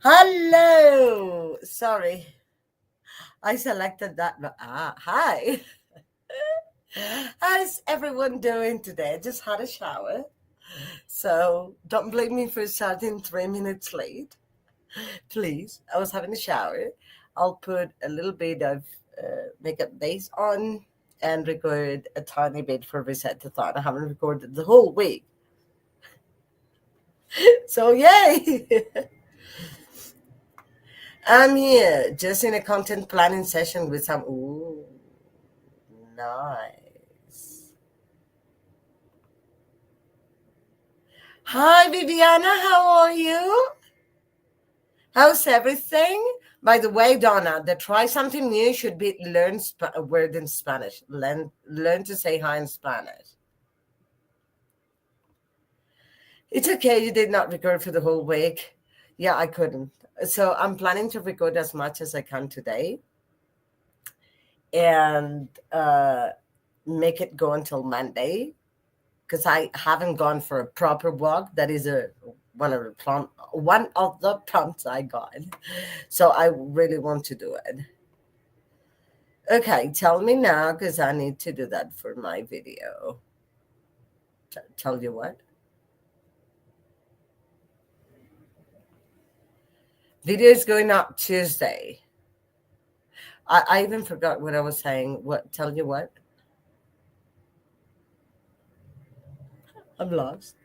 Hello. Sorry, I selected that. Hi. How's everyone doing today? I just had a shower, so don't blame me for starting 3 minutes late. Please, I was having a shower. I'll put a little bit of makeup base on and record a tiny bit for readathon. I haven't recorded the whole week, so yay! I'm here just in a content planning session with some. Ooh, nice. Hi, Viviana. How are you? How's everything? By the way, Donna, the try something new should be learn a word in Spanish. Learn to say hi in Spanish. It's okay. You did not record for the whole week. Yeah, I couldn't. So I'm planning to record as much as I can today and make it go until Monday because I haven't gone for a proper walk. That is one of the prompts I got. So I really want to do it. Okay, tell me now because I need to do that for my video. Tell you what. Video is going up Tuesday. I even forgot what I was saying. What? Tell you what. I'm lost.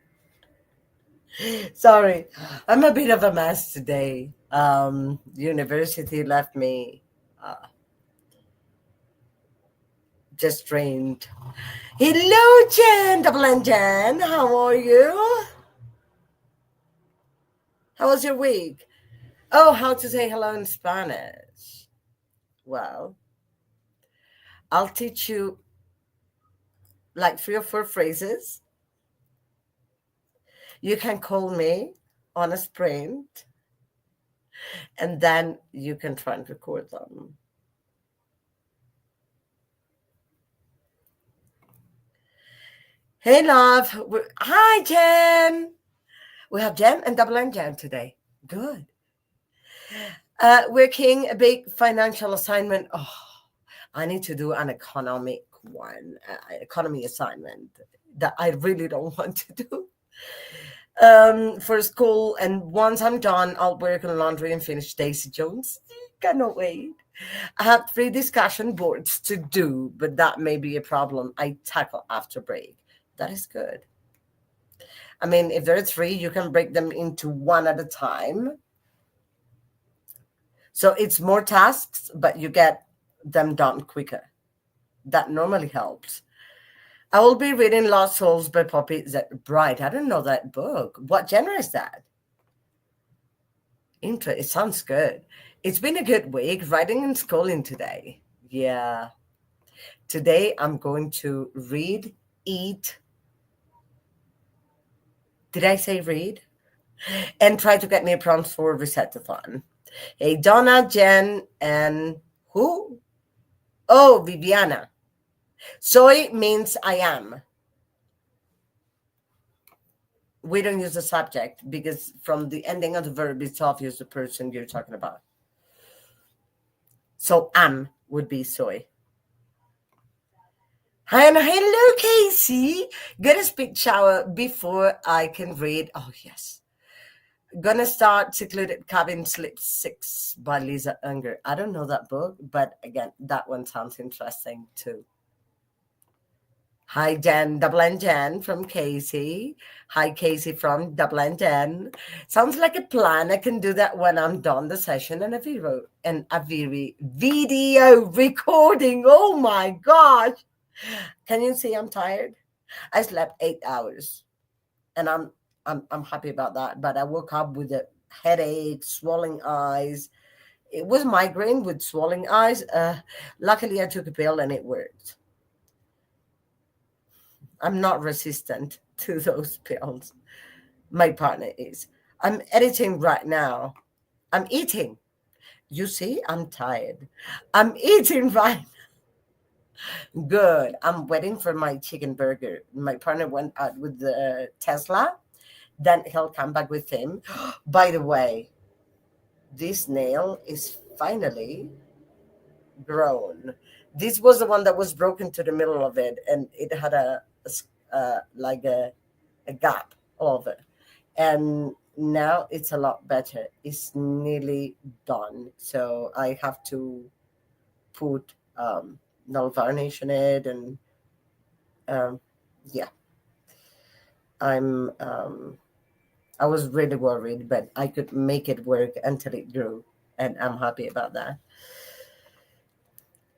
Sorry, I'm a bit of a mess today. University left me uh, just drained. Hello, Jen, double N Jen. How are you? How was your week? Oh, how to say hello in Spanish. Well, I'll teach you like 3 or 4 phrases. You can call me on a sprint, and then you can try and record them. Hey, love. Hi, Jen. We have Jen and double N Jen today. Good. Working a big financial assignment. Oh, I need to do an economic one, economy assignment that I really don't want to do for school. And once I'm done, I'll work on laundry and finish Daisy Jones. Cannot wait. I have 3 discussion boards to do, but that may be a problem I tackle after break. That is good. I mean, if there are 3, you can break them into one at a time. So it's more tasks, but you get them done quicker. That normally helps. I will be reading Lost Souls by Poppy Bright. I don't know that book. What genre is that? It sounds good. It's been a good week writing and schooling today. Yeah. Today I'm going to read, eat. Did I say read? And try to get me prompts for readathon. Hey, Donna, Jen, and who? Oh, Viviana. Soy means I am. We don't use the subject because from the ending of the verb, it's obvious the person you're talking about. So am would be soy. And hello, Casey. Gonna speak shower before I can read. Oh, yes. Gonna start Secluded Cabin Slip 6 by Lisa Unger. I don't know that book, but again, that one sounds interesting too. Hi, Jen, double N Jen from Casey. Hi, Casey from double N Jen. Sounds like a plan. I can do that when I'm done the session and video recording. Oh my gosh. Can you see I'm tired? I slept 8 hours and I'm happy about that. But I woke up with a headache, swollen eyes. It was migraine with swollen eyes. Luckily, I took a pill and it worked. I'm not resistant to those pills. My partner is. I'm editing right now. I'm eating. You see, I'm tired. I'm eating right. Good. I'm waiting for my chicken burger. My partner went out with the Tesla. Then he'll come back with him. By the way, This nail is finally grown. This was the one that was broken to the middle of it, and it had like a gap of it. And now it's a lot better. It's nearly done. So I have to put nail varnish on it, and um, yeah, I'm. I was really worried, but I could make it work until it grew, and I'm happy about that.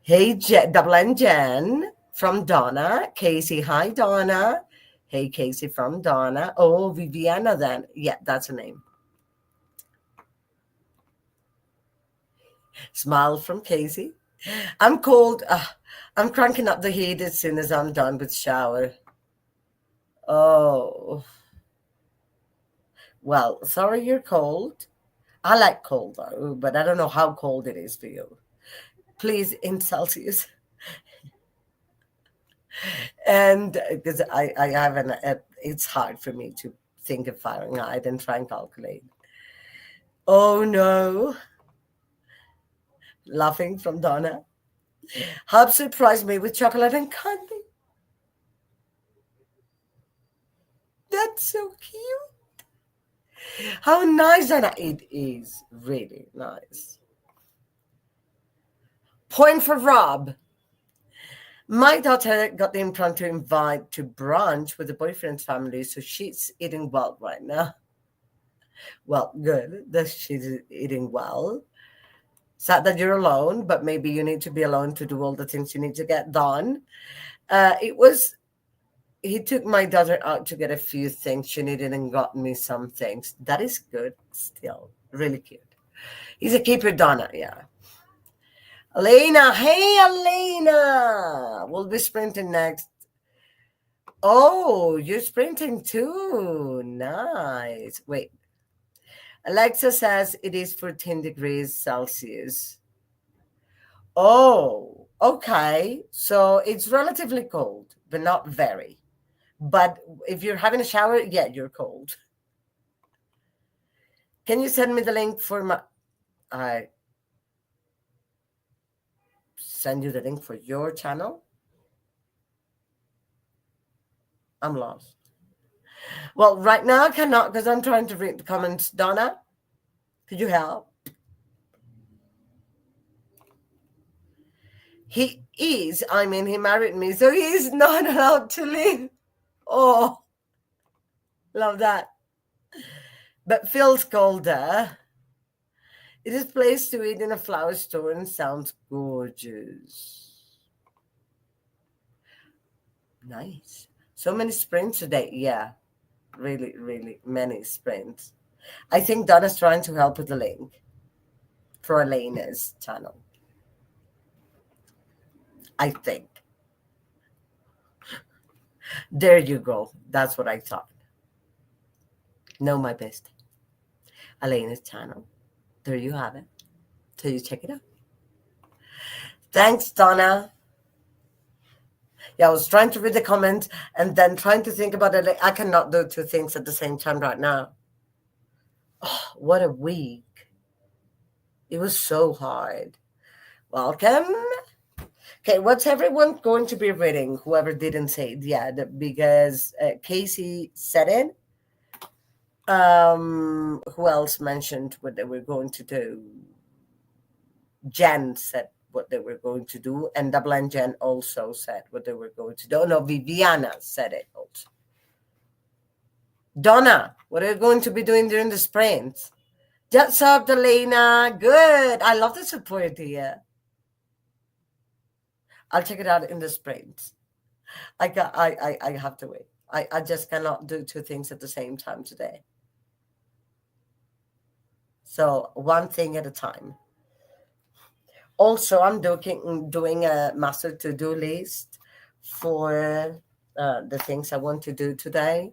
Hey, Double N Jen from Donna. Casey, hi, Donna. Hey, Casey from Donna. Oh, Viviana, then. Yeah, that's her name. Smile from Casey. I'm cold. I'm cranking up the heat as soon as I'm done with shower. Oh, well, sorry you're cold. I like cold though, but I don't know how cold it is for you. Please, in Celsius. And because I have it's hard for me to think of Fahrenheit and try and calculate. Oh no, laughing from Donna. Hub surprised me with chocolate and candy. That's so cute. How nice, Donna. It is really nice. Point for Rob. My daughter got the impromptu invite to brunch with the boyfriend's family, so she's eating well right now. Well, good that she's eating well. Sad that you're alone, but maybe you need to be alone to do all the things you need to get done. It was He took my daughter out to get a few things she needed and got me some things. That is good still. Really cute. He's a keeper, Donna. Yeah. Elena. Hey, Elena. We'll be sprinting next. Oh, you're sprinting too. Nice. Wait. Alexa says it is 14 degrees Celsius. Oh, okay. So it's relatively cold, but not very. But if you're having a shower, yeah, you're cold. Can you send me the link for my? I send you the link for your channel. I'm lost. Well, right now I cannot because I'm trying to read the comments. Donna, could you help? He married me, so he's not allowed to leave. Oh, love that. But feels colder. It is a place to eat in a flower store and sounds gorgeous. Nice. So many sprints today. Yeah, really, really many sprints. I think Donna's trying to help with the link for Elena's channel. I think. There you go. That's what I thought. Know my best. Elena's channel. There you have it. So you check it out. Thanks, Donna. Yeah, I was trying to read the comments and then trying to think about it. I cannot do two things at the same time right now. Oh, what a week. It was so hard. Welcome. Okay, what's everyone going to be reading? Whoever didn't say it yet, because Casey said it. Who else mentioned what they were going to do? Jen said what they were going to do, and Double and Jen also said what they were going to do. Oh, no, Viviana said it also. Donna, what are you going to be doing during the sprints? Just up, Elena. Good. I love the support here. I'll check it out in the sprints. I have to wait. I just cannot do two things at the same time today. So one thing at a time. Also, I'm doing a master to-do list for the things I want to do today.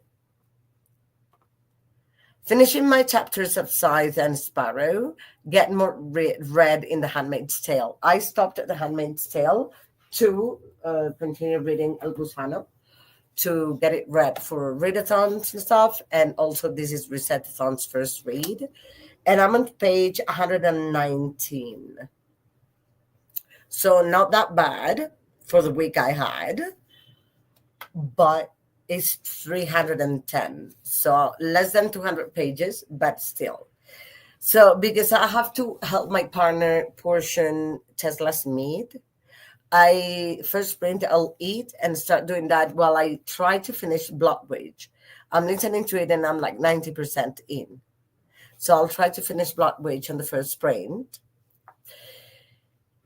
Finishing my chapters of Scythe and Sparrow, get more read in The Handmaid's Tale. I stopped at The Handmaid's Tale to continue reading El Gusano. to get it read for readathons and stuff. And also, this is Resettathon's first read. And I'm on page 119. So, not that bad for the week I had, but it's 310. So, less than 200 pages, but still. So, because I have to help my partner portion Tesla's meat, I first sprint, I'll eat and start doing that while I try to finish Blood Wage. I'm listening to it and I'm like 90% in. So I'll try to finish Blood Wage on the first sprint.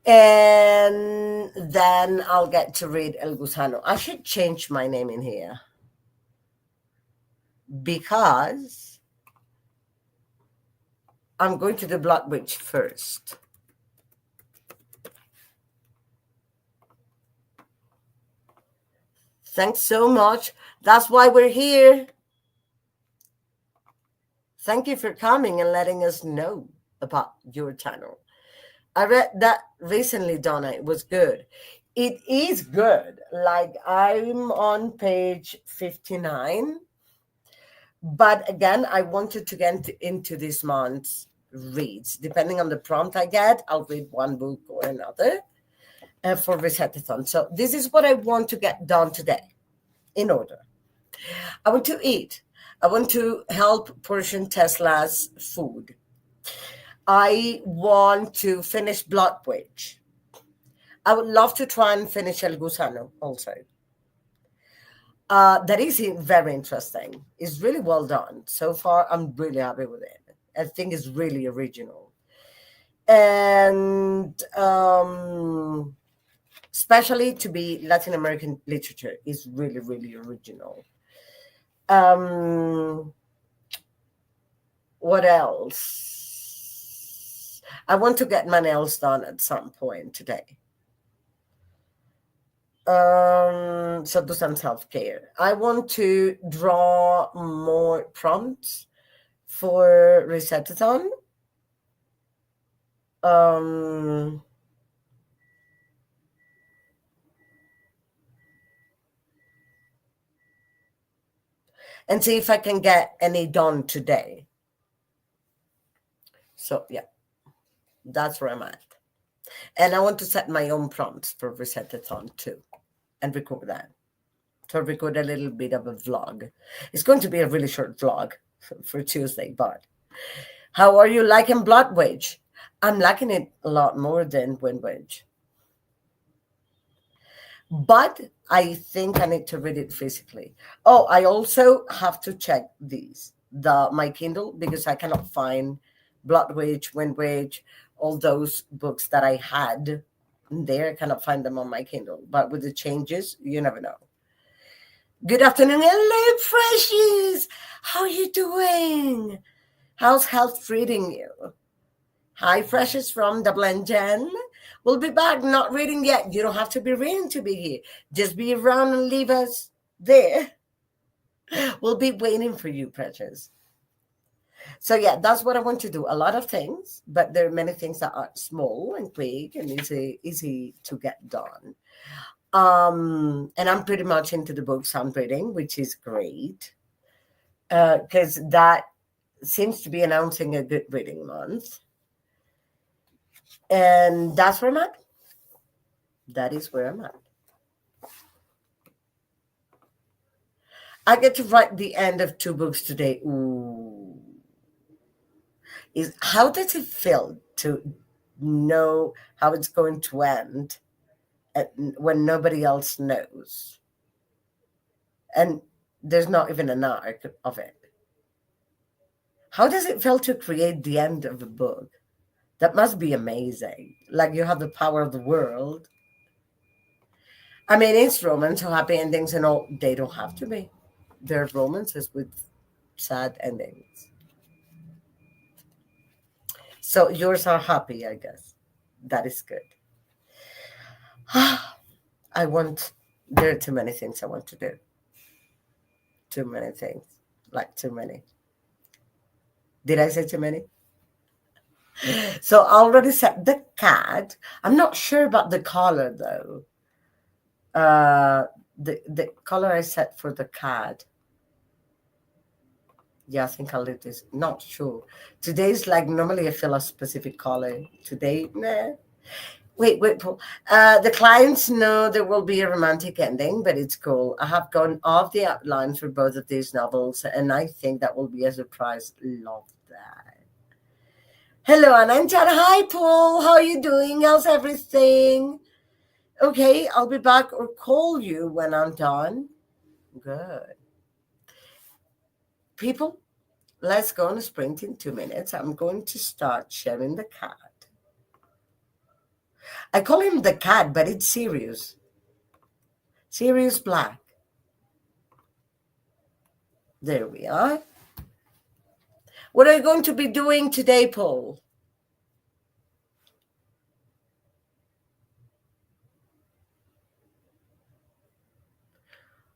And then I'll get to read El Gusano. I should change my name in here because I'm going to do Blood Witch first. Thanks so much. That's why we're here. Thank you for coming and letting us know about your channel. I read that recently, Donna. It was good. It is good. Like, I'm on page 59. But again, I wanted to get into this month's reads. Depending on the prompt I get, I'll read one book or another for Resettathon. So this is what I want to get done today in order. I want to eat. I want to help portion Tesla's food. I want to finish Blood Witch. I would love to try and finish El Gusano also. That is very interesting. It's really well done. So far, I'm really happy with it. I think it's really original. And especially to be Latin American literature is really, really original. What else? I want to get my nails done at some point today. So do some self-care. I want to draw more prompts for Resettathon. And see if I can get any done today. So yeah, that's where I'm at. And I want to set my own prompts for Resettathon too and record that. So record a little bit of a vlog. It's going to be a really short vlog for Tuesday, but how are you liking Blood Wage? I'm liking it a lot more than Wind Wage. But I think I need to read it physically. Oh, I also have to check my Kindle, because I cannot find Blood Wage, Wind Wage, all those books that I had there. I cannot find them on my Kindle. But with the changes, you never know. Good afternoon. Hello, Freshies. How are you doing? How's health treating you? Hi, Freshies from the Blend Gen. We'll be back. Not reading yet. You don't have to be reading to be here. Just be around and leave us there. We'll be waiting for you, precious. So yeah, that's what I want to do. A lot of things, but there are many things that are small and quick and easy to get done. And I'm pretty much into the books I'm reading, which is great, because that seems to be announcing a good reading month. And that's where I'm at. That is where I'm at. I get to write the end of 2 books today. Ooh. How does it feel to know how it's going to end when nobody else knows? And there's not even an arc of it. How does it feel to create the end of a book? That must be amazing. Like you have the power of the world. I mean, it's romance, so happy endings and all. They don't have to be. There are romances with sad endings. So yours are happy, I guess. That is good. There are too many things I want to do. Too many things. Like too many. Did I say too many? So I already set the cat. I'm not sure about the collar though. The color I set for the cat. Yeah, I think I'll leave this. Not sure. Today's like normally I feel a specific color. Today, nah. Wait, Paul. The clients know there will be a romantic ending, but it's cool. I have gone off the outline for both of these novels, and I think that will be a surprise. Love that. Hello, Ananjan. Hi, Paul. How are you doing? How's everything? Okay, I'll be back or call you when I'm done. Good. People, let's go on a sprint in 2 minutes. I'm going to start sharing the cat. I call him the cat, but it's Sirius. Sirius Black. There we are. What are you going to be doing today, Paul?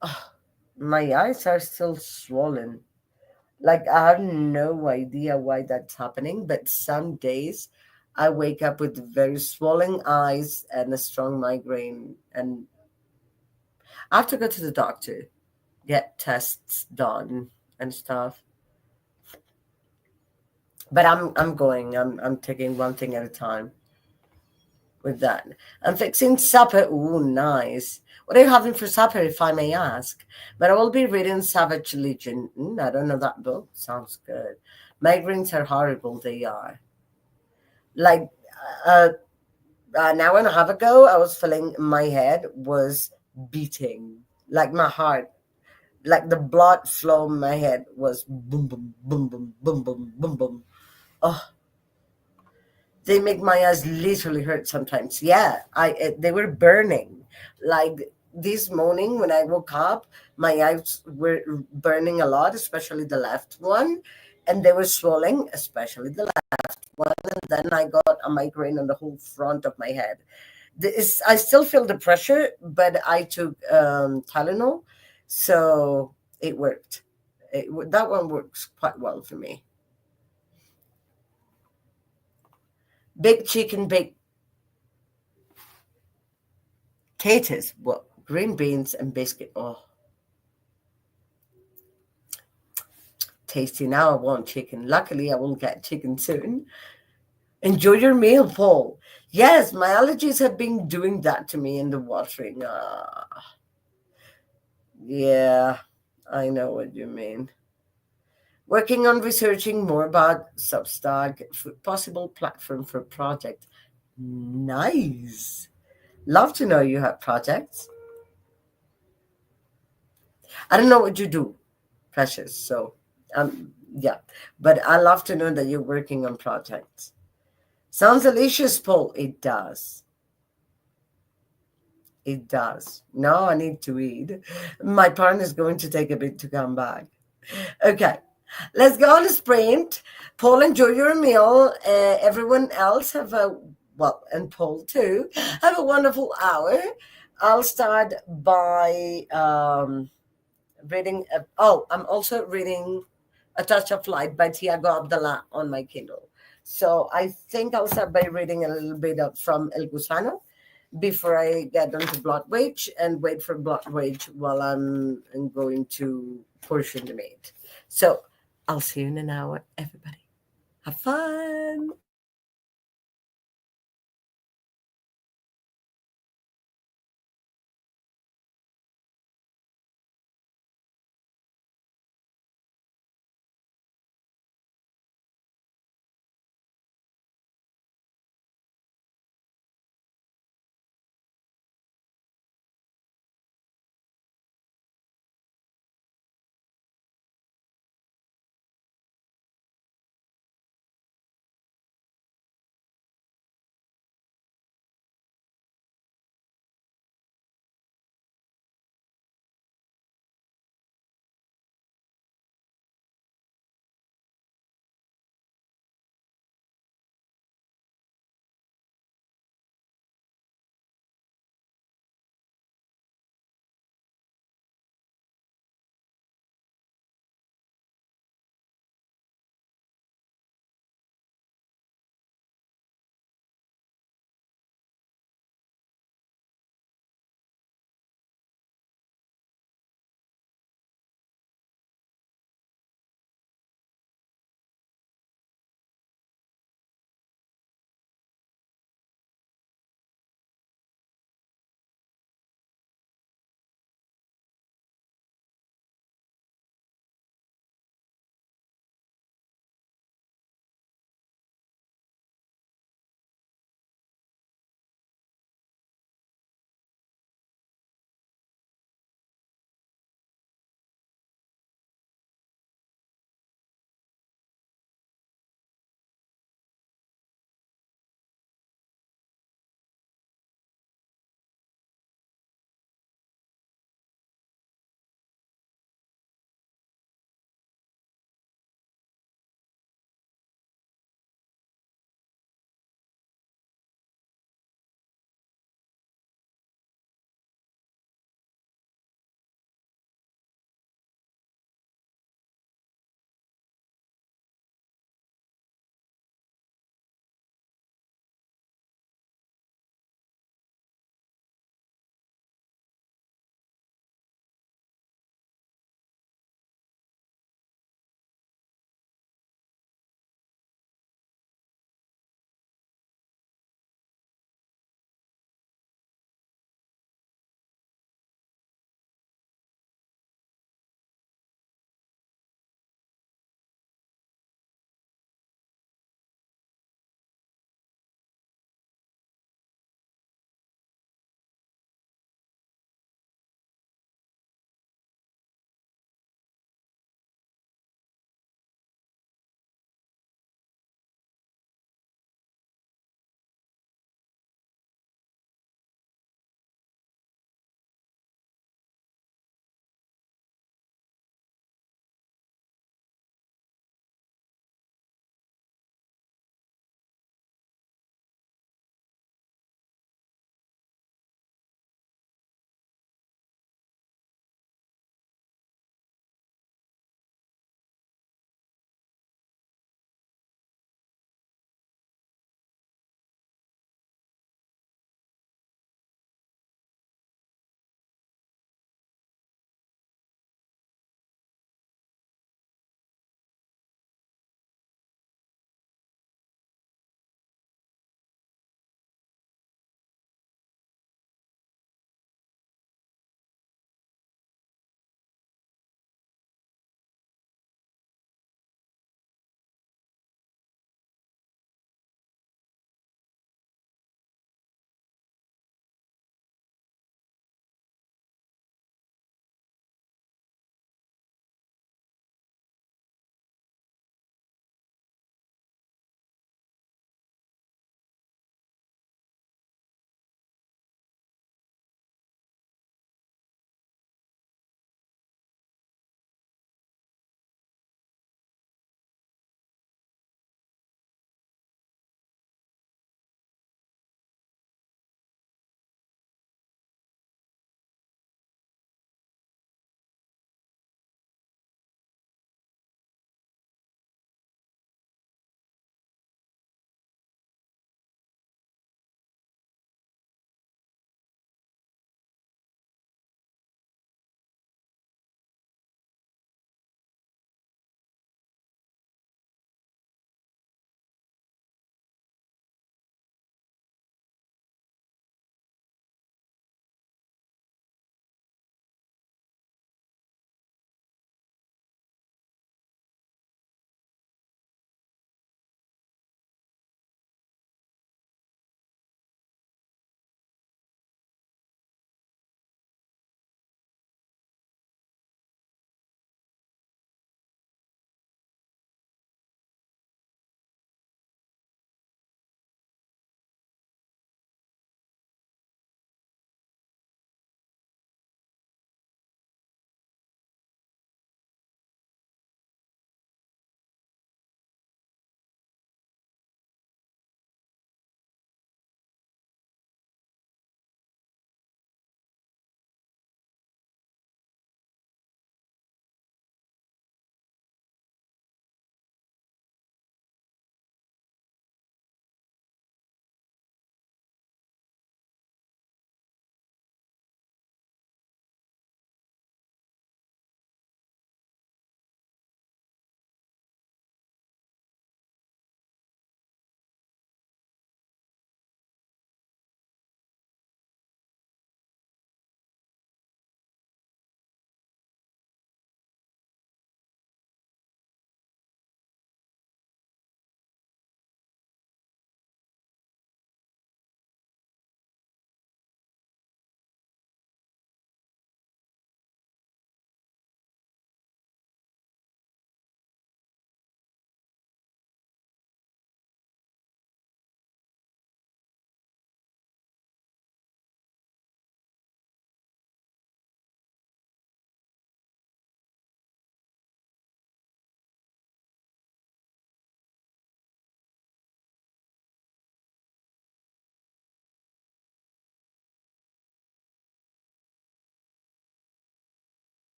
Oh, my eyes are still swollen. Like, I have no idea why that's happening, but some days I wake up with very swollen eyes and a strong migraine, and I have to go to the doctor, get tests done and stuff. But I'm going. I'm taking one thing at a time with that. I'm fixing supper. Ooh, nice. What are you having for supper, if I may ask? But I will be reading Savage Legion. I don't know that book. Sounds good. Migraines are horrible. They are. Like uh, an hour and a half ago, I was feeling my head was beating, like my heart, like the blood flow in my head was boom, boom, boom, boom, boom, boom, boom, boom. Oh, they make my eyes literally hurt sometimes. Yeah, they were burning. Like this morning when I woke up, my eyes were burning a lot, especially the left one, and they were swelling, especially the left one. And then I got a migraine on the whole front of my head. I still feel the pressure, but I took Tylenol, so it worked. That one works quite well for me. Big chicken, big potatoes, well, green beans and biscuit. Oh, tasty. Now I want chicken. Luckily, I will get chicken soon. Enjoy your meal, Paul. Yes, my allergies have been doing that to me in the watering. Yeah, I know what you mean. Working on researching more about Substack, possible platform for project. Nice. Love to know you have projects. I don't know what you do, Precious. So, yeah, but I love to know that you're working on projects. Sounds delicious, Paul. It does. It does. Now I need to eat. My partner is going to take a bit to come back. Okay, let's go on a sprint. Paul, enjoy your meal. Everyone else have a, well, and Paul too, have a wonderful hour. I'll start by reading. Oh, I'm also reading A Touch of Light by Tiago Abdallah on my Kindle. So I think I'll start by reading a little bit of from El Gusano before I get on to Blood Wage and wait for Blood Wage while I'm going to portion the meat. So I'll see you in an hour, everybody. Have fun.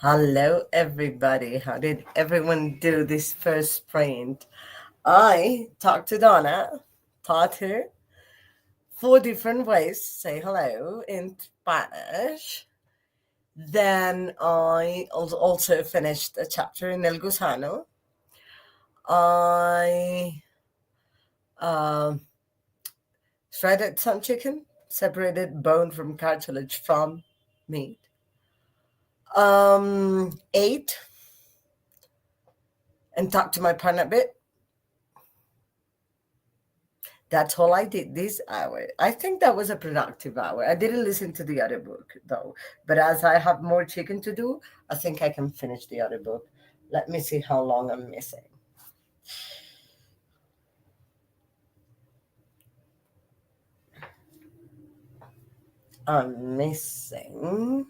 Hello, everybody. How did everyone do this first sprint? I talked to Donna, taught her four different ways to say hello in Spanish. Then I also finished a chapter in El Gusano. I um shredded some chicken, separated bone from cartilage from meat. Ate and talked to my partner a bit. That's all I did this hour. I think that was a productive hour. I didn't listen to the other book though, but as I have more chicken to do, I think I can finish the other book. Let me see how long I'm missing. I'm missing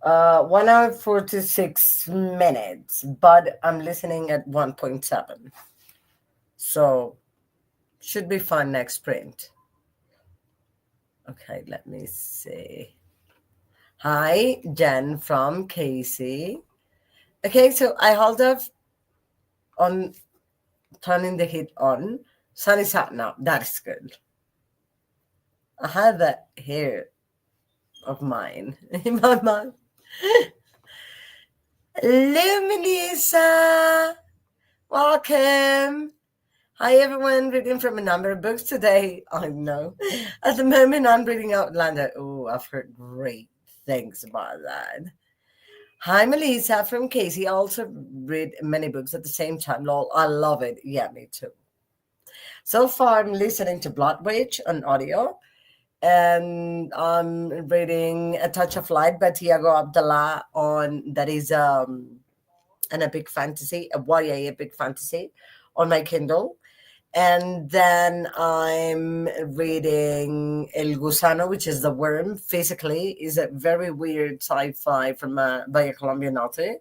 1 hour 46 minutes, but I'm listening at 1.7. So should be fun next sprint. Okay, let me see. Hi, Jen from Casey. Okay, so I hold off on turning the heat on. Sun is out now. That's good. I had that hair of mine in my mouth. Hello, Melissa. Welcome. Hi, everyone. Reading from a number of books today. I know. At the moment, I'm reading Outlander. Oh, I've heard great things about that. Hi, Melissa from Casey. I also read many books at the same time. Lol, I love it. Yeah, me too. So far, I'm listening to Blood Witch on audio, and I'm reading A Touch of Light by Tiago Abdallah on that is an epic fantasy, a YA epic fantasy on my Kindle. And then I'm reading El Gusano, which is the worm. Physically, is a very weird sci-fi by a Colombian author.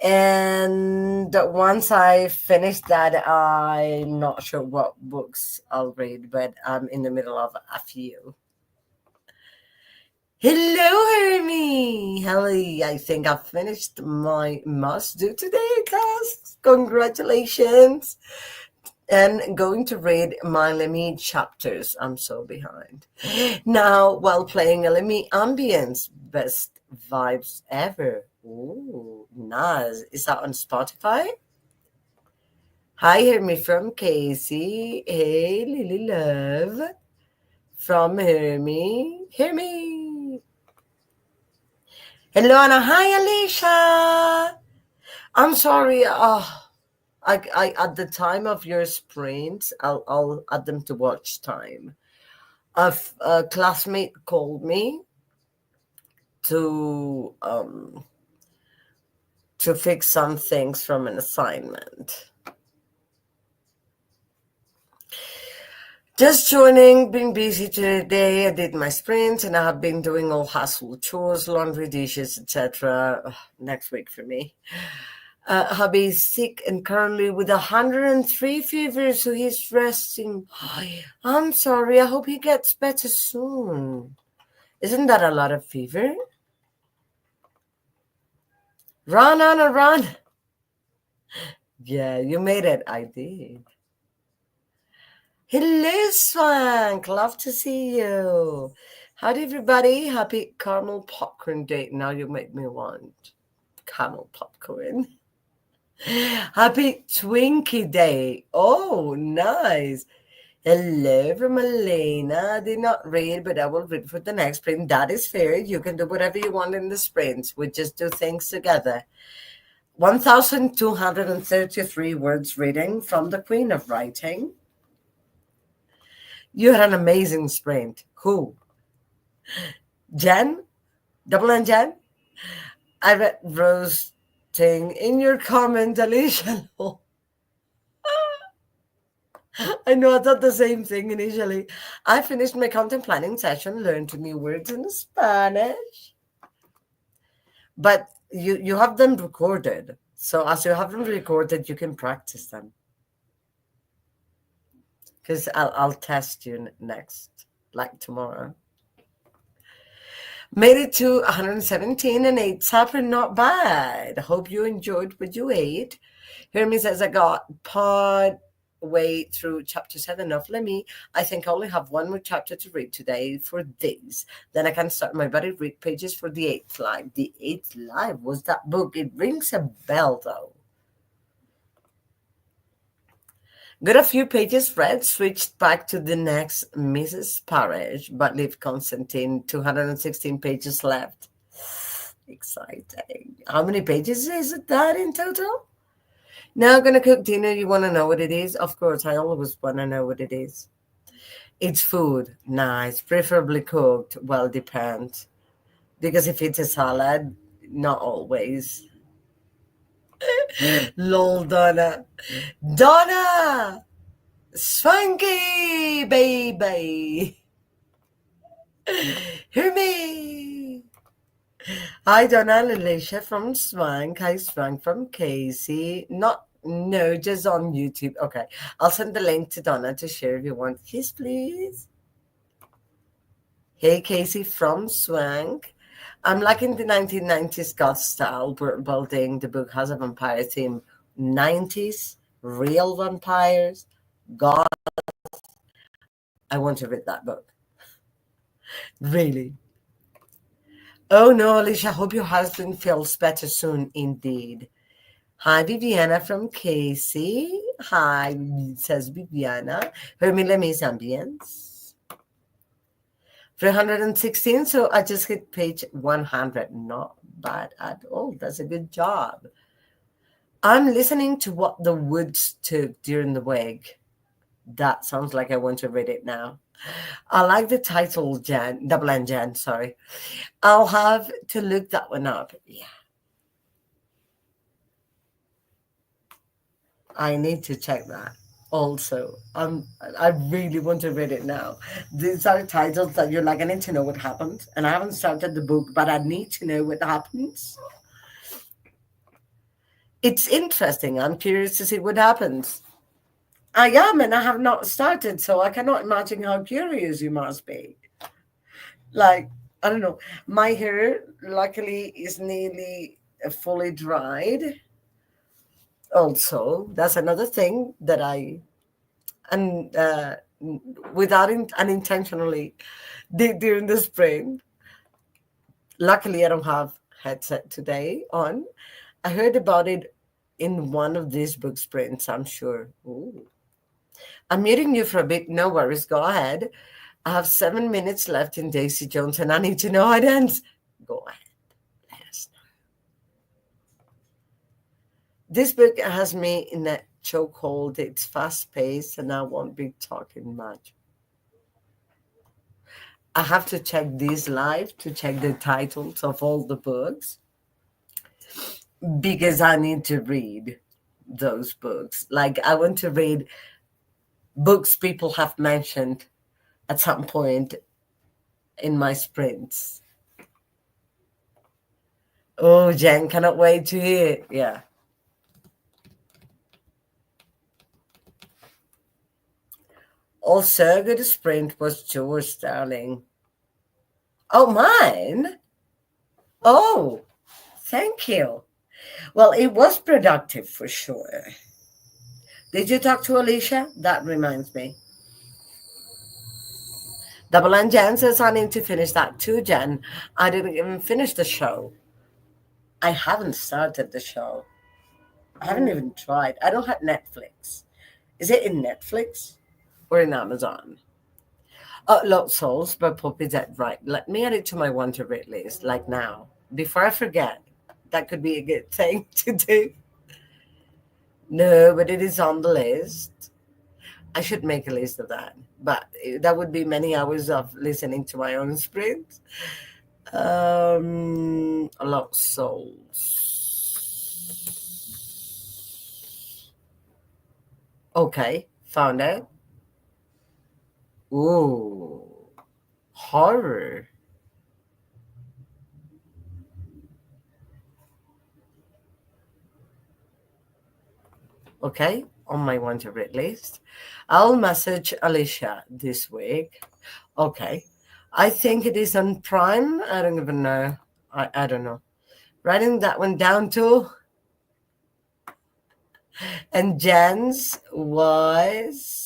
And once I finish that, I'm not sure what books I'll read, but I'm in the middle of a few. Hello, Hermie! Helly, I think I finished my must do today class. Congratulations! And going to read my Lemmy chapters. I'm so behind. Now, while playing a Lemmy ambience, best vibes ever. Ooh, nice. Is that on Spotify? Hi, hear me from Casey. Hey, Lily Love. From Hear Me. Hear Me. Hello, Anna. Hi, Alicia. I'm sorry. I at the time of your sprints, I'll add them to watch time. A classmate called me to um to fix some things from an assignment. Just joining, been busy today. I did my sprints and I have been doing all household chores, laundry, dishes, etc. Next week for me. Hubby is sick and currently with 103 fever, so he's resting. I'm sorry. I hope he gets better soon. Isn't that a lot of fever? Run, Anna, run. Yeah, you made it. I did. Hello, Swank. Love to see you. Howdy, everybody. Happy caramel popcorn day. Now you make me want caramel popcorn. Happy Twinkie Day. Oh, nice. Hello from Elena. I did not read, but I will read for the next sprint. That is fair. You can do whatever you want in the sprints. We just do things together. 1,233 words reading from the Queen of Writing. You had an amazing sprint. Who? Jen? Double N Jen? I read roasting in your comment, Alicia. I know, I thought the same thing initially. I finished my content planning session, learned new words in Spanish. But you have them recorded. So as you have them recorded, you can practice them. Because I'll test you next, like tomorrow. Made it to 117 and ate supper. Not bad. Hope you enjoyed what you ate. Hermes says, I got part way through chapter 7 of Lemmy. I think I only have one more chapter to read today for this. Then I can start my buddy read pages for the eighth life. The eighth life was that book. It rings a bell, though. Got a few pages read, switched back to the next Mrs. Parrish, but leave Constantine, 216 pages left. Exciting. How many pages is it that in total? Now gonna cook dinner. You want to know what it is? Of course, I always want to know what it is. It's food. Nice. Preferably cooked. Well, depends. Because if it's a salad, not always. Lol, Donna. Donna! Swanky, baby! Hear me! Hi, Donna and Alicia from Swank. Hi, Swank from Casey. Not, no, just on YouTube. Okay. I'll send the link to Donna to share if you want. Yes, please. Hey, Casey from Swank. I'm liking the 1990s goth style world building. The book has a vampire theme. 90s, real vampires, goth. I want to read that book. Really. Oh no, Alicia, hope your husband feels better soon indeed. Hi, Viviana from Casey. Hi, says Viviana. Hermile mis ambience. 316, so I just hit page 100. Not bad at all. That's a good job. I'm listening to What the Woods Took during the wake. That sounds like I want to read it now. I like the title, Jan, Double N Jan, sorry. I'll have to look that one up. Yeah. I need to check that also. I really want to read it now. These are titles that you're like, I need to know what happens. And I haven't started the book, but I need to know what happens. It's interesting. I'm curious to see what happens. I am, and I have not started, so I cannot imagine how curious you must be. Like, I don't know. My hair, luckily, is nearly fully dried. Also, that's another thing that I, and without unintentionally, did during the spring. Luckily, I don't have headset today on. I heard about it in one of these book sprints, I'm sure. Ooh. I'm muting you for a bit. No worries. Go ahead. I have 7 minutes left in Daisy Jones, and I need to know how it ends. Go ahead. Let us know. This book has me in a chokehold. It's fast paced, and I won't be talking much. I have to check these live to check the titles of all the books because I need to read those books. Like, I want to read books people have mentioned at some point in my sprints. Oh, Jen, cannot wait to hear it. Yeah. Also, a good sprint was yours, darling. Oh, mine? Oh, thank you. Well, it was productive for sure. Did you talk to Alicia? That reminds me. Double N Jen says I need to finish that too, Jen. I didn't even finish the show. I haven't started the show. I haven't even tried. I don't have Netflix. Is it in Netflix or in Amazon? Lost Souls by Poppy Dead. Right. Let me add it to my want to read list, like now, before I forget. That could be a good thing to do. No, but it is on the list. I should make a list of that. But that would be many hours of listening to my own sprint. Lost Souls. Okay, found it. Ooh, horror. Okay, on my want to read list. I'll message Alicia this week. Okay. I think it is on Prime. I don't even know. I don't know. Writing that one down too. And Jen's was.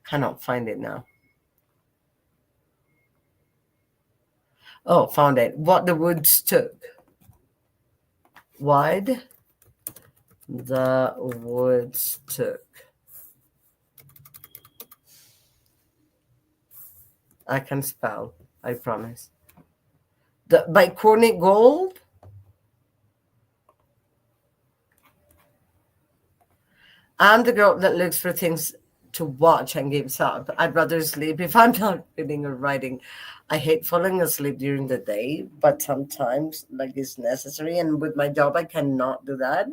Cannot find it now. Oh, found it. What the woods took. Wide the woods took. I can spell, I promise. By Courtney Gold. I'm the girl that looks for things to watch and gives up. I'd rather sleep if I'm not reading or writing. I hate falling asleep during the day, but sometimes like it's necessary. And with my job, I cannot do that.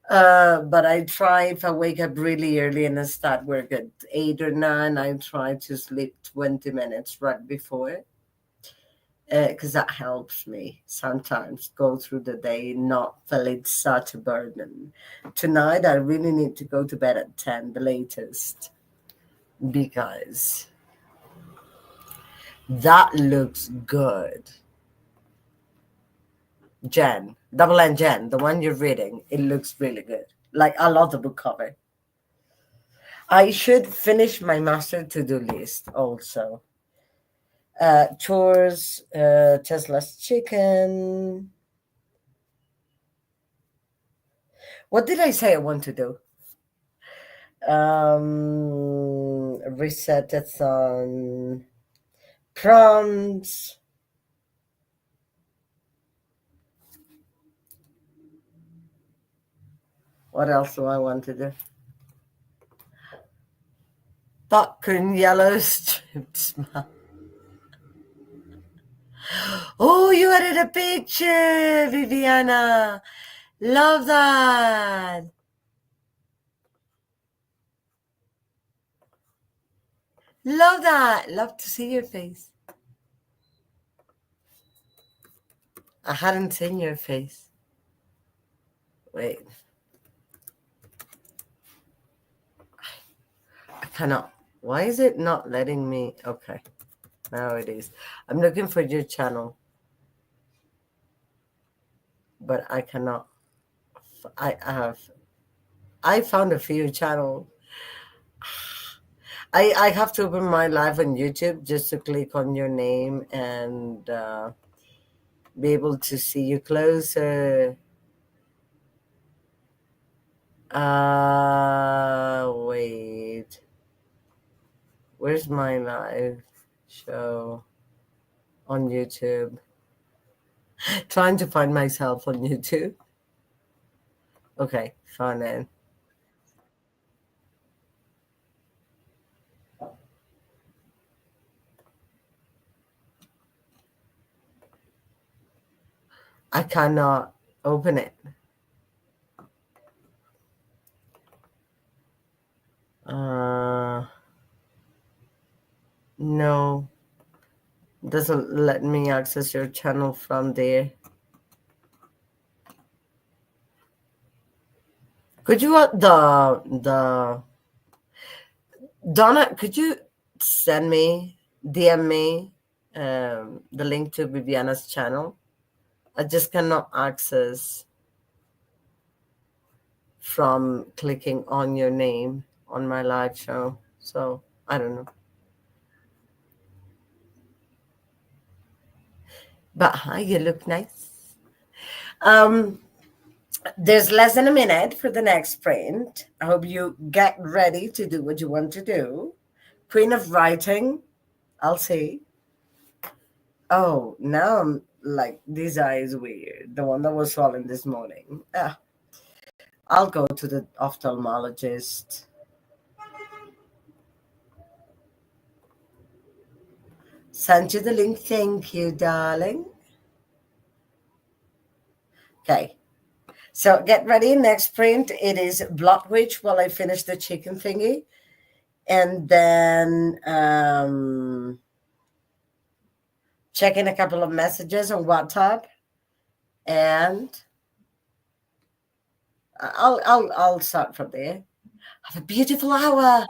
But I try if I wake up really early and I start work at 8 or 9, I try to sleep 20 minutes right before, because that helps me sometimes go through the day, not feel it's such a burden. Tonight, I really need to go to bed at 10, the latest, because that looks good. Jen, Double N Jen, the one you're reading, it looks really good. Like, I love the book cover. I should finish my master to-do list also. Chores, Tesla's chicken. What did I say I want to do? Readathon prompts. What else do I want to do? Popcorn yellow striped smile. Oh, you added a picture, Viviana. Love that. Love that. Love to see your face. I hadn't seen your face. Wait. I cannot. Why is it not letting me? Okay. Now it is. I'm looking for your channel, but I cannot. I found a few channels. I have to open my live on YouTube just to click on your name and be able to see you closer. Wait. Where's my live show on YouTube? Trying to find myself on YouTube. Okay, found it. I cannot open it. No, doesn't let me access your channel from there. Could you the Donna? Could you send me DM me the link to Viviana's channel? I just cannot access from clicking on your name on my live show. So I don't know. But hi, you look nice. There's less than a minute for the next sprint. I hope you get ready to do what you want to do. Queen of writing, I'll see. Oh, now I'm like, this eye is weird. The one that was swollen this morning. I'll go to the ophthalmologist. Send you the link. Thank you, darling. Okay. So get ready. Next sprint, it is Blood Witch while I finish the chicken thingy. And then check in a couple of messages on WhatsApp. And I'll start from there. Have a beautiful hour.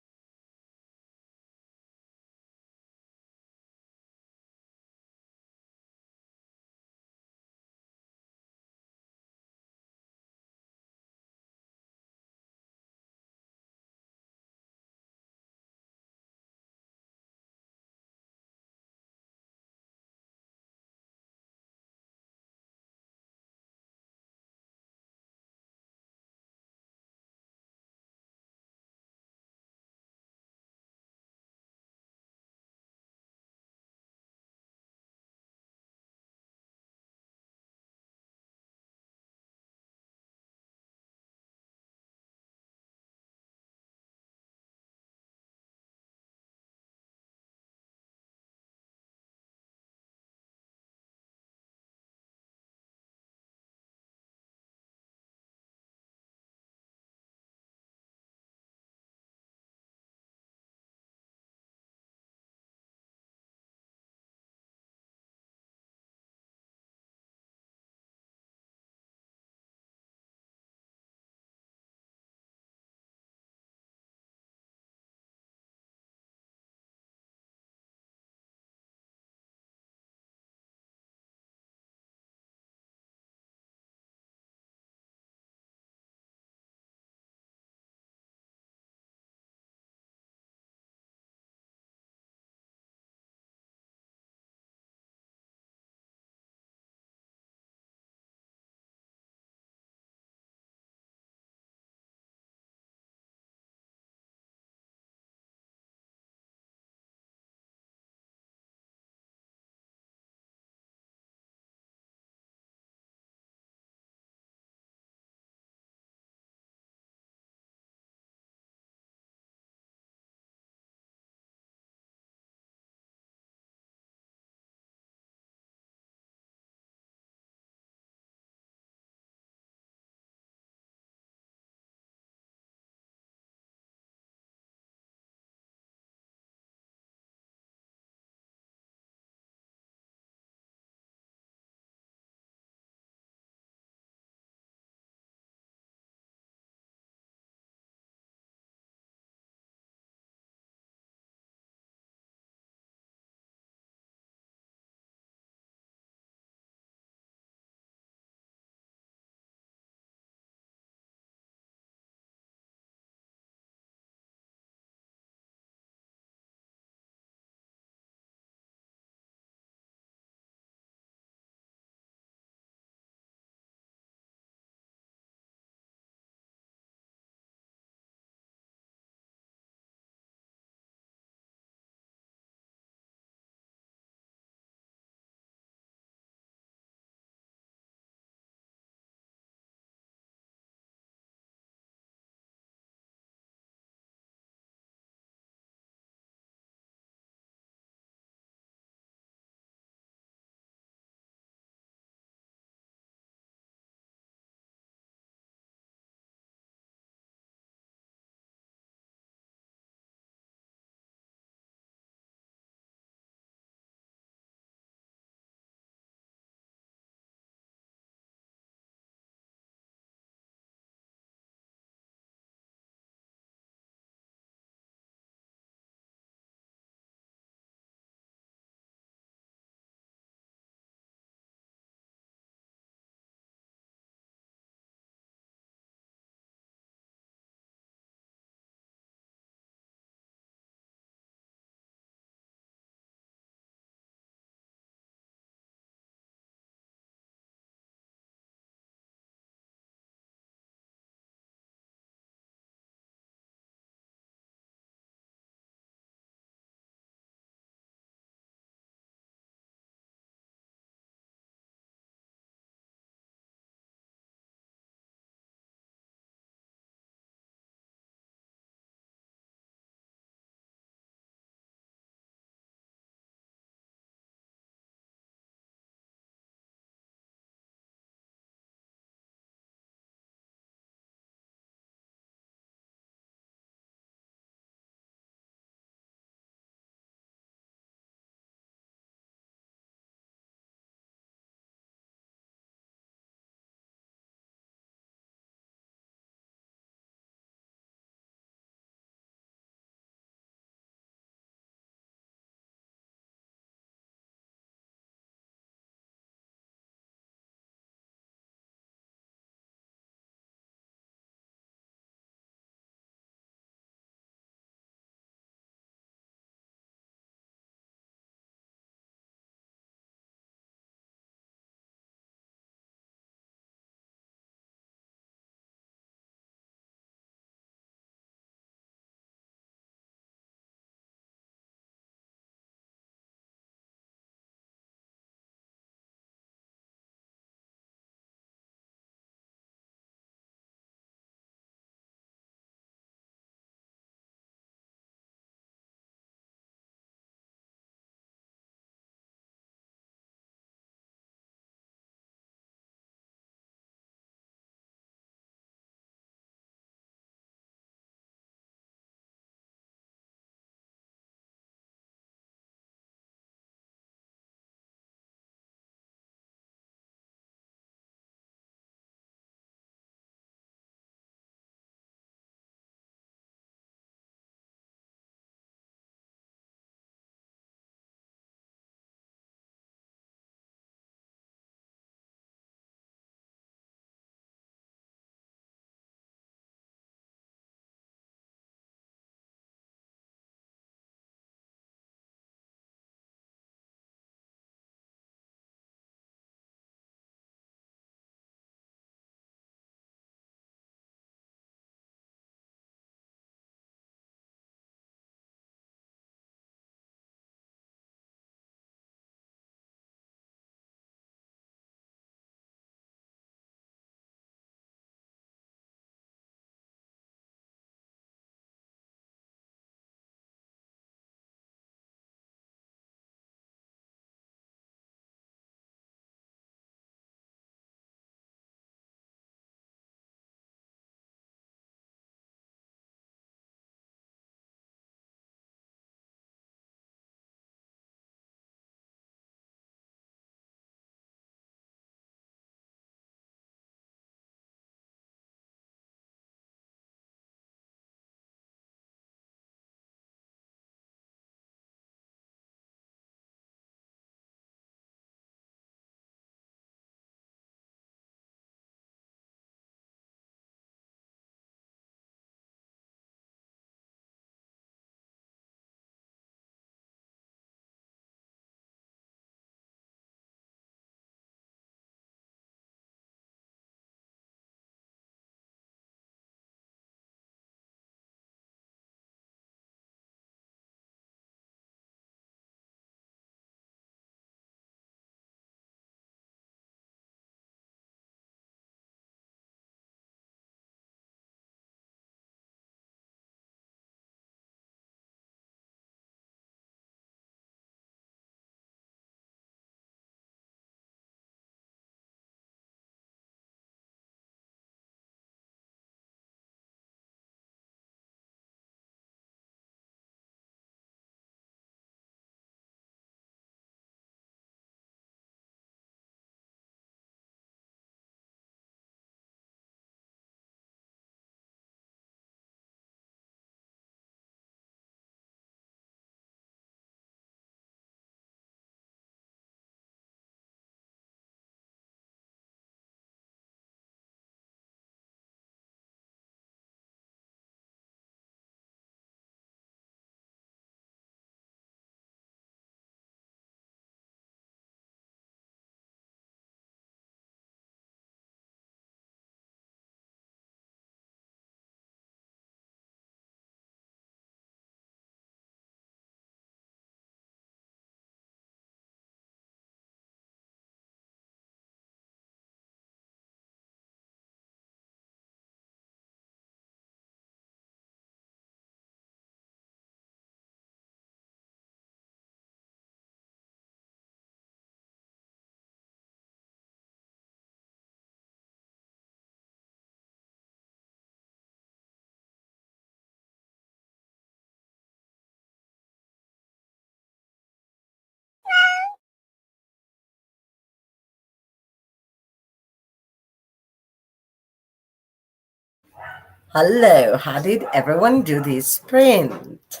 Hello, how did everyone do this sprint?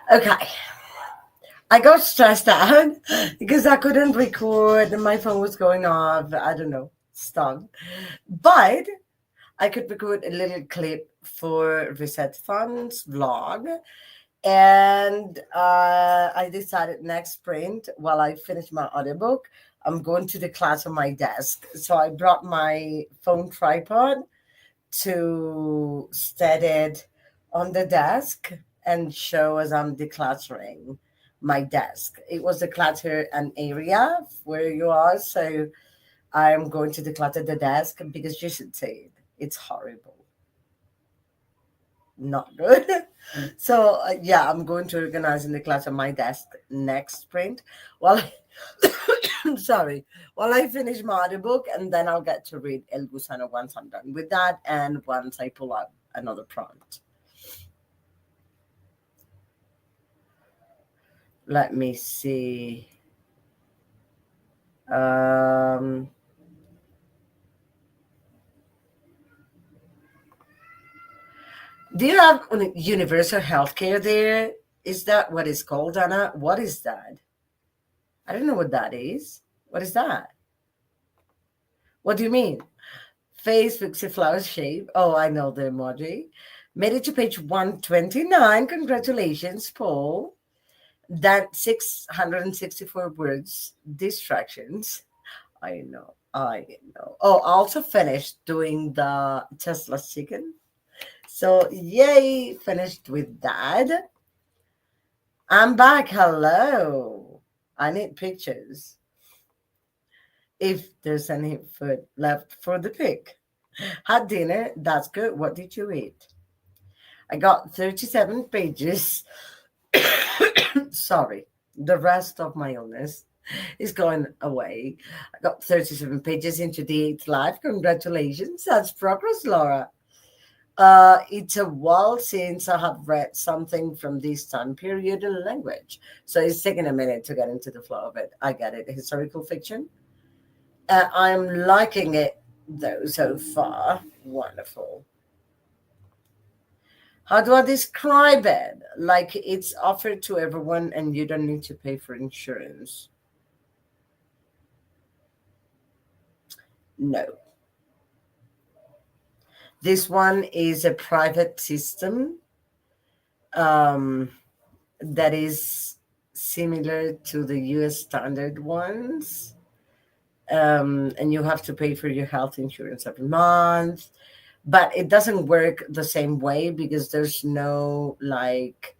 Okay, I got stressed out because I couldn't record and my phone was going off. I don't know, stuck. But I could record a little clip for readathons vlog. And I decided next sprint, while I finish my audiobook, I'm going to the class on my desk. So I brought my phone tripod to set it on the desk and show as I'm decluttering my desk. It was declutter an area where you are, so I'm going to declutter the desk because you should see it. It's horrible, not good. So yeah, I'm going to organize and declutter my desk next sprint. While sorry, while I finish my audiobook, and then I'll get to read El Gusano once I'm done with that, and once I pull up another prompt. Let me see. Um, do you have universal healthcare there? Is that what it's called, Anna? What is that? I don't know what that is. What is that? What do you mean? Facebook's a flower shape. Oh, I know the emoji. Made it to page 129. Congratulations, Paul. That 664 words, distractions. I know. I know. Oh, I also finished doing the Tesla chicken. So, yay, finished with that. I'm back. Hello. I need pictures. If there's any food left for the pic. Had dinner. That's good. What did you eat? I got 37 pages. Sorry. The rest of my illness is going away. I got 37 pages into the eighth life. Congratulations. That's progress, Laura. It's a while since I have read something from this time period in language. So it's taking a minute to get into the flow of it. I get it. Historical fiction. I'm liking it though so far. Wonderful. How do I describe it? Like it's offered to everyone and you don't need to pay for insurance. No. This one is a private system um, that is similar to the US standard ones. And you have to pay for your health insurance every month. But it doesn't work the same way because there's no like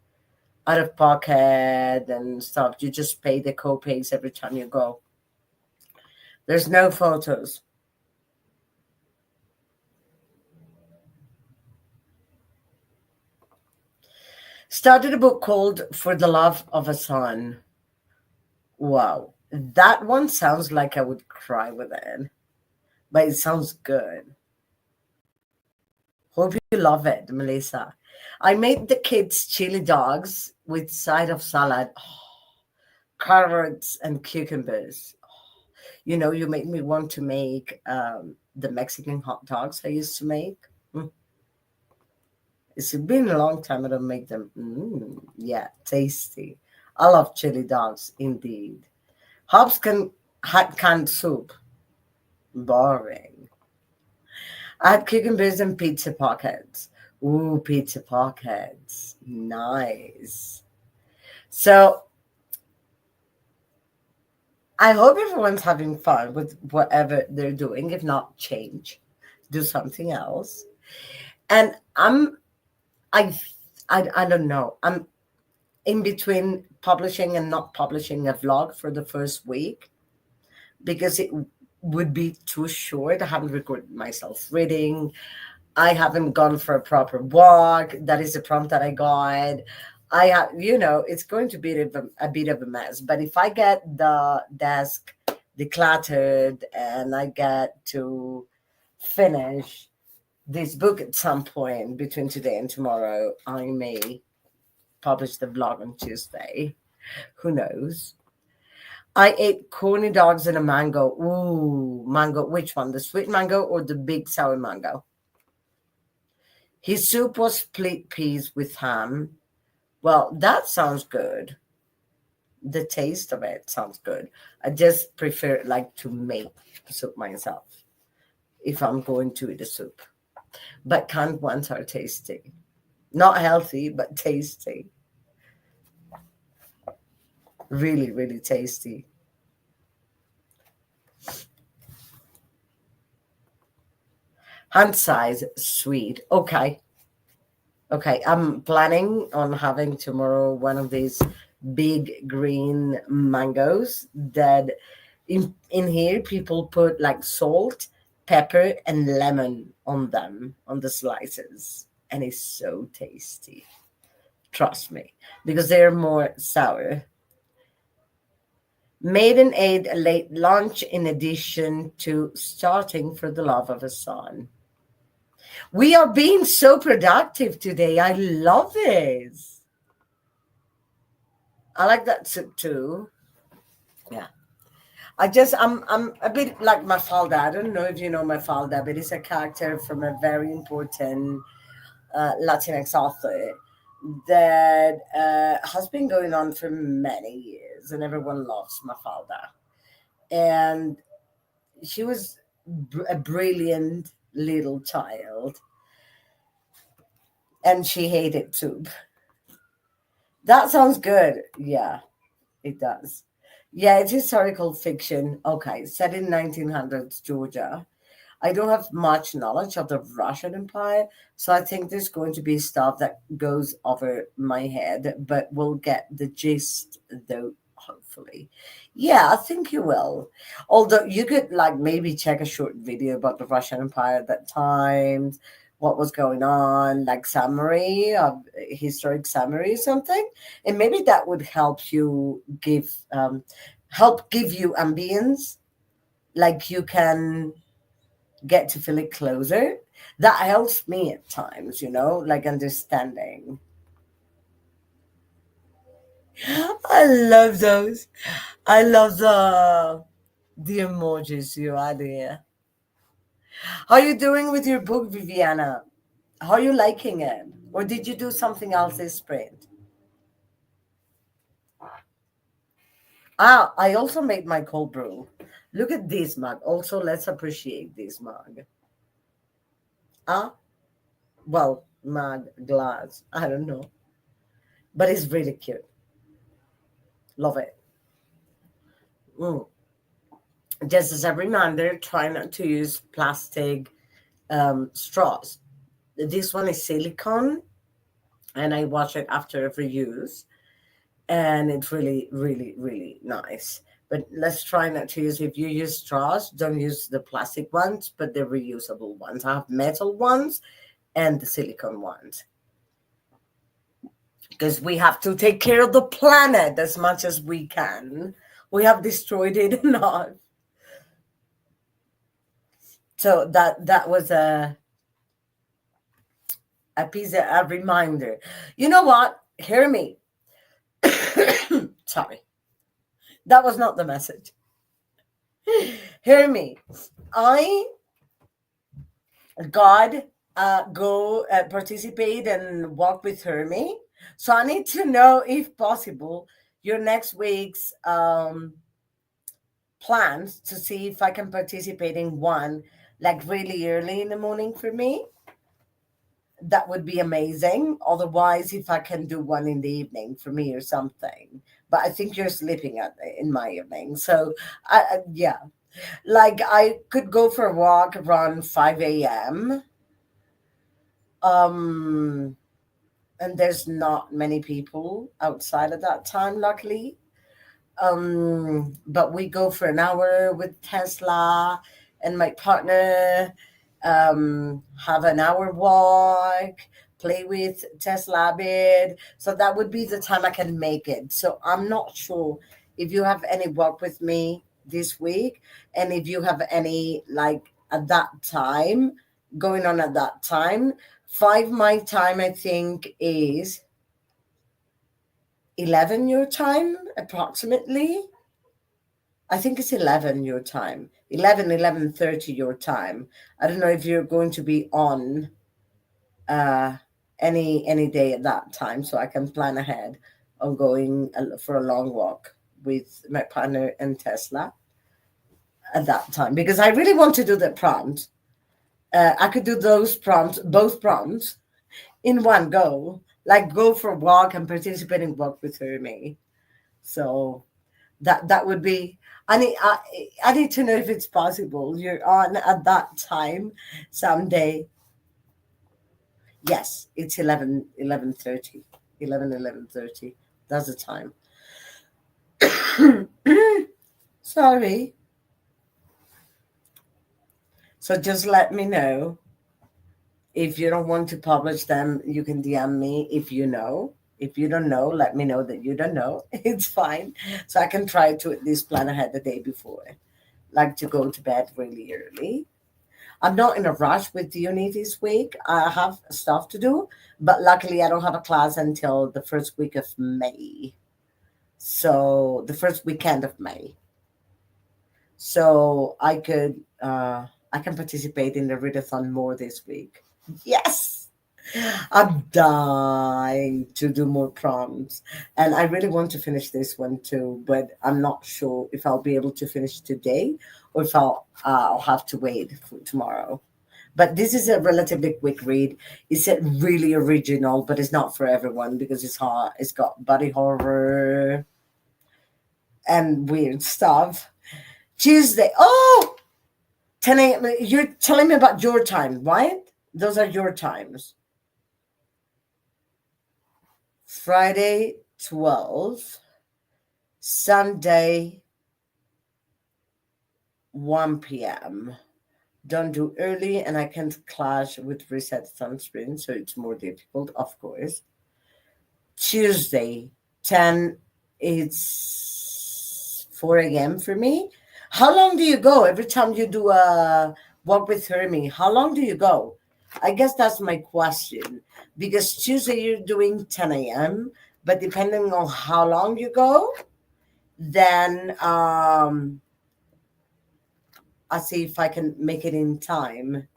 out of pocket and stuff. You just pay the co-pays every time you go. There's no photos. Started a book called For the Love of a Son. Wow. That one sounds like I would cry with it, but it sounds good. Hope you love it, Melissa. I made the kids chili dogs with side of salad, carrots and cucumbers. You know, you make me want to make the Mexican hot dogs I used to make. Mm. It's been a long time I don't make them. Yeah, tasty. I love chili dogs indeed. Hobbs can had canned soup. Boring. I had cucumbers and pizza pockets. Ooh, pizza pockets. Nice. So I hope everyone's having fun with whatever they're doing. If not, change. Do something else. And I, I don't know. I'm in between publishing and not publishing a vlog for the first week because it would be too short. I haven't recorded myself reading. I haven't gone for a proper walk. That is the prompt that I got. I have, it's going to be a bit of a mess. But if I get the desk decluttered and I get to finish this book at some point between today and tomorrow, I may publish the vlog on Tuesday. Who knows? I ate corny dogs and a mango. Ooh, mango. Which one? The sweet mango or the big sour mango? His soup was split peas with ham. Well, that sounds good. The taste of it sounds good. I just prefer like to make soup myself if I'm going to eat a soup. But canned ones are tasty. Not healthy, but tasty. Really, really tasty. Hand size, sweet. Okay. Okay. I'm planning on having tomorrow one of these big green mangoes that in here people put like salt, pepper, and lemon on them, on the slices. And it's so tasty. Trust me. Because they're more sour. Maiden ate a late lunch in addition to starting for the love of a son. We are being so productive today. I love this. I like that soup too. Yeah. I'm a bit like Mafalda. I don't know if you know Mafalda, but it's a character from a very important Latinx author that has been going on for many years, and everyone loves Mafalda. And she was a brilliant little child, and she hated soup. That sounds good. Yeah, it does. Yeah, it's historical fiction. Okay, set in 1900s Georgia. I don't have much knowledge of the Russian Empire, so I think there's going to be stuff that goes over my head, but we'll get the gist though, hopefully. Yeah, I think you will. Although you could like maybe check a short video about the Russian Empire at that time, what was going on, like summary of historic summary or something, and maybe that would help you give you ambience, like you can get to feel it closer. That helps me at times, like understanding. I love those. I love the emojis you add here. How are you doing with your book, Viviana? How are you liking it? Or did you do something else this sprint? Ah, I also made my cold brew. Look at this mug. Also, let's appreciate this mug. Ah, well, mug, glass. I don't know. But it's really cute. Love it. Mm. Just as a reminder, try not to use plastic straws. This one is silicone, and I wash it after every use, and it's really, really, really nice. But let's try not to use. If you use straws, don't use the plastic ones, but the reusable ones. I have metal ones and the silicone ones because we have to take care of the planet as much as we can. We have destroyed it enough. So that was a piece, a reminder. You know what? Hear me. Sorry, that was not the message. Hear me. I God go participate and walk with Hermie. So I need to know if possible your next week's plans to see if I can participate in one like really early in the morning for me. That would be amazing. Otherwise, if I can do one in the evening for me or something. But I think you're sleeping in my evening. So, yeah, like I could go for a walk around 5 a.m. Um, and there's not many people outside at that time, luckily. But we go for an hour with Tesla, and my partner have an hour walk, play with Tesla a bit. So that would be the time I can make it. So I'm not sure if you have any walk with me this week, and if you have any like at that time going on at that time. Five my time I think is 11 your time approximately. I think it's 11 your time. 11, 11:30 your time. I don't know if you're going to be on uh, any day at that time, so I can plan ahead on going for a long walk with my partner and Tesla at that time, because I really want to do the prompt. I could do those prompts, both prompts, in one go, like go for a walk and participate in walk with her and me. So that would be. I need to know if it's possible. You're on at that time someday. Yes, it's 11:30. 11:30. That's the time. Sorry. So just let me know. If you don't want to publish them, you can DM me if you know. If you don't know, let me know that you don't know. It's fine. So I can try to at least plan ahead the day before. Like to go to bed really early. I'm not in a rush with uni this week. I have stuff to do, but luckily I don't have a class until the first week of May. So the first weekend of May. So I can participate in the readathon more this week. Yes. I'm dying to do more prompts. And I really want to finish this one too, but I'm not sure if I'll be able to finish today or if I'll have to wait for tomorrow. But this is a relatively quick read. It's really original, but it's not for everyone because it's hard. It's got body horror and weird stuff. Tuesday. Oh, 10 a.m. You're telling me about your time, right? Those are your times. Friday, 12. Sunday, 1 p.m. Don't do early, and I can't clash with reset sunscreen, so it's more difficult, of course. Tuesday, 10. It's 4 a.m. for me. How long do you go every time you do a walk with Hermie? How long do you go? I guess that's my question. Because Tuesday you're doing 10 a.m., but depending on how long you go, then I'll see if I can make it in time.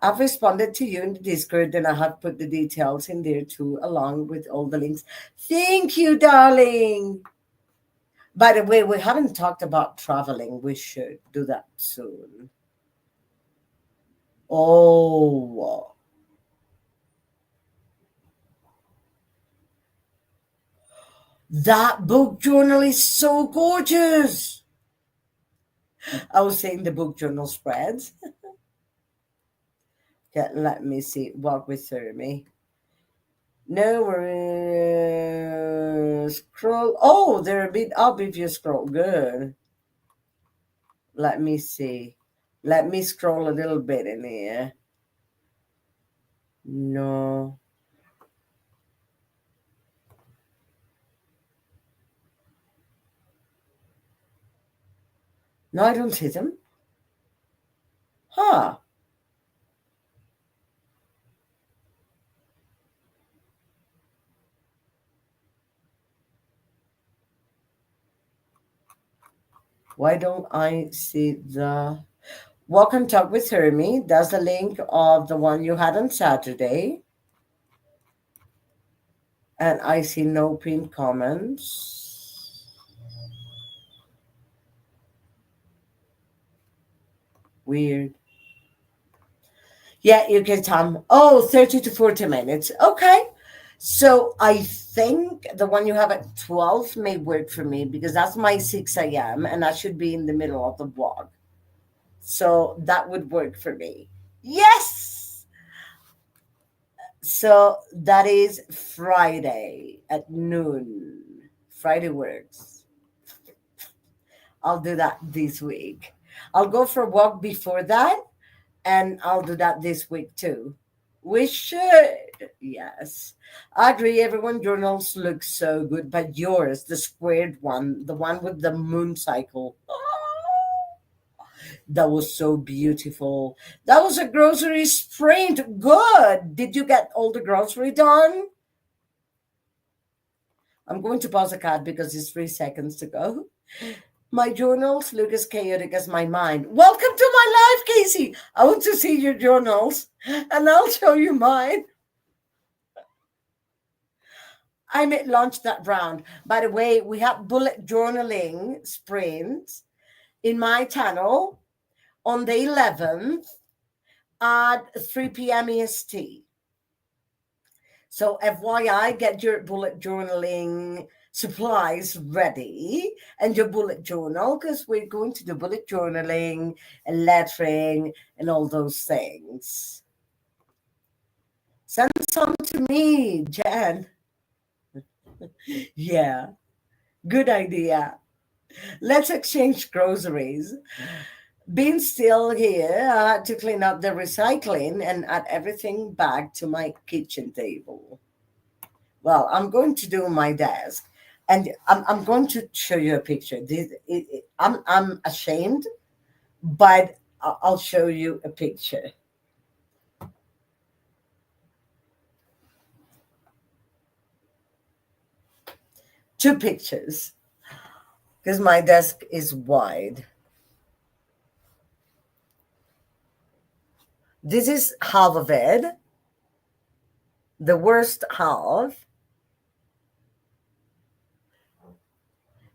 I've responded to you in the Discord, and I have put the details in there too, along with all the links. Thank you, darling. By the way, we haven't talked about traveling. We should do that soon. Oh, that book journal is so gorgeous. I was saying the book journal spreads. Okay, let me see. Walk with me. No, we're scroll. Oh, they're a bit up if you scroll. Good. Let me see. Let me scroll a little bit in here. No. No, I don't see them. Huh. Why don't I see the Walk and Talk with Hermie? That's the link of the one you had on Saturday. And I see no pinned comments. Weird. Yeah, you can time. Oh, 30 to 40 minutes. Okay. So I think the one you have at 12 may work for me because that's my 6 a.m. and I should be in the middle of the walk. So that would work for me. Yes. So that is Friday at noon. Friday works. I'll do that this week. I'll go for a walk before that, and I'll do that this week too. We should. Yes. I agree. Everyone journals look so good, but yours, the squared one, the one with the moon cycle. That was so beautiful. That was a grocery sprint. Good. Did you get all the grocery done? I'm going to pause the card because it's 3 seconds to go. My journals look as chaotic as my mind. Welcome to my life, Casey, I want to see your journals and I'll show you mine. I may launch that round. By the way, we have bullet journaling sprints in my channel on the 11th at 3 p.m. EST. So, FYI, get your bullet journaling supplies ready and your bullet journal because we're going to do bullet journaling and lettering and all those things. Send some to me, Jen. Yeah, good idea. Let's exchange groceries. Being still here, I had to clean up the recycling and add everything back to my kitchen table. Well, I'm going to do my desk, and I'm going to show you a picture. I'm ashamed, but I'll show you a picture. Two pictures, because my desk is wide. This is half of it, the worst half,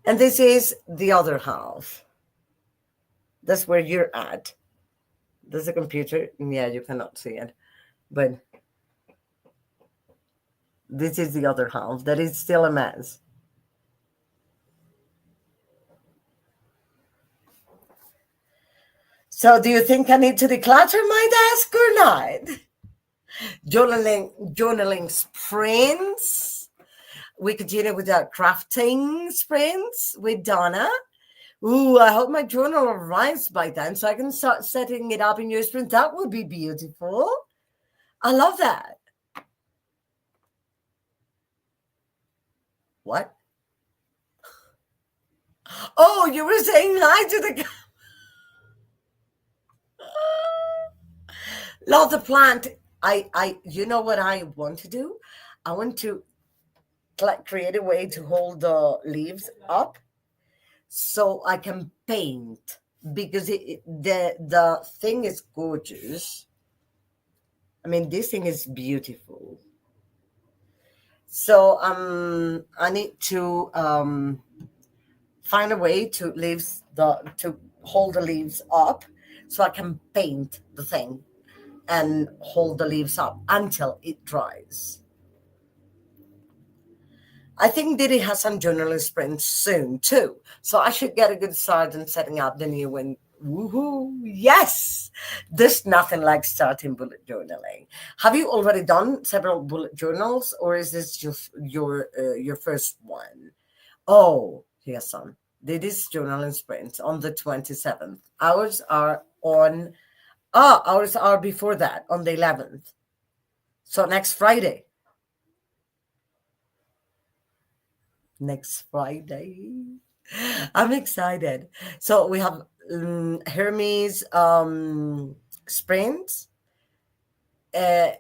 and this is the other half. That's where you're at. There's a computer. Yeah, you cannot see it, but this is the other half that is still a mess. So, do you think I need to declutter my desk or not? Journaling sprints. We continue with our crafting sprints with Donna. Ooh, I hope my journal arrives by then so I can start setting it up in your sprint. That would be beautiful. I love that. What? Oh, you were saying hi to the love the plant. You know what I want to do? I want to create a way to hold the leaves up so I can paint because the thing is gorgeous. I mean, this thing is beautiful. So I need to find a way to hold the leaves up so I can paint the thing and hold the leaves up until it dries. I think Diddy has some journalist sprints soon too. So I should get a good start in setting up the new one. Woohoo! Yes! There's nothing like starting bullet journaling. Have you already done several bullet journals or is this just your first one? Oh, yes, son. Diddy's journaling sprints on the 27th. Ours are before that on the 11th. So next Friday. Next Friday. I'm excited. So we have Hermes sprint uh,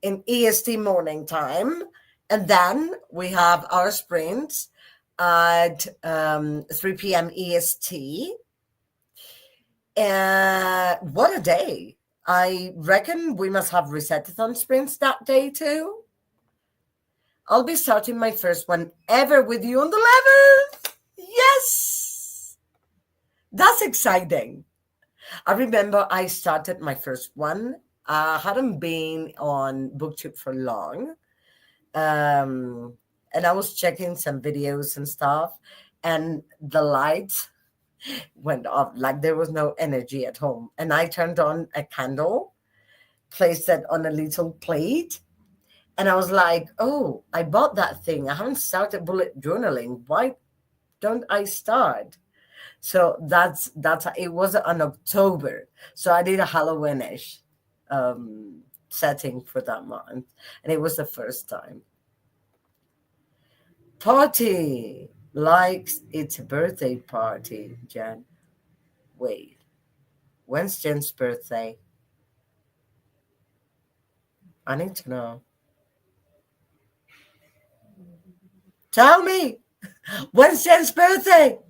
in EST morning time. And then we have our sprint at 3 p.m. EST. What a day. I reckon we must have readathon sprints that day too. I'll be starting my first one ever with you on the 11th. Yes. That's exciting. I remember I started my first one. I hadn't been on BookTube for long. And I was checking some videos and stuff. And the lights went off like there was no energy at home. And I turned on a candle, placed it on a little plate. And I was like, oh, I bought that thing. I haven't started bullet journaling. Why don't I start? So that's it was on October. So I did a Halloweenish setting for that month. And it was the first time. Party likes its birthday party, Jen. Wait, when's Jen's birthday? I need to know. Tell me, when's Jen's birthday?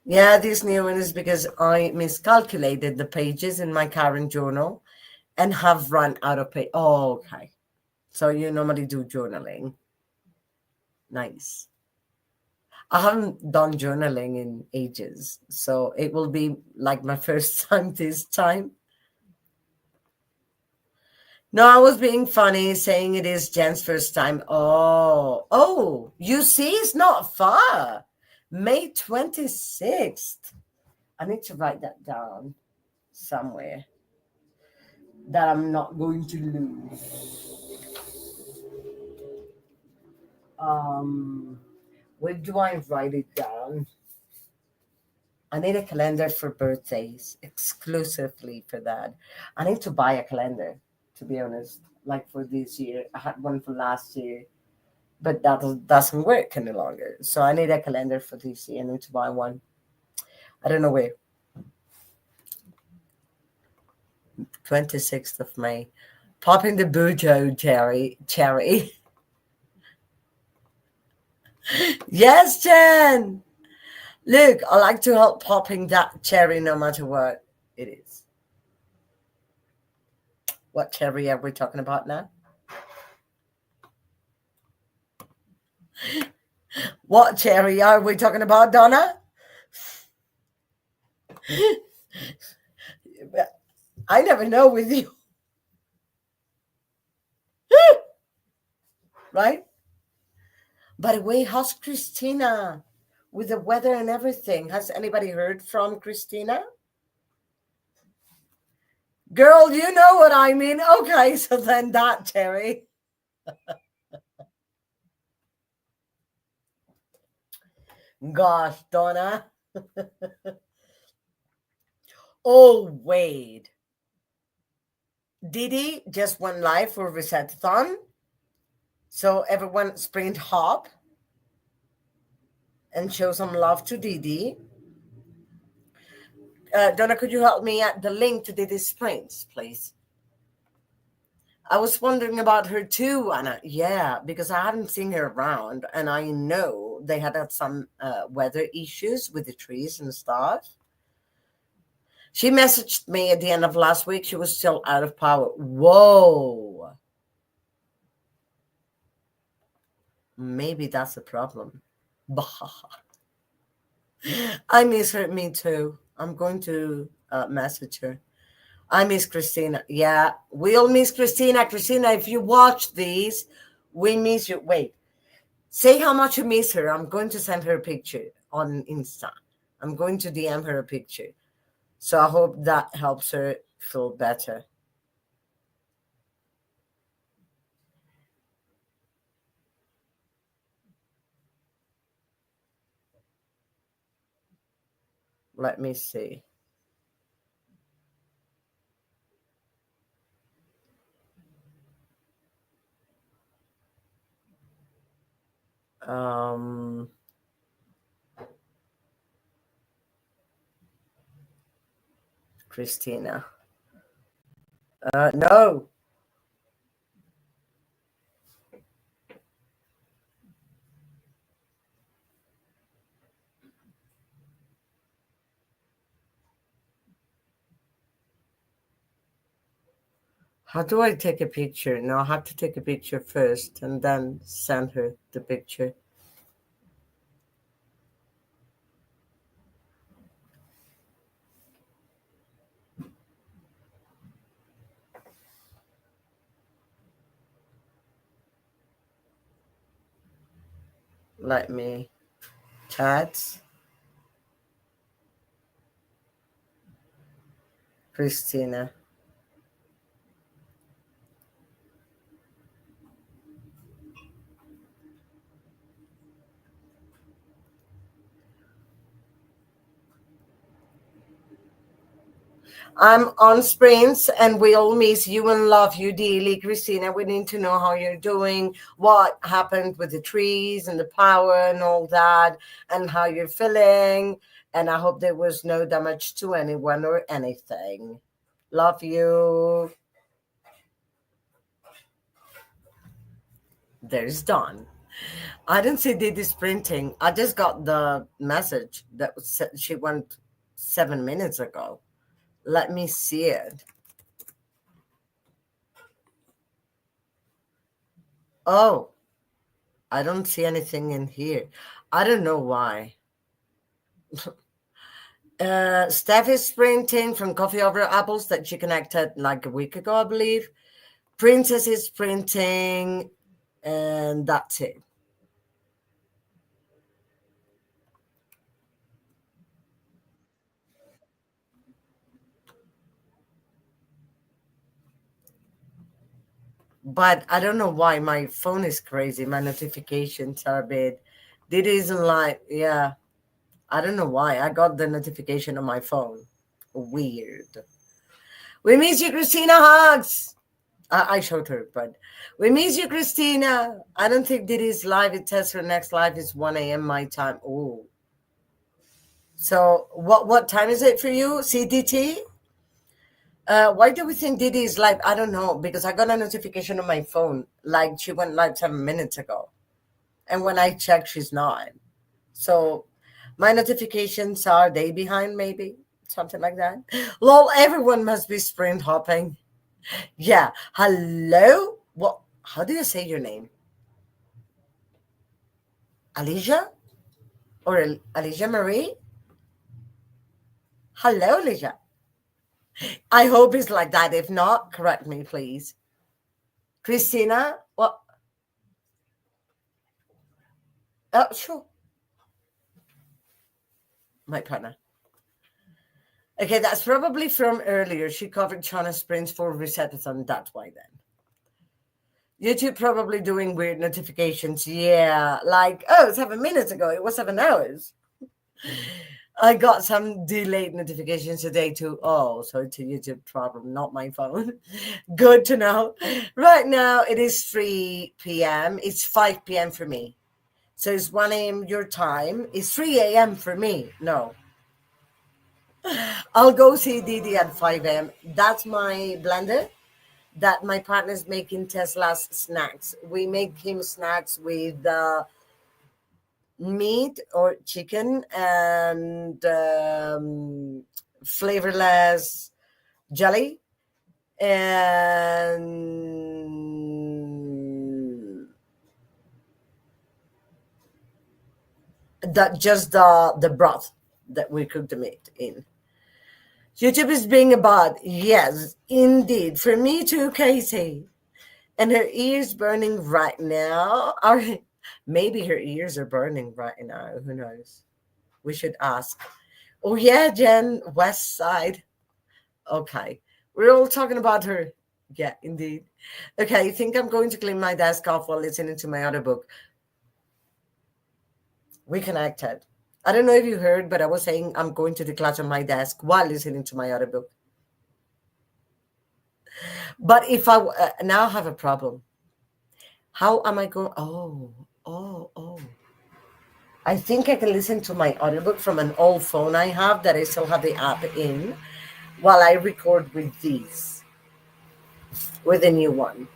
Yeah, this new one is because I miscalculated the pages in my current journal and have run out of page. Oh, okay. So you normally do journaling. Nice. I haven't done journaling in ages, so it will be like my first time this time. No, I was being funny saying it is Jen's first time. Oh, you see, it's not far. May 26th. I need to write that down somewhere that I'm not going to lose. Um, where do I write it down? I need a calendar for birthdays, exclusively for that. I need to buy a calendar, to be honest. Like for this year, I had one for last year, but that doesn't work any longer. So I need a calendar for this year. I need to buy one. I don't know where. 26th of May. Popping the bujo cherry. Yes, Jen. Look, I like to help popping that cherry no matter what it is. What cherry are we talking about now? What cherry are we talking about, Donna? I never know with you, right? By the way, how's Christina with the weather and everything? Has anybody heard from Christina? Girl, you know what I mean. Okay, so then that cherry. Gosh, Donna. Oh, wait. Didi just went live for readathon. So everyone sprint hop and show some love to Didi. Donna, could you help me at the link to Didi's sprints, please? I was wondering about her too, Anna. Yeah, because I haven't seen her around, and I know they had some weather issues with the trees and stuff. She messaged me at the end of last week. She was still out of power. Whoa. Maybe that's the problem. I miss her. Me too. I'm going to message her. I miss Christina. Yeah, we all miss Christina. Christina, if you watch these, we miss you. Wait, say how much you miss her. I'm going to send her a picture on Insta. I'm going to DM her a picture. So I hope that helps her feel better. Let me see. Um, Christina. No. How do I take a picture? No, I have to take a picture first and then send her the picture. Let me chat. Christina. I'm on sprints and we all miss you and love you dearly, Christina. We need to know how you're doing, what happened with the trees and the power and all that, and how you're feeling. And I hope there was no damage to anyone or anything. Love you. There's Dawn. I didn't see Didi sprinting. I just got the message that said she went 7 minutes ago. Let me see it. Oh, I don't see anything in here. I don't know why. Steph is sprinting from Coffee Over Apples that she connected like a week ago, I believe. Princess is sprinting, and that's it. But I don't know why my phone is crazy. My notifications are a bit. Did isn't like, yeah. I don't know why. I got the notification on my phone. Weird. We miss you, Christina. Hugs. I showed her, but we miss you, Christina. I don't think Diddy's live. It says her next live is 1 a.m. my time. Oh, so what time is it for you, CDT? Why do we think Diddy is live? I don't know because I got a notification on my phone like she went live 7 minutes ago, and when I checked, she's not. So my notifications are they behind, maybe something like that. Lol, everyone must be sprint hopping. Yeah. Hello. What? How do you say your name? Alicia or Alicia Marie? Hello, Alicia. I hope it's like that. If not, correct me, please. Christina. What? Oh, sure. My partner. Okay, that's probably from earlier. She covered China Sprints for resettathon. That's why then. YouTube probably doing weird notifications. Yeah, like, oh, 7 minutes ago. It was 7 hours. I got some delayed notifications today too. Oh, so it's a YouTube problem, not my phone. Good to know. Right now it is 3 p.m. It's 5 p.m. for me. So it's 1 a.m. your time. It's 3 a.m. for me. No. I'll go see Didi at 5 a.m. That's my blender that my partner's making Tesla's snacks. We make him snacks with meat or chicken and flavorless jelly and that just the broth that we cook the meat in. YouTube is being a bot. Yes, indeed. For me too, Casey. And her ears burning right now. Or maybe her ears are burning right now. Who knows? We should ask. Oh yeah, Jen, West Side. Okay. We're all talking about her. Yeah, indeed. Okay, I think I'm going to clean my desk off while listening to my other book. We connected. I don't know if you heard, but I was saying I'm going to declutter my desk while listening to my other book. But if I now have a problem, how am I going? Oh. I think I can listen to my audiobook from an old phone I have that I still have the app in while I record with these, with a new one.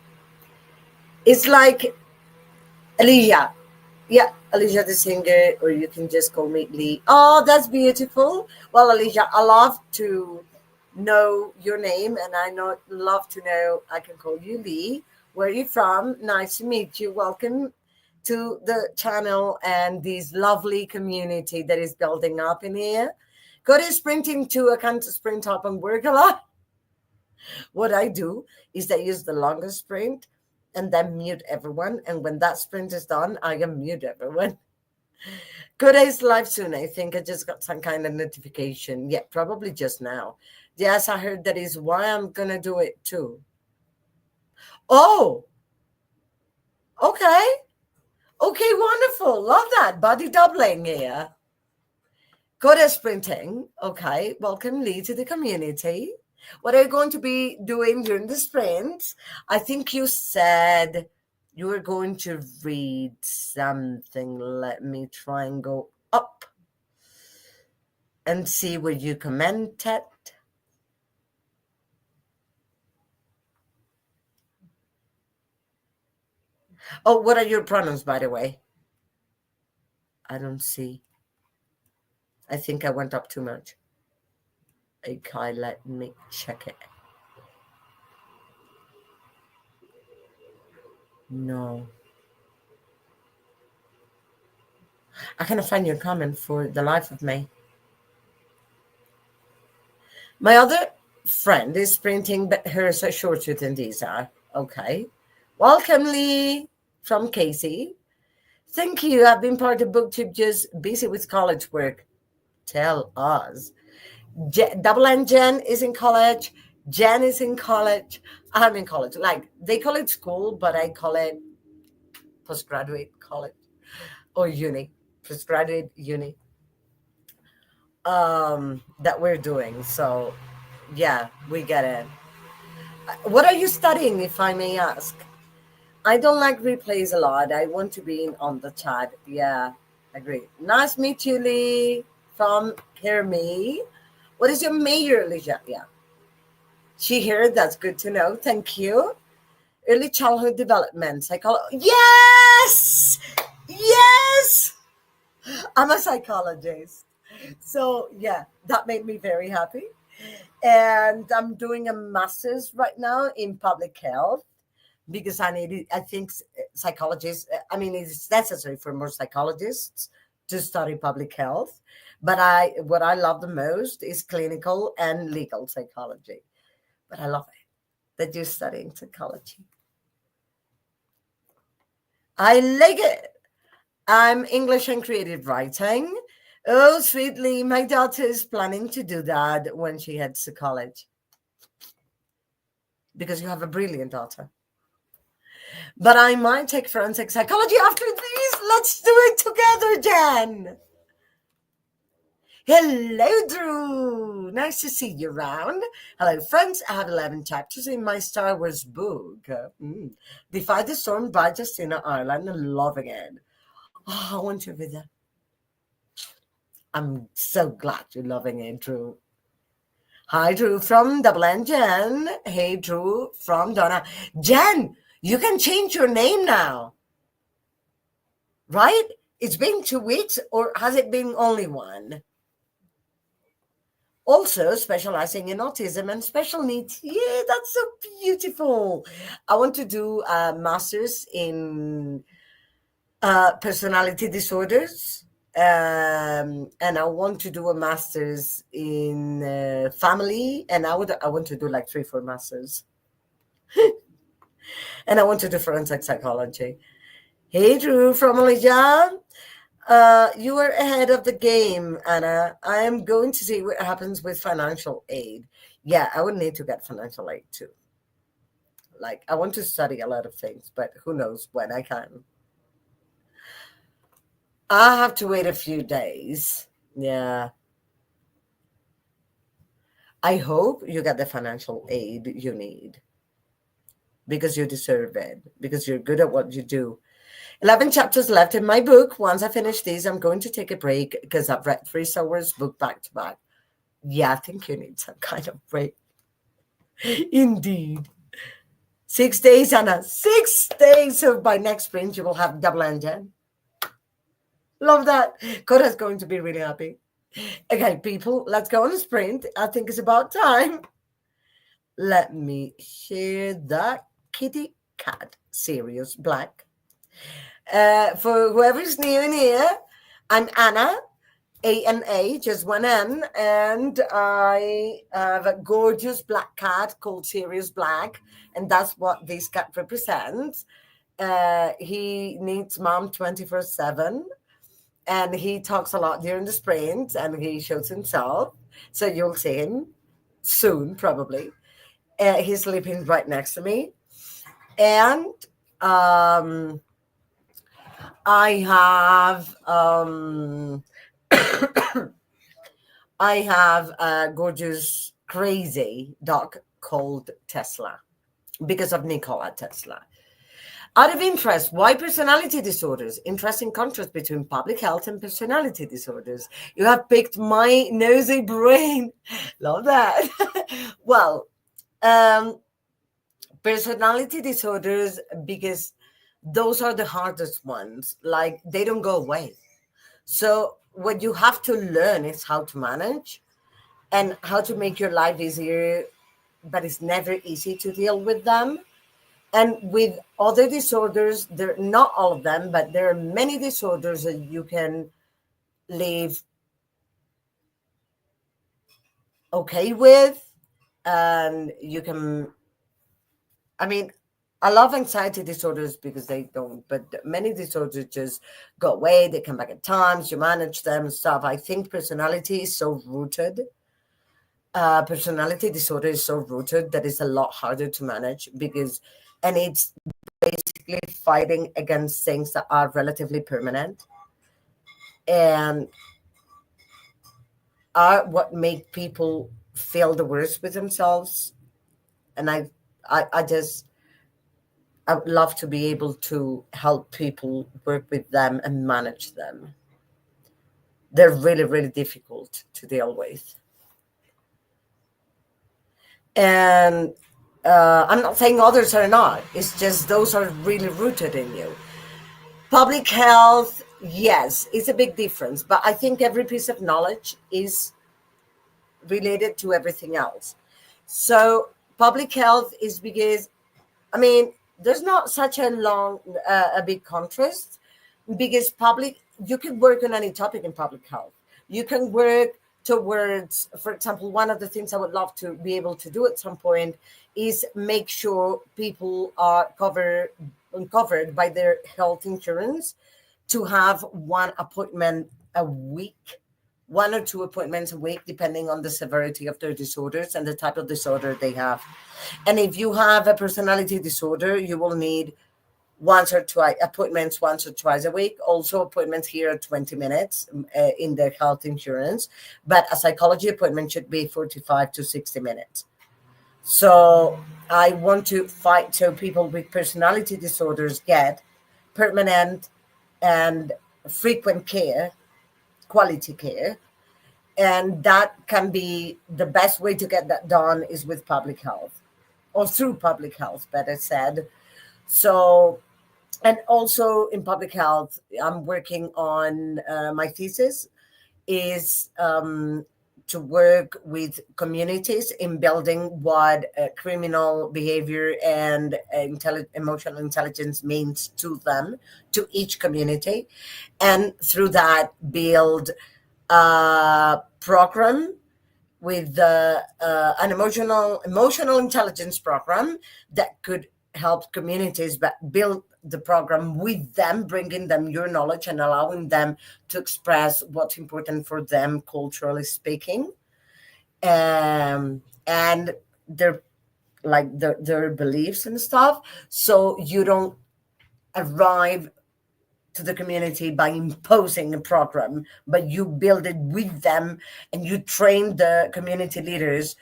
It's like Alicia. Yeah, Alicia the singer, or you can just call me Lee. Oh, that's beautiful. Well, Alicia, I love to know your name, and I not love to know I can call you Lee. Where are you from? Nice to meet you. Welcome to the channel and this lovely community that is building up in here. Go to sprinting too. I can't sprint up and work a lot. What I do is I use the longest sprint and then mute everyone. And when that sprint is done, I can mute everyone. Good is live soon. I think I just got some kind of notification. Yeah, probably just now. Yes, I heard that is why I'm gonna do it too. Oh, okay. Okay, wonderful. Love that. Body doubling here. Good at sprinting. Okay, welcome Lee to the community. What are you going to be doing during the sprint? I think you said you were going to read something. Let me try and go up and see what you commented. Oh, what are your pronouns, by the way? I don't see. I think I went up too much. Okay, let me check it. No. I cannot find your comment for the life of me. My other friend is printing, but hers are shorter than these are. Okay. Welcome, Lee, from Casey. Thank you. I've been part of BookTube, just busy with college work. Tell us. Double N Jen is in college. Jen is in college. I'm in college. Like, they call it school, but I call it postgraduate college or uni, postgraduate uni, that we're doing. So, yeah, we get it. What are you studying, if I may ask? I don't like replays a lot. I want to be in on the chat. Yeah, agree. Nice to meet you, Lee, from Hear Me. What is your major, Alicia? Yeah, she here. That's good to know. Thank you. Early childhood development, psychology. Yes! Yes! I'm a psychologist. So, yeah, that made me very happy. And I'm doing a master's right now in public health because I need it. I think psychologists, I mean, it's necessary for more psychologists to study public health. But what I love the most is clinical and legal psychology. But I love it that you're studying psychology. I like it. I'm English and creative writing. Oh, sweetly, my daughter is planning to do that when she heads to college because you have a brilliant daughter. But I might take forensic psychology after this. Let's do it together, Jen. Hello, Drew. Nice to see you around. Hello, friends. I have 11 chapters in my Star Wars book. Defy the Storm by Justina Ireland. I'm loving it. Oh, I want to read that. I'm so glad you're loving it, Drew. Hi, Drew from Double N Jen. Hey, Drew from Donna. Jen, you can change your name now, right? It's been 2 weeks, or has it been only one? Also, specializing in autism and special needs. Yeah, that's so beautiful. I want to do a master's in personality disorders. And I want to do a master's in family, and I want to do like 3, 4 masters, and I want to do forensic psychology. Hey, Drew from Malaysia. You are ahead of the game, Anna. I am going to see what happens with financial aid. Yeah, I would need to get financial aid too. Like, I want to study a lot of things, but who knows when I can. I have to wait a few days. Yeah. I hope you get the financial aid you need because you deserve it, because you're good at what you do. 11 chapters left in my book. Once I finish these, I'm going to take a break because I've read 3 Star Wars book back to back. Yeah, I think you need some kind of break. Indeed. 6 days, Anna. 6 days. So by next spring, you will have double engine. Love that. Koda's going to be really happy. Okay, people, let's go on a sprint. I think it's about time. Let me share the Kitty Cat Sirius Black. For whoever's new in here, I'm Anna, ANA, just one N, and I have a gorgeous black cat called Sirius Black, and that's what this cat represents. He needs mom 24/7, and he talks a lot during the sprint, and he shows himself, so you'll see him soon, probably. He's sleeping right next to me, and I have I have a gorgeous, crazy dog called Tesla because of Nikola Tesla. Out of interest, why personality disorders? Interesting contrast between public health and personality disorders. You have picked my nosy brain. Love that. Well, personality disorders because those are the hardest ones. Like, they don't go away. So what you have to learn is how to manage and how to make your life easier, but it's never easy to deal with them. And with other disorders, there, not all of them, but there are many disorders that you can live okay with, and you can, I mean, I love anxiety disorders because they don't, but many disorders just go away, they come back at times, you manage them and stuff. I think personality is so rooted. Personality disorder is so rooted that it's a lot harder to manage, because, and it's basically fighting against things that are relatively permanent and are what make people feel the worst with themselves. And I just, I would love to be able to help people work with them and manage them. They're really, really difficult to deal with. And I'm not saying others are not. It's just those are really rooted in you. Public health, yes, it's a big difference. But I think every piece of knowledge is related to everything else. So public health is because, I mean, there's not such a long, a big contrast, because public, you can work on any topic in public health. You can work towards, for example, one of the things I would love to be able to do at some point is make sure people are covered by their health insurance, to have one appointment a week, one or two appointments a week, depending on the severity of their disorders and the type of disorder they have. And if you have a personality disorder, you will need once or twice appointments, once or twice a week. Also, appointments here are 20 minutes in their health insurance, but a psychology appointment should be 45 to 60 minutes. So I want to fight so people with personality disorders get permanent and frequent care, quality care. And that can be the best way to get that done is with public health, or through public health, better said. So, and also in public health, I'm working on my thesis is to work with communities in building what criminal behavior and emotional intelligence means to them, to each community, and through that build a program with an emotional intelligence program that could help communities, but build the program with them, bringing them your knowledge and allowing them to express what's important for them culturally speaking, and their, like their beliefs and stuff, so you don't arrive to the community by imposing a program, but you build it with them, and you train the community leaders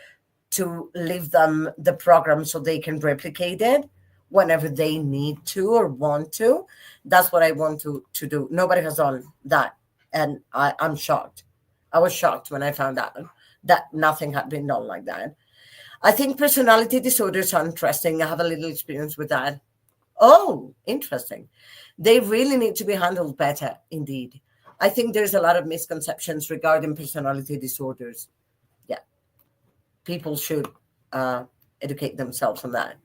to leave them the program so they can replicate it whenever they need to or want to. That's what I want to do. Nobody has done that. And I'm shocked. I was shocked when I found out that nothing had been done like that. I think personality disorders are interesting. I have a little experience with that. Oh, interesting. They really need to be handled better, indeed. I think there's a lot of misconceptions regarding personality disorders. Yeah, people should uh, educate themselves on that.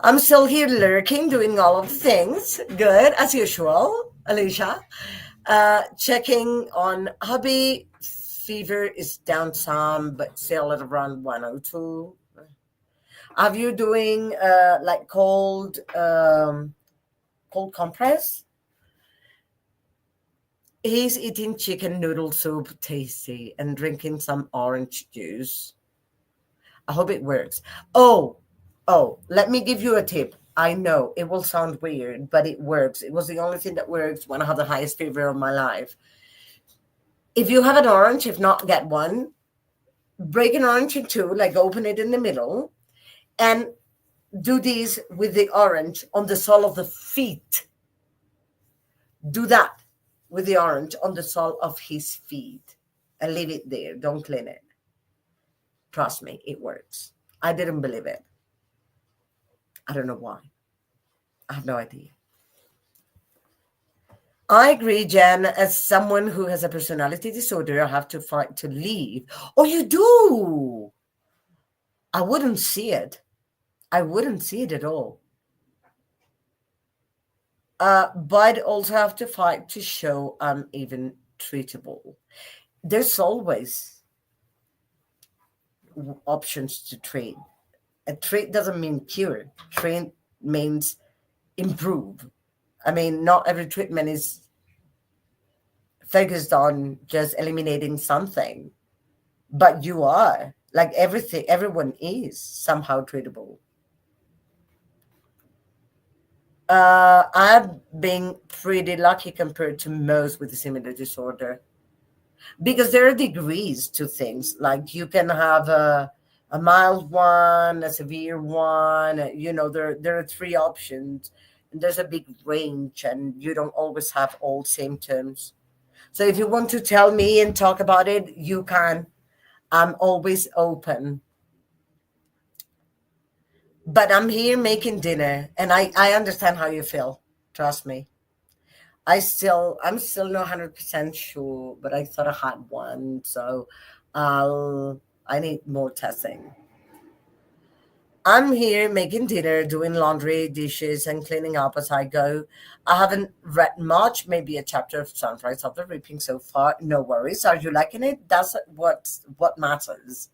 I'm still here lurking, doing all of the things. Good, as usual, Alicia. Checking on hubby. Fever is down some, but still at around 102. Have you doing like cold compress? He's eating chicken noodle soup, tasty, and drinking some orange juice. I hope it works. Oh, let me give you a tip. I know it will sound weird, but it works. It was the only thing that works when I had the highest fever of my life. If you have an orange, if not, get one. Break an orange in two, like open it in the middle, and do these with the orange on the sole of the feet. Do that with the orange on the sole of his feet and leave it there. Don't clean it. Trust me, it works. I didn't believe it. I don't know why. I have no idea. I agree, Jen. As someone who has a personality disorder, I have to fight to leave. Oh, you do? I wouldn't see it. I wouldn't see it at all. But also have to fight to show I'm even treatable. There's always options to treat. A treat doesn't mean cure. Treat means improve. I mean, not every treatment is focused on just eliminating something, but you are like everything. Everyone is somehow treatable. I've been pretty lucky compared to most with a similar disorder because there are degrees to things. Like you can have a mild one, a severe one. There are three options, and there's a big range, and you don't always have all symptoms. So if you want to tell me and talk about it, you can. I'm always open. But I'm here making dinner, and I understand how you feel. Trust me. I'm still not 100% sure, but I thought I had one, so I need more testing. I'm here making dinner, doing laundry, dishes, and cleaning up as I go. I haven't read much, maybe a chapter of Sunrise of the Reaping so far. No worries. Are you liking it? That's what matters.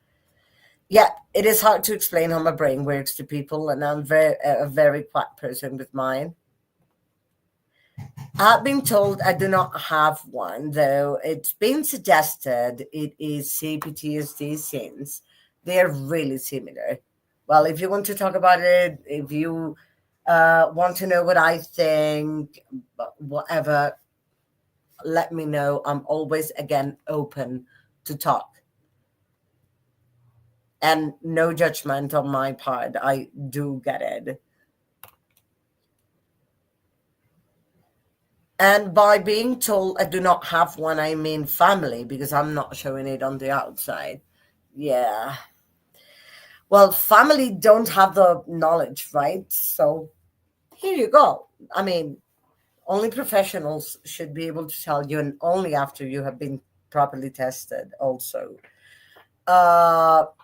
Yeah, it is hard to explain how my brain works to people, and I'm a very quiet person with mine. I've been told I do not have one, though it's been suggested it is CPTSD since they're really similar. Well, if you want to talk about it, if you want to know what I think, whatever, let me know. I'm always, again, open to talk. And no judgment on my part. I do get it. And by being told I do not have one, I mean family, because I'm not showing it on the outside. Yeah. Well, family don't have the knowledge, right? So here you go. I mean, only professionals should be able to tell you, and only after you have been properly tested, also.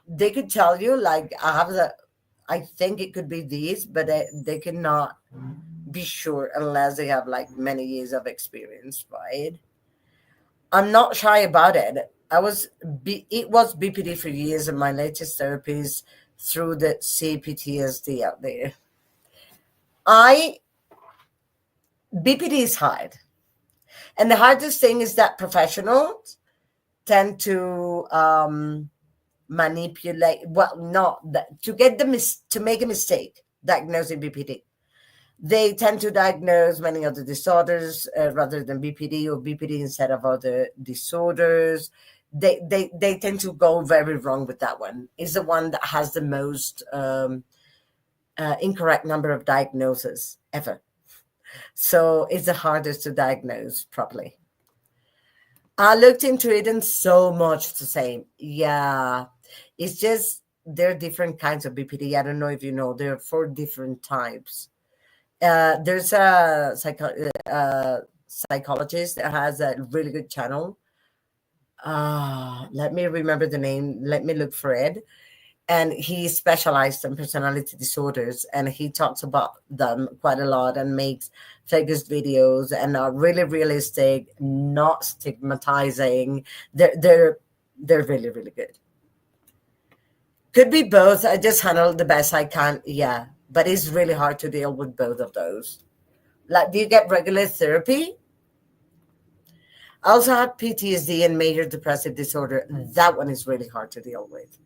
They could tell you, like, I think it could be these, but they cannot be sure unless they have like many years of experience, right? I'm not shy about it. It was BPD for years, and my latest therapies through the CPTSD out there. I BPD is hard, and the hardest thing is that professionals tend to manipulate. Well, not that to get to make a mistake diagnosing BPD. They tend to diagnose many other disorders rather than BPD, or BPD instead of other disorders. They tend to go very wrong with that one. It's the one that has the most incorrect number of diagnoses ever. So it's the hardest to diagnose properly. I looked into it and so much the same. Yeah, it's just there are different kinds of BPD. I don't know if you know, there are four different types. There's a psychologist that has a really good channel. Let me remember the name. Let me look for it. And he specialized in personality disorders, and he talks about them quite a lot and makes focused videos and are really realistic, not stigmatizing. They're really, really good. Could be both. I just handle the best I can. Yeah, but it's really hard to deal with both of those. Like, do you get regular therapy? I also have PTSD and major depressive disorder. That one is really hard to deal with.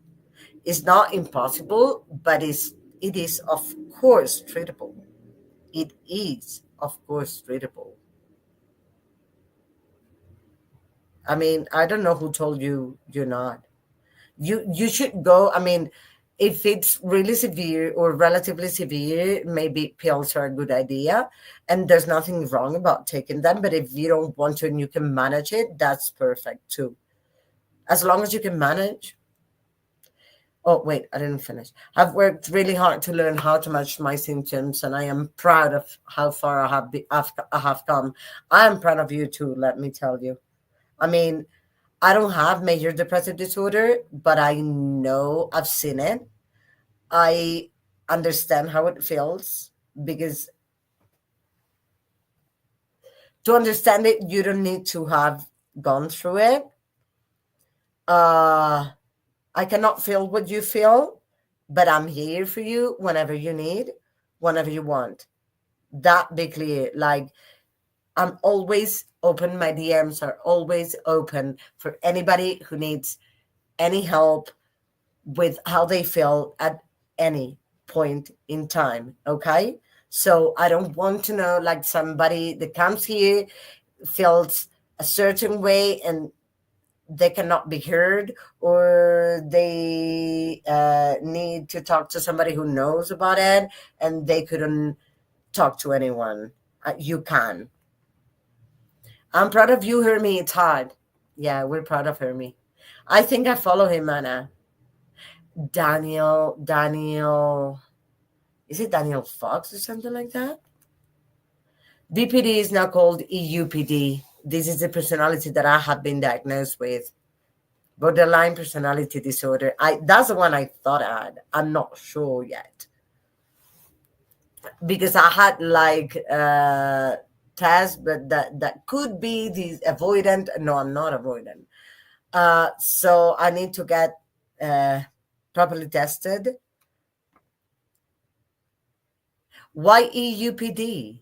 It's not impossible, but it is of course treatable. It is of course treatable. I mean, I don't know who told you you're not. You should go. I mean, if it's really severe or relatively severe, maybe pills are a good idea, and there's nothing wrong about taking them. But if you don't want to and you can manage it, that's perfect too. As long as you can manage. Oh, wait, I didn't finish. I've worked really hard to learn how to manage my symptoms, and I am proud of how far I have come. I am proud of you too, let me tell you. I mean, I don't have major depressive disorder, but I know I've seen it. I understand how it feels because to understand it, you don't need to have gone through it. Uh, I cannot feel what you feel, but I'm here for you whenever you need, whenever you want. That be clear. Like, I'm always open. My DMs are always open for anybody who needs any help with how they feel at any point in time. Okay. So I don't want to know like somebody that comes here feels a certain way and they cannot be heard, or they need to talk to somebody who knows about it and they couldn't talk to anyone. You can. I'm proud of you, Hermie. It's hard. Yeah, we're proud of Hermie. I think I follow him, Anna. Daniel, is it Daniel Fox or something like that? BPD is now called EUPD. This is the personality that I have been diagnosed with. Borderline personality disorder. That's the one I thought I had. I'm not sure yet. Because I had like tests, but that could be the avoidant. No, I'm not avoidant. So I need to get properly tested. Why EUPD?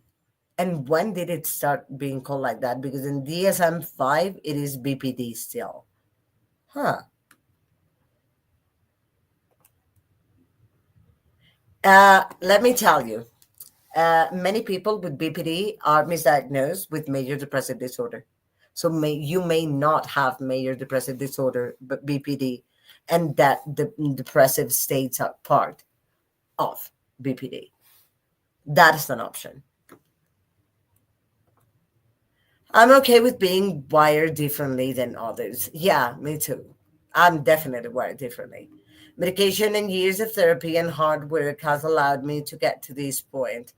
And when did it start being called like that? Because in DSM-5, it is BPD still. Huh. Let me tell you, many people with BPD are misdiagnosed with major depressive disorder. So you may not have major depressive disorder, but BPD, and that the depressive states are part of BPD. That is an option. I'm okay with being wired differently than others. Yeah, me too. I'm definitely wired differently. Medication and years of therapy and hard work has allowed me to get to this point.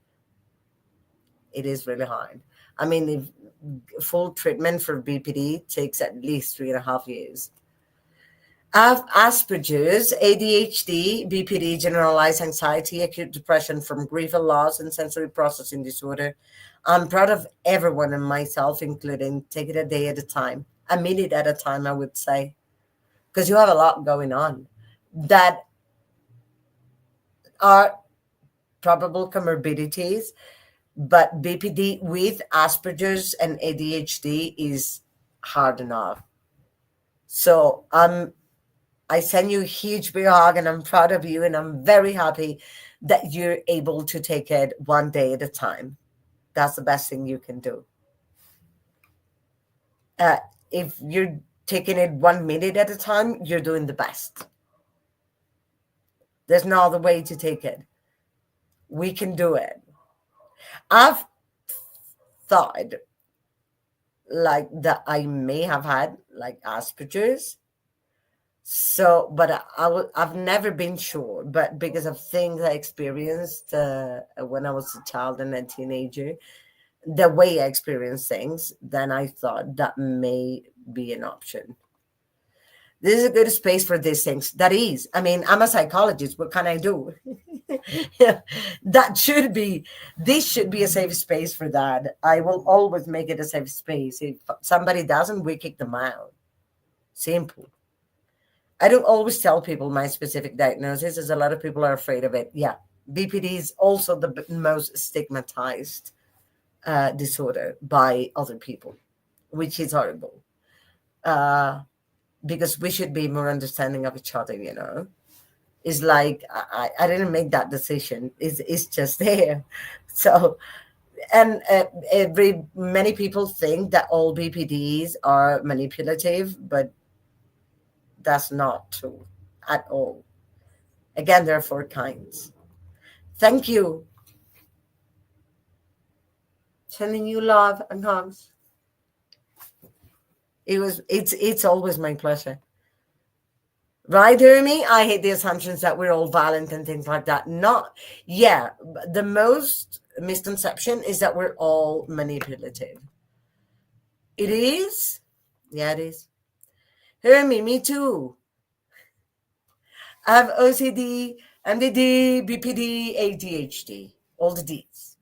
It is really hard. I mean, if full treatment for BPD takes at least 3.5 years. I have Asperger's, ADHD, BPD, generalized anxiety, acute depression from grief and loss, and sensory processing disorder. I'm proud of everyone and myself, including take it a day at a time, a minute at a time, I would say, because you have a lot going on that are probable comorbidities, but BPD with Asperger's and ADHD is hard enough. So I send you a huge big hug and I'm proud of you and I'm very happy that you're able to take it one day at a time. That's the best thing you can do. Uh, if you're taking it 1 minute at a time, you're doing the best. There's no other way to take it. We can do it. I've thought like that I may have had like Asperger's. So, but I've never been sure, but because of things I experienced when I was a child and a teenager, the way I experienced things, then I thought that may be an option. This is a good space for these things. That is, I mean, I'm a psychologist. What can I do? Yeah, that should be, this should be a safe space for that. I will always make it a safe space. If somebody doesn't, we kick them out. Simple. I don't always tell people my specific diagnosis, as a lot of people are afraid of it. Yeah, BPD is also the most stigmatized disorder by other people, which is horrible. Uh, because we should be more understanding of each other, you know. It's like I didn't make that decision. It's just there. So and many people think that all BPDs are manipulative, but that's not true at all. Again, there are four kinds. Thank you. Sending you love and hugs. It's always my pleasure. Right, Jeremy? I hate the assumptions that we're all violent and things like that. Not, yeah, the most misconception is that we're all manipulative. It is? Yeah, it is. Jeremy, me too. I have OCD, MDD, BPD, ADHD, all the Ds.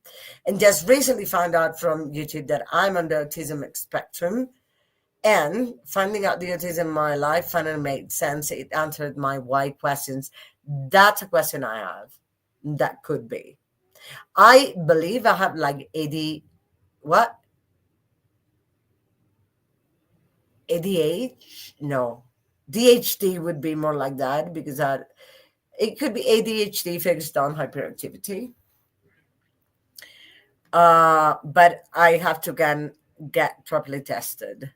And just recently found out from YouTube that I'm on the autism spectrum. And finding out the autism in my life finally made sense. It answered my why questions. That's a question I have. That could be. I believe I have like what? ADH? No. DHD would be more like that because it could be ADHD focused on hyperactivity. But I have to again get properly tested.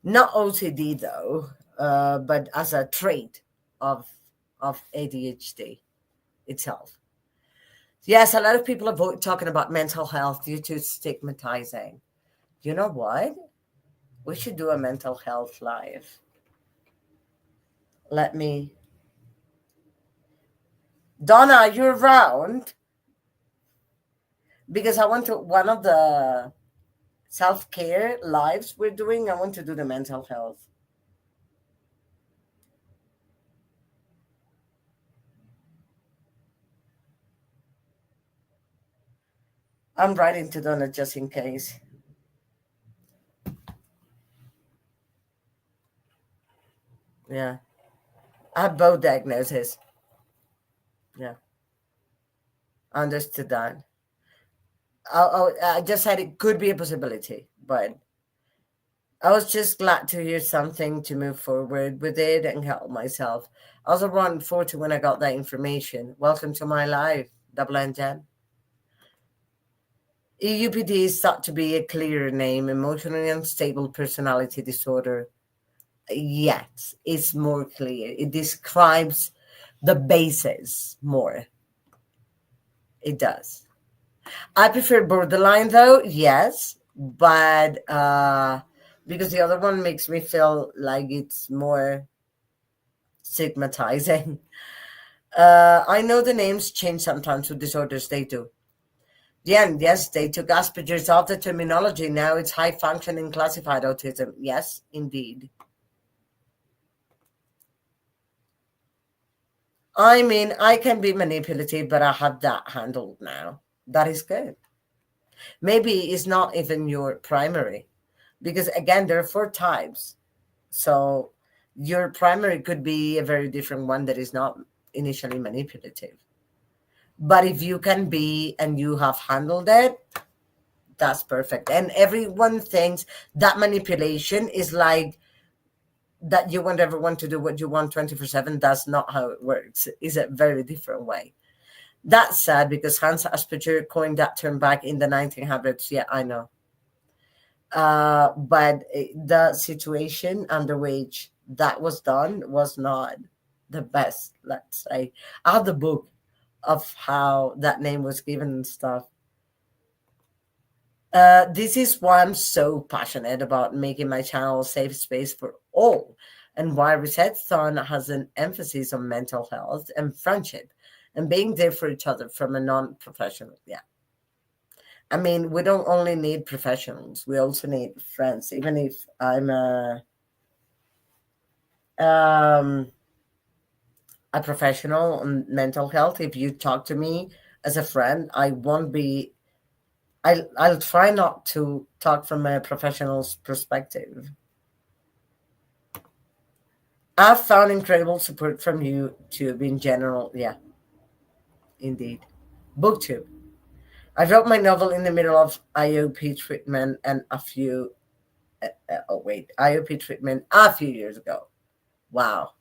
Not OCD though, but as a trait of ADHD itself. Yes, a lot of people avoid talking about mental health due to stigmatizing. You know what? We should do a mental health live. Let me. Donna, you're around because I want to. One of the self care lives we're doing, I want to do the mental health. I'm writing to Donna just in case. Yeah. I have both diagnoses. Yeah. Understood that. I just said it could be a possibility, but I was just glad to hear something to move forward with it and help myself. I was around 40 when I got that information. Welcome to my life, Double N Jen. EUPD is thought to be a clearer name, emotionally unstable personality disorder. Yes, it's more clear. It describes the basis more. It does. I prefer borderline though, yes, but because the other one makes me feel like it's more stigmatizing. I know the names change sometimes with disorders, they do. Yeah, and yes, they took Asperger's off the terminology. Now it's high functioning classified autism. Yes, indeed. I mean, I can be manipulative, but I have that handled now. That is good. Maybe it's not even your primary, because again, there are four types. So your primary could be a very different one that is not initially manipulative. But if you can be and you have handled it, that's perfect. And everyone thinks that manipulation is like that you want everyone to do what you want 24/7. That's not how it works. It's a very different way. That's sad because Hans Asperger coined that term back in the 1900s. Yeah, I know. But the situation under which that was done was not the best, let's say. I have the book of how that name was given and stuff. This is why I'm so passionate about making my channel a safe space for all, and why Readathon has an emphasis on mental health and friendship and being there for each other from a non professional. Yeah. I mean, we don't only need professionals, we also need friends. Even if I'm um, a professional on mental health, if you talk to me as a friend, I won't be, I'll try not to talk from a professional's perspective. I've found incredible support from YouTube in general. Yeah, indeed. Booktube. I wrote my novel in the middle of IOP treatment and a few, oh wait, IOP treatment a few years ago. Wow.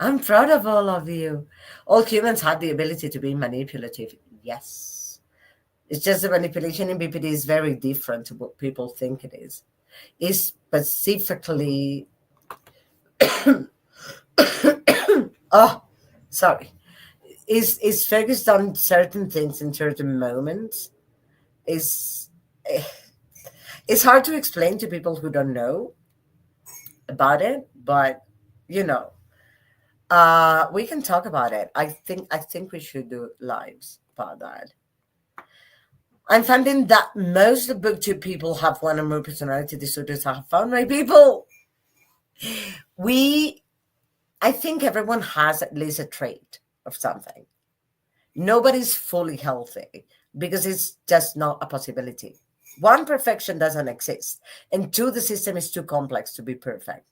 I'm proud of all of you. All humans have the ability to be manipulative. Yes. It's just the manipulation in BPD is very different to what people think it is. It's specifically, oh, sorry, is focused on certain things in certain moments. Is it's hard to explain to people who don't know. about it, but you know, we can talk about it. I think we should do lives about that. I'm finding that most of the booktube people have one or more personality disorders. I have found, my people. We, I think everyone has at least a trait of something. Nobody's fully healthy because it's just not a possibility. One, perfection doesn't exist, and two, the system is too complex to be perfect.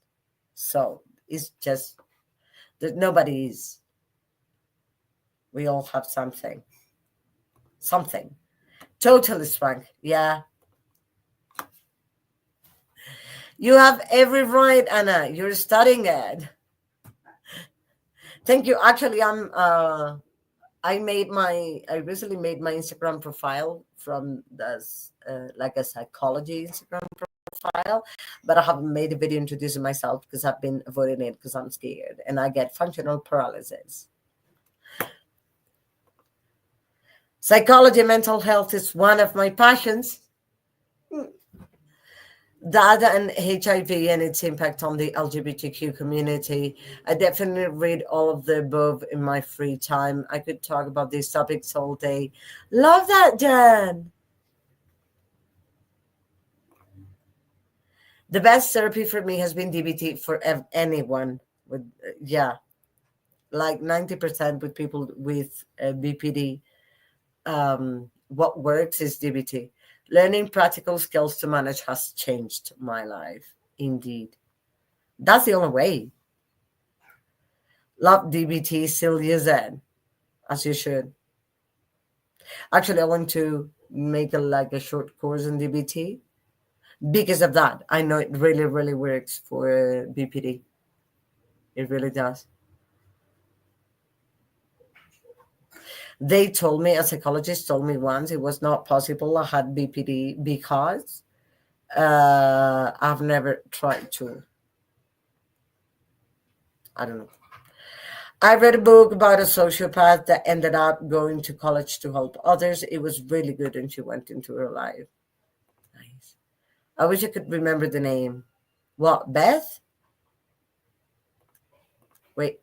So it's just that nobody is. We all have something. Something. Totally, Swank. Yeah. You have every right, Anna. You're studying it. Thank you. Actually, I recently made my Instagram profile from this like a psychology Instagram profile, but I haven't made a video introducing myself because I've been avoiding it because I'm scared and I get functional paralysis. Psychology and mental health is one of my passions. That and HIV and its impact on the LGBTQ community. I definitely read all of the above in my free time. I could talk about these topics all day. Love that, Jan. The best therapy for me has been DBT for anyone with, yeah, like 90% with people with BPD. What works is DBT. Learning practical skills to manage has changed my life. Indeed. That's the only way. Love DBT, still use it, as you should. Actually, I want to make a short course in DBT because of that. I know it really, really works for BPD. It really does. They told me, a psychologist told me once, it was not possible I had BPD because I've never tried to. I don't know. I read a book about a sociopath that ended up going to college to help others. It was really good, and she went into her life. Nice. I wish I could remember the name. What, Beth? Wait.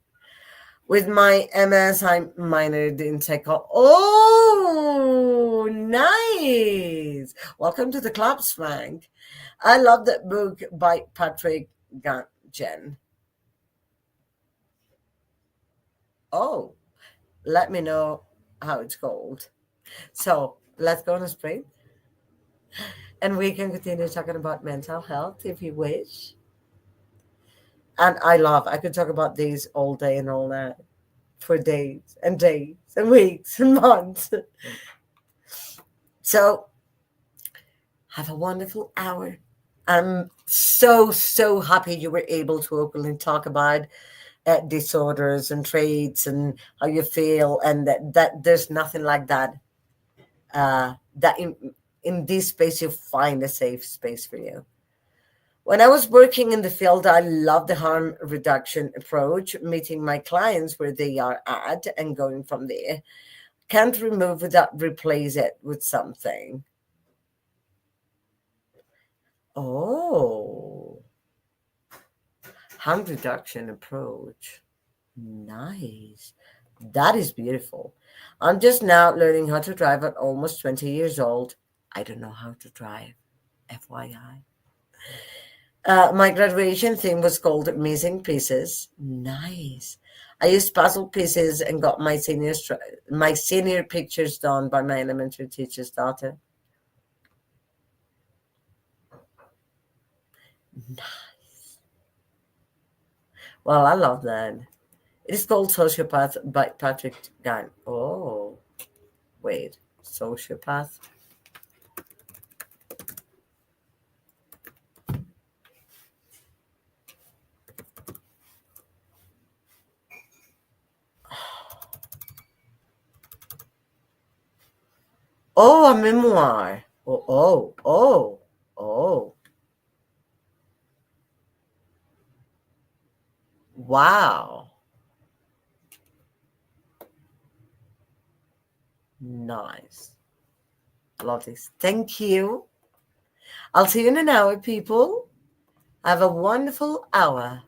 With my MS, I minored in psycho. Oh, nice. Welcome to the club, Swank. I love that book by Patrick Jen. Oh, let me know how it's called. So let's go on a sprint and we can continue talking about mental health if you wish. And I could talk about these all day and all night for days and weeks and months. So have a wonderful hour. I'm so happy you were able to openly talk about disorders and traits and how you feel, and that there's nothing like that. That in this space you find a safe space for you. When I was working in the field, I loved the harm reduction approach, meeting my clients where they are at and going from there. Can't remove without replace it with something. Oh, harm reduction approach. Nice. That is beautiful. I'm just now learning how to drive at almost 20 years old. I don't know how to drive, FYI. My graduation theme was called Missing Pieces. Nice. I used puzzle pieces and got my senior pictures done by my elementary teacher's daughter. Well, I love that. It is called Sociopath by Patrick Gunn. Oh, wait. Sociopath? Oh, a memoir. Oh. Wow. Nice. Love this. Thank you. I'll see you in an hour, people. Have a wonderful hour.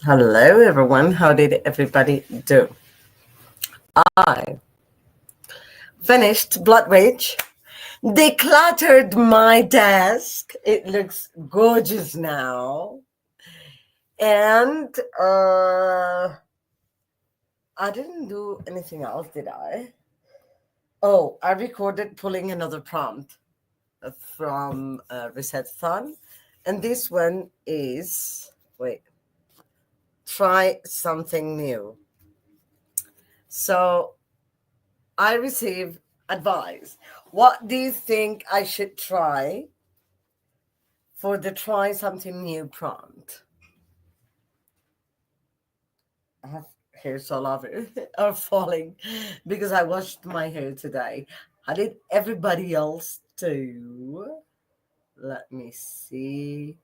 Hello, everyone. How did everybody do? I finished Blood Rage, decluttered my desk. It looks gorgeous now. And I didn't do anything else, did I? Oh, I recorded pulling another prompt from Readathon. And this one is wait, try something new. So I receive advice. What do you think I should try for the try something new prompt? I have hairs all over are falling because I washed my hair today. How did everybody else do? Let me see.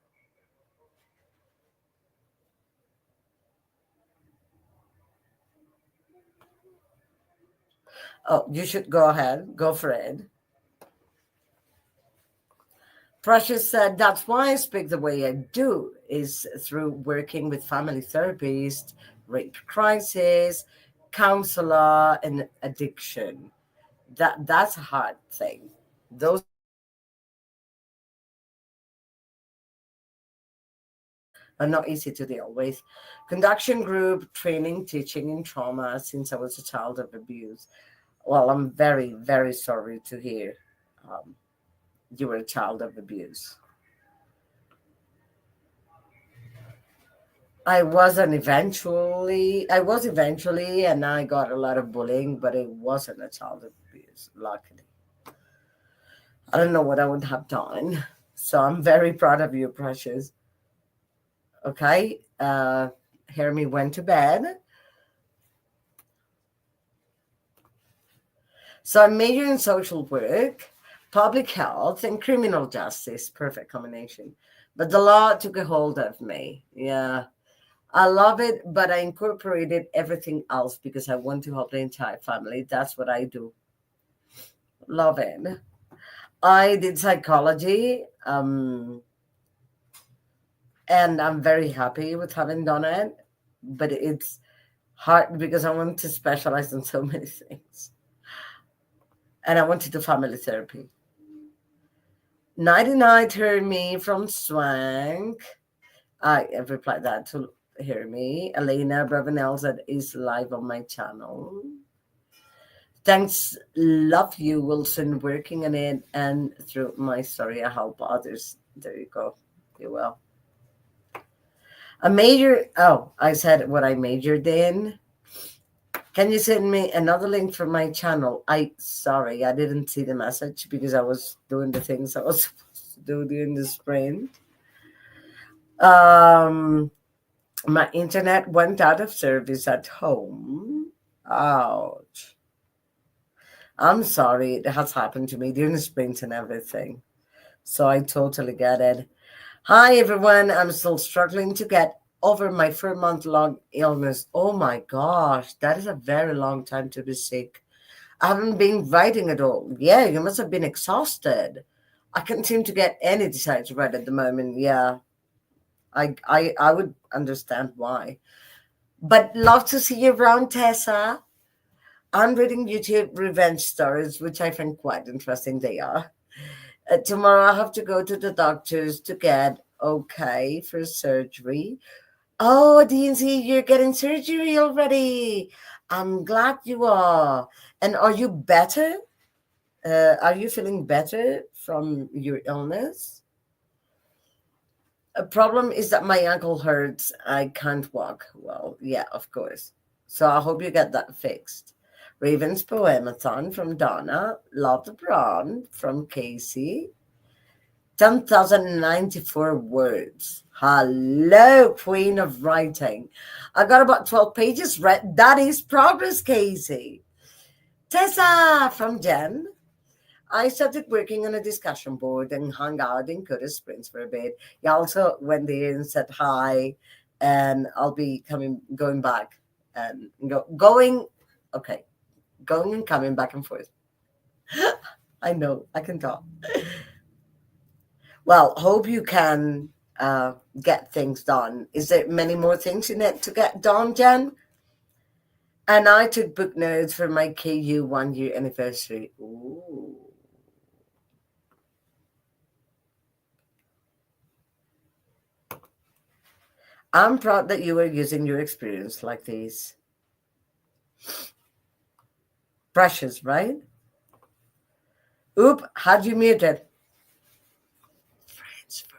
Oh, you should go ahead. Go for it. Precious said, that's why I speak the way I do, is through working with family therapists, rape crisis, counselor, and addiction. That's a hard thing. Those are not easy to deal with. Conduction group, training, teaching in trauma since I was a child of abuse. Well, I'm very, very sorry to hear um, you were a child of abuse. I was eventually, and I got a lot of bullying, but it wasn't a child abuse, luckily. I don't know what I would have done. So I'm very proud of you, Precious. Okay. Hermie went to bed. So I major in social work, public health, and criminal justice. Perfect combination. But the law took a hold of me. Yeah. I love it, but I incorporated everything else because I want to help the entire family. That's what I do. Love it. I did psychology, and I'm very happy with having done it. But it's hard because I want to specialize in so many things. And I want to do family therapy. 99 heard me from Swank. I have replied that to hear me. Elena Bravanel said is live on my channel. Thanks, love you, Wilson, working on it and through my story, I help others. There you go. You will. I said what I majored in. Can you send me another link from my channel? Sorry, I didn't see the message because I was doing the things I was supposed to do during the sprint. My internet went out of service at home. Ouch. I'm sorry, it has happened to me during the sprint and everything. So I totally get it. Hi, everyone. I'm still struggling to get over my 4-month long illness. Oh my gosh, that is a very long time to be sick. I haven't been writing at all. Yeah, you must have been exhausted. I can't seem to get any desire to write at the moment. Yeah, I would understand why. But love to see you around, Tessa. I'm reading YouTube revenge stories, which I find quite interesting. They are. Tomorrow I have to go to the doctors to get okay for surgery. Oh, DNC, you're getting surgery already. I'm glad you are. And are you better? Are you feeling better from your illness? A problem is that my ankle hurts. I can't walk. Well, yeah, of course. So I hope you get that fixed. Raven's Poemathon from Donna. Lotta Braun from Casey. 10,094 words. Hello, Queen of Writing. I got about 12 pages read. That is progress, Casey. Tessa from Jen. I started working on a discussion board and hung out in Curtis Springs for a bit. He also went there and said hi, and I'll be going back and okay, going and coming back and forth. I know, I can talk. Well, hope you can get things done. Is there many more things you need to get done, Jen? And I took book notes for my KU 1 year anniversary. Ooh. I'm proud that you were using your experience like these. Precious, right? Oop, how'd you mute it? Friends for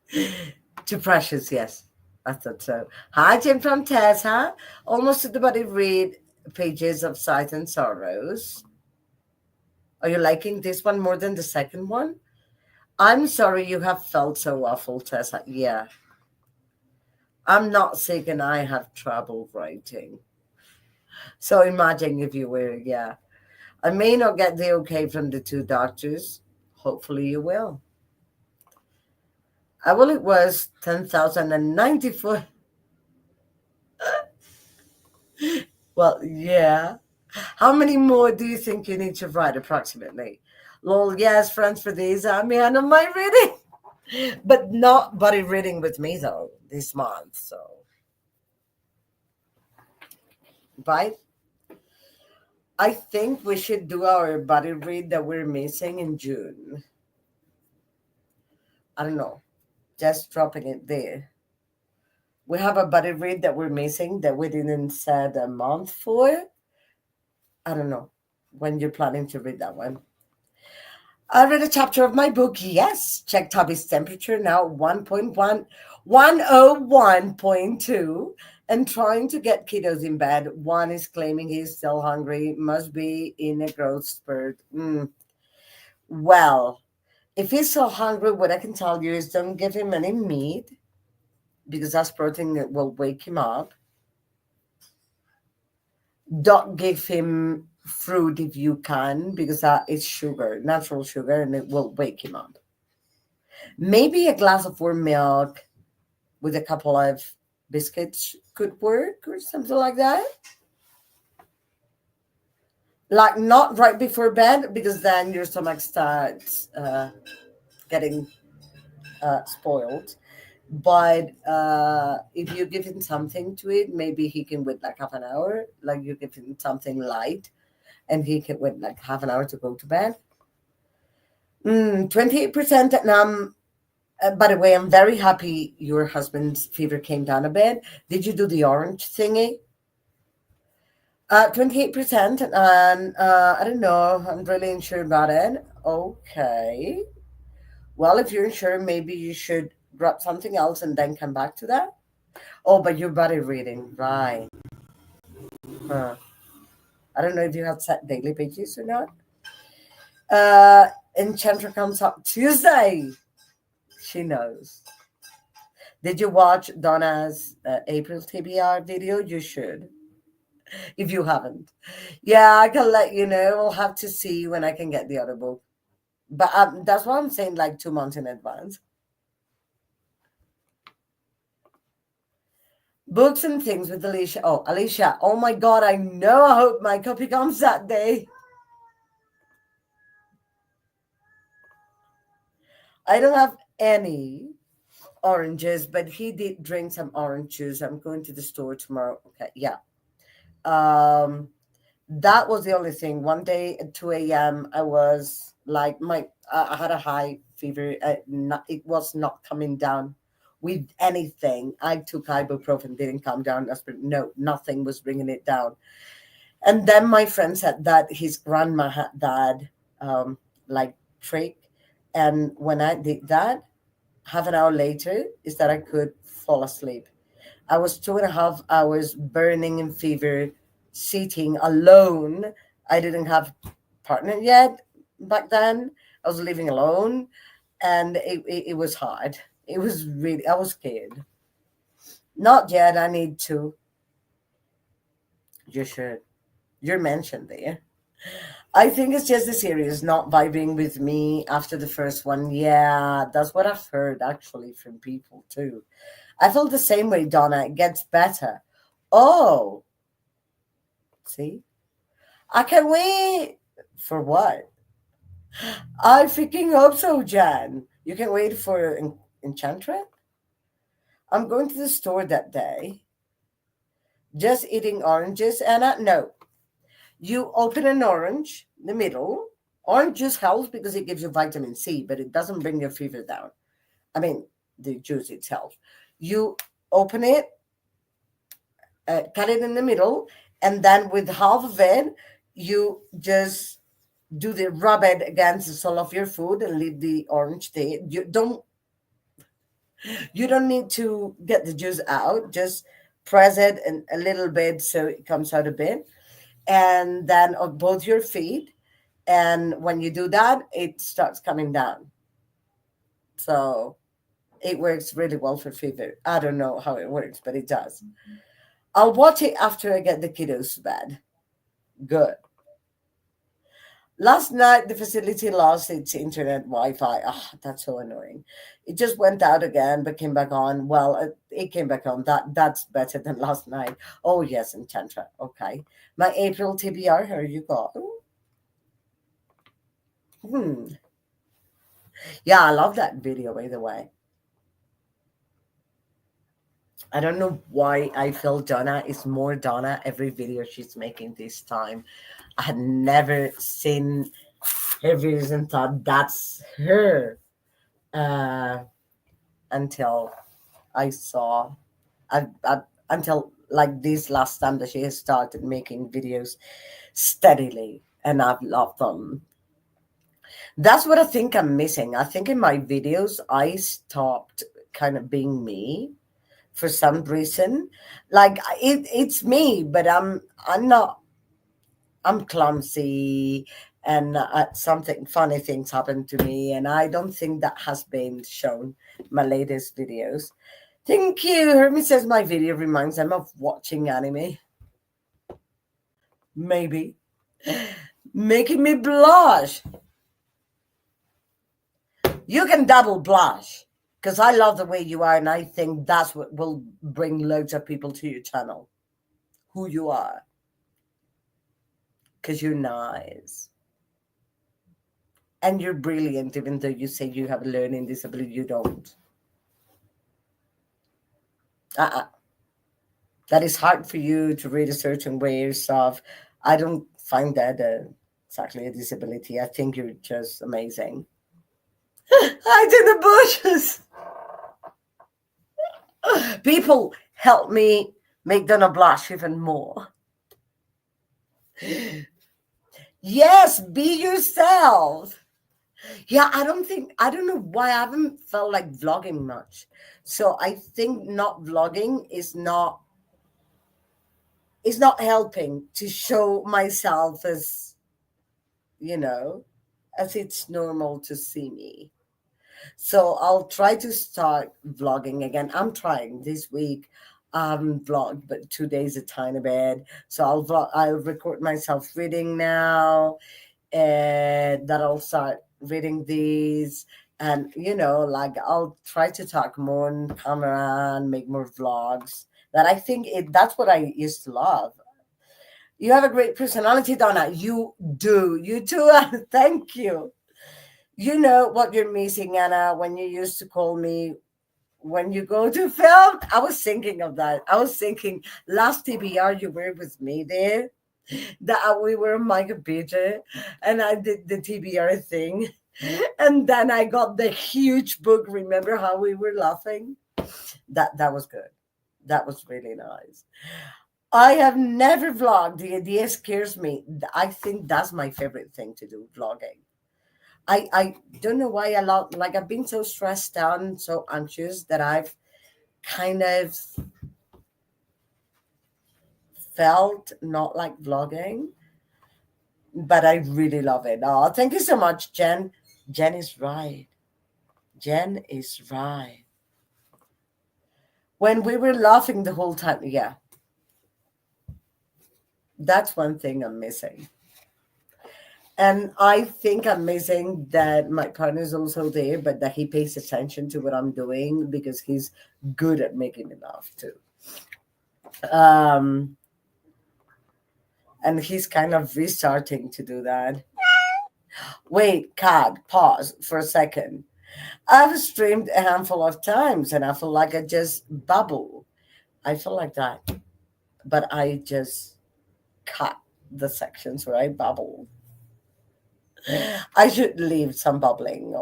this. Too precious, yes. I thought so. Hi, Jim from Tessa. Almost at the body read pages of Sight and Sorrows. Are you liking this one more than the second one? I'm sorry you have felt so awful, Tessa. Yeah. I'm not sick and I have trouble writing. So imagine if you were, yeah. I may not get the okay from the two doctors. Hopefully you will. Well, it was 10,094. Well, yeah. How many more do you think you need to write approximately? Lol, yes, friends for these. I'm behind on my reading. But not buddy reading with me though this month. So, right? I think we should do our buddy read that we're missing in June. I don't know. Just dropping it there. We have a buddy read that we're missing that we didn't set a month for. I don't know when you're planning to read that one. I read a chapter of my book. Yes, check Tubby's temperature now 1.1, 101.2, and trying to get kiddos in bed. One is claiming he's still hungry, must be in a growth spurt. Well, if he's so hungry, what I can tell you is don't give him any meat because that's protein that will wake him up. Don't give him fruit if you can because that is sugar, natural sugar, and it will wake him up. Maybe a glass of warm milk with a couple of biscuits could work or something like that. Like not right before bed because then your stomach starts getting spoiled. But if you give him something to eat, maybe he can wait like half an hour. Like you give him something light and he can wait like half an hour to go to bed. 28%. And by the way, I'm very happy your husband's fever came down a bit. Did you do the orange thingy? 28%. And I don't know. I'm really unsure about it. Okay. Well, if you're unsure, maybe you should grab something else and then come back to that. Oh, but your body reading. Right. Huh. I don't know if you have set daily pages or not. Enchanter comes up Tuesday. She knows. Did you watch Donna's April TBR video? You should, if you haven't. Yeah, I can let you know. I'll have to see when I can get the other book. But that's why I'm saying like 2 months in advance. Books and things with Alicia. Oh, Alicia. Oh my God. I know. I hope my copy comes that day. I don't have any oranges, but he did drink some orange juice. I'm going to the store tomorrow. Okay. Yeah. Um, that was the only thing. One day at 2 a.m., I was like, I had a high fever. It was not coming down with anything. I took ibuprofen, didn't come down. No, nothing was bringing it down. And then my friend said that his grandma had that like trick. And when I did that, half an hour later, is that I could fall asleep. I was 2.5 hours burning in fever, sitting alone. I didn't have partner yet back then. I was living alone, and it was hard. It was really, I was scared. Not yet. I need to. You should. You're mentioned there. I think it's just the series not vibing with me after the first one. Yeah, that's what I've heard actually from people too. I felt the same way, Donna. It gets better. Oh, see? I can wait. For what? I freaking hope so, Jan. You can wait for Enchantress? I'm going to the store that day, just eating oranges, Anna. No, you open an orange, the middle. Orange juice helps because it gives you vitamin C, but it doesn't bring your fever down. I mean, the juice itself. You open it, cut it in the middle, and then with half of it, you just do the rub it against the sole of your foot and leave the orange there. You don't need to get the juice out. Just press it and a little bit so it comes out a bit, and then on both your feet. And when you do that, it starts coming down. So it works really well for fever. I don't know how it works, but it does. I'll watch it after I get the kiddos to bed. Good. Last night, the facility lost its internet Wi-Fi. Ah, that's so annoying. It just went out again, but came back on. Well, it came back on. That's better than last night. Oh yes, and Tantra. Okay, my April TBR. Here you go. Hmm. Yeah, I love that video. By the way, I don't know why I feel Donna is more Donna every video she's making this time. I had never seen her videos and thought that's her. Uh, until I saw, until like this last time that she has started making videos steadily, and I've loved them. That's what I think I'm missing. I think in my videos I stopped kind of being me for some reason. Like it's me, but I'm not. I'm clumsy, and something funny things happen to me, and I don't think that has been shown in my latest videos. Thank you. Hermie says my video reminds them of watching anime. Maybe. Making me blush. You can double blush because I love the way you are, and I think that's what will bring loads of people to your channel. Who you are. Because you're nice. And you're brilliant, even though you say you have a learning disability, you don't. Uh-uh. That is hard for you to read a certain way yourself. I don't find that exactly a disability. I think you're just amazing. I did the bushes. People help me make Donna blush even more. Yes, be yourself. Yeah, I don't know why I haven't felt like vlogging much. So I think not vlogging is not helping to show myself as, you know, as it's normal to see me. So I'll try to start vlogging again. I'm trying this week. Vlogged, but 2 days a tiny bit. So I'll vlog. I'll record myself reading now, and that I'll start reading these. And like I'll try to talk more on camera and make more vlogs. That I think that's what I used to love. You have a great personality, Donna. You do. You too. Thank you. You know what you're missing, Anna, when you used to call me when you go to film. I was thinking of that. I was thinking last TBR you were with me there. That we were on my computer and I did the TBR thing. And then I got the huge book. Remember how we were laughing? That was good. That was really nice. I have never vlogged. The idea scares me. I think that's my favorite thing to do, vlogging. I don't know why I love, like I've been so stressed out and so anxious that I've kind of felt not like vlogging, but I really love it. Oh, thank you so much, Jen. Jen is right. Jen is right. When we were laughing the whole time, yeah, that's one thing I'm missing. And I think I'm missing that my partner is also there, but that he pays attention to what I'm doing because he's good at making me laugh too. Um, and he's kind of restarting to do that. Wait, Kat, pause for a second. I've streamed a handful of times and I feel like I just bubble. I feel like that, but I just cut the sections where I bubble. I should leave some bubbling,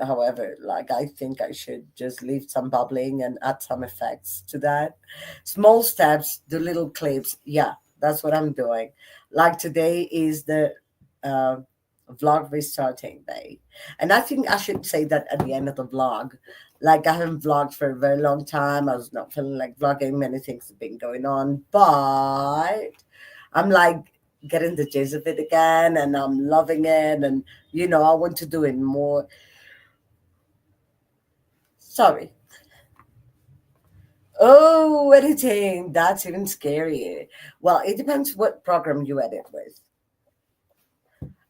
however, like I think I should just leave some bubbling and add some effects to that. Small steps, do little clips. Yeah, that's what I'm doing. Like today is the uh, vlog restarting day. And I think I should say that at the end of the vlog. Like I haven't vlogged for a very long time. I was not feeling like vlogging. Many things have been going on, but I'm like getting the gist of it again and I'm loving it. And, I want to do it more. Sorry. Oh, editing. That's even scarier. Well, it depends what program you edit with.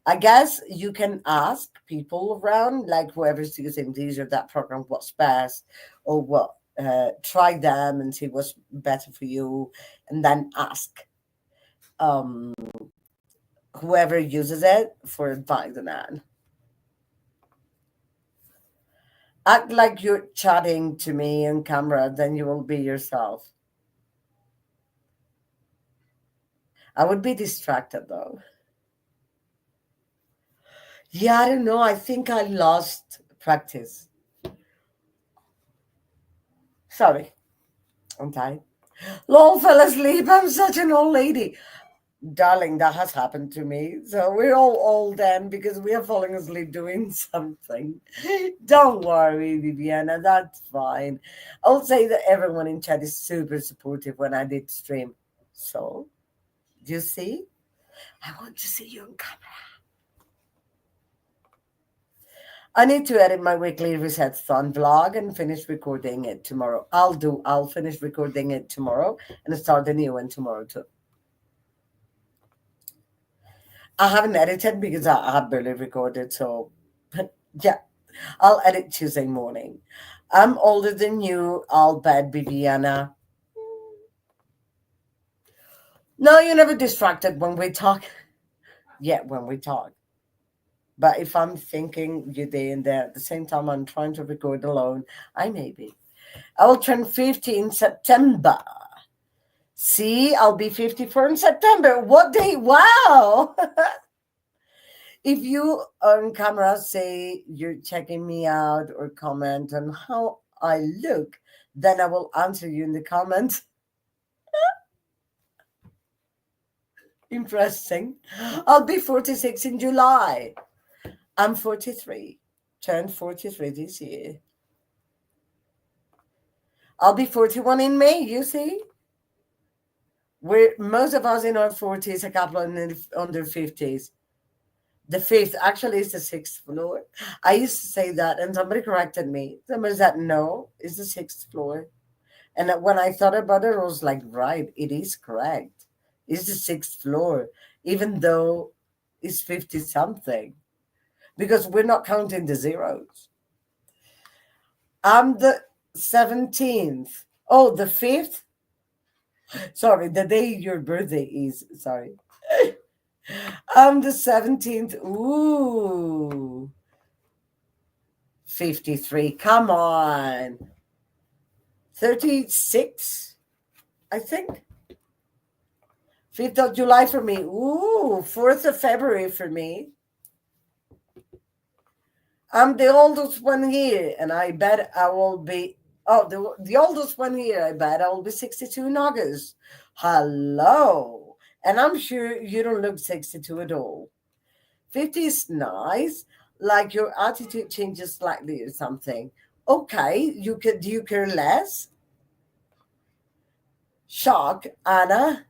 I guess you can ask people around, like whoever's using these or that program, what's best or what. Try them and see what's better for you, and then ask um, whoever uses it for advice on that. Act like you're chatting to me on camera, then you will be yourself. I would be distracted though. Yeah, I don't know. I think I lost practice. Sorry, I'm tired. Lol, fell asleep. I'm such an old lady. Darling, that has happened to me. So we're all old then because we are falling asleep doing something. Don't worry, Viviana, that's fine. I'll say that everyone in chat is super supportive when I did stream. So, do you see? I want to see you on camera. I need to edit my weekly readathon vlog and finish recording it tomorrow. I'll finish recording it tomorrow and start the new one tomorrow too. I haven't edited because I have barely recorded, so yeah, I'll edit Tuesday morning. I'm older than you, I'll bet, Viviana. No, you're never distracted when we talk. Yeah, when we talk. But if I'm thinking you day and there at the same time I'm trying to record alone, I may be. I will turn 50 in September. See, I'll be 54 in September. What day? Wow. If you on camera say you're checking me out or comment on how I look, then I will answer you in the comments. Interesting. I'll be 46 in July. I'm 43. Turned 43 this year. I'll be 41 in May, you see? We're most of us in our 40s, a couple on their 50s. The fifth actually is the sixth floor. I used to say that, and somebody corrected me. Somebody said, no, it's the sixth floor. And when I thought about it, I was like, right, it is correct. It's the sixth floor, even though it's 50 something, because we're not counting the zeros. I'm the 17th. Oh, the 5th? Sorry, the day your birthday is. Sorry. I'm the 17th. Ooh. 53. Come on. 36, I think. 5th of July for me. Ooh, 4th of February for me. I'm the oldest one here, and I bet I will be. Oh, the oldest one here, I bet I will be 62 in August. Hello. And I'm sure you don't look 62 at all. 50 is nice, like your attitude changes slightly or something. Okay, do you care less? Shock, Anna,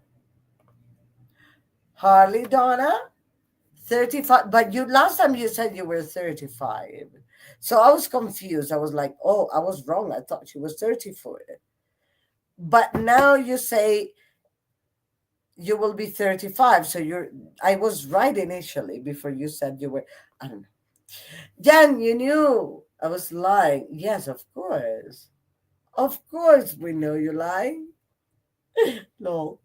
Harley, Donna, 35. But you last time you said you were 35. So I was confused. I was like, oh, I was wrong. I thought she was 34. But now you say you will be 35. So I was right initially before you said you were, I don't know. Jan, you knew. I was lying. Yes, of course. Of course we know you're lying. No.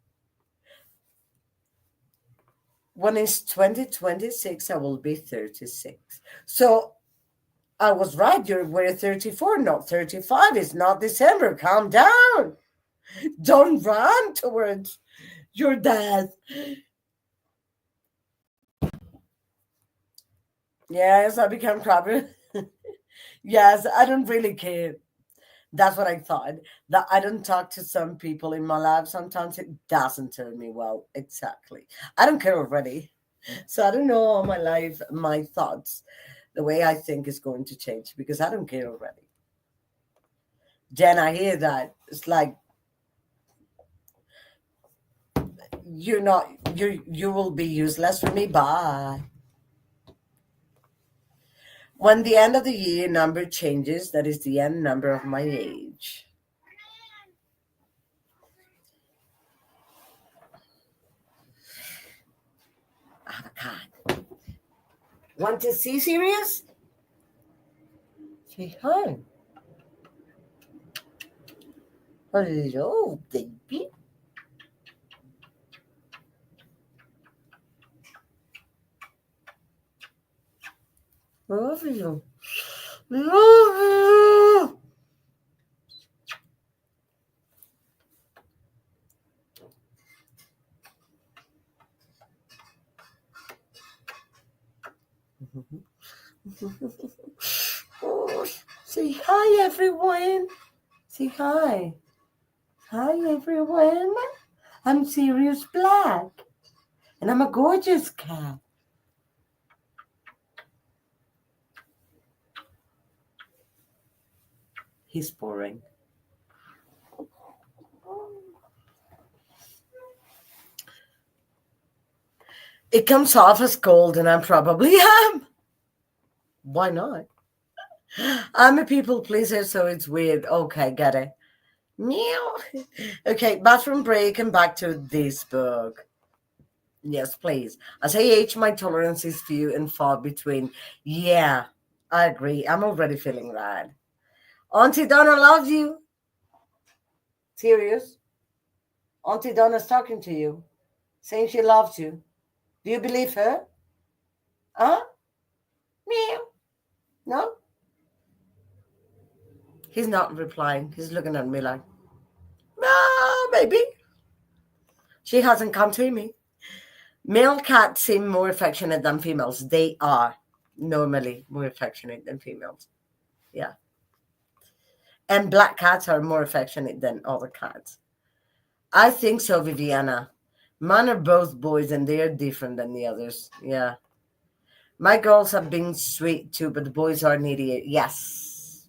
when it's 2026, I will be 36. So I was right. We're 34, not 35. It's not December. Calm down. Don't run towards your dad. Yes, I become crabby. Yes, I don't really care. That's what I thought. That I don't talk to some people in my life. Sometimes it doesn't turn me well. Exactly. I don't care already. So I don't know all my life, my thoughts, the way I think is going to change because I don't care already. Then I hear that. It's like you're not you will be useless for me. Bye. When the end of the year number changes, that is the end number of my age. I have a cat. Want to see serious? Say hi. Hello, baby. Love you. Love you. Oh, say hi, everyone. Say hi. Hi, everyone. I'm Sirius Black, and I'm a gorgeous cat. He's boring. It comes off as cold, and I probably am. Why not? I'm a people pleaser, so it's weird. Okay, get it. Meow. Okay, bathroom break and back to this book. Yes, please. As I age, my tolerance is few and far between. Yeah, I agree. I'm already feeling that. Auntie Donna loves you. Serious? Auntie Donna's talking to you, saying she loves you. Do you believe her? Huh? Meow. No? He's not replying. He's looking at me like, ah, maybe. She hasn't come to me. Male cats seem more affectionate than females. They are normally more affectionate than females. Yeah. And black cats are more affectionate than other cats. I think so, Viviana. Mine are both boys and they are different than the others. Yeah. My girls have been sweet too, but the boys are needy. Yes,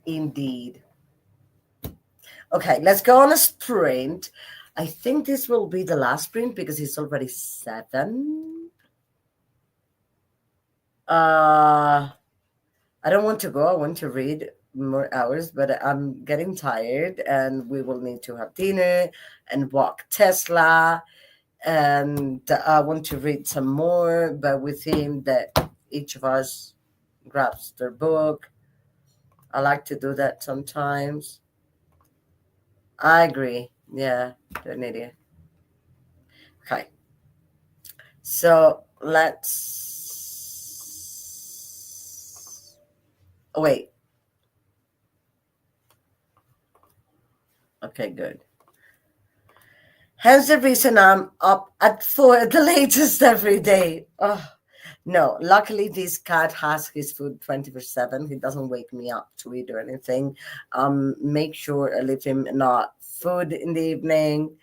indeed. Okay, let's go on a sprint. I think this will be the last sprint because it's already 7. I don't want to go. I want to read more hours, but I'm getting tired and we will need to have dinner and walk Tesla. And I want to read some more, but with him that each of us grabs their book. I like to do that sometimes. I agree. Yeah, you're an idiot. Okay. So let's. Oh, wait. Okay, good. Hence the reason I'm up at 4 at the latest every day. Oh, no, luckily this cat has his food 24/7. He doesn't wake me up to eat or anything. Make sure I leave him not food in the evening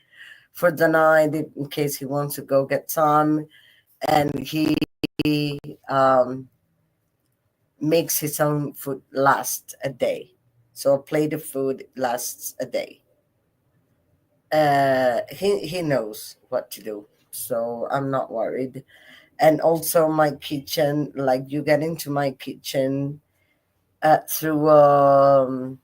for the night in case he wants to go get some. And he um, makes his own food last a day. So a plate of food lasts a day. He knows what to do, so I'm not worried. And also my kitchen, like you get into my kitchen through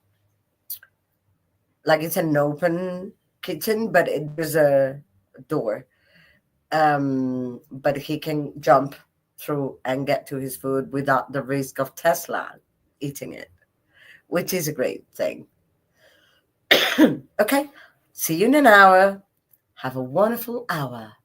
like it's an open kitchen, but there's a door. But he can jump through and get to his food without the risk of Tesla eating it, which is a great thing. Okay, see you in an hour. Have a wonderful hour.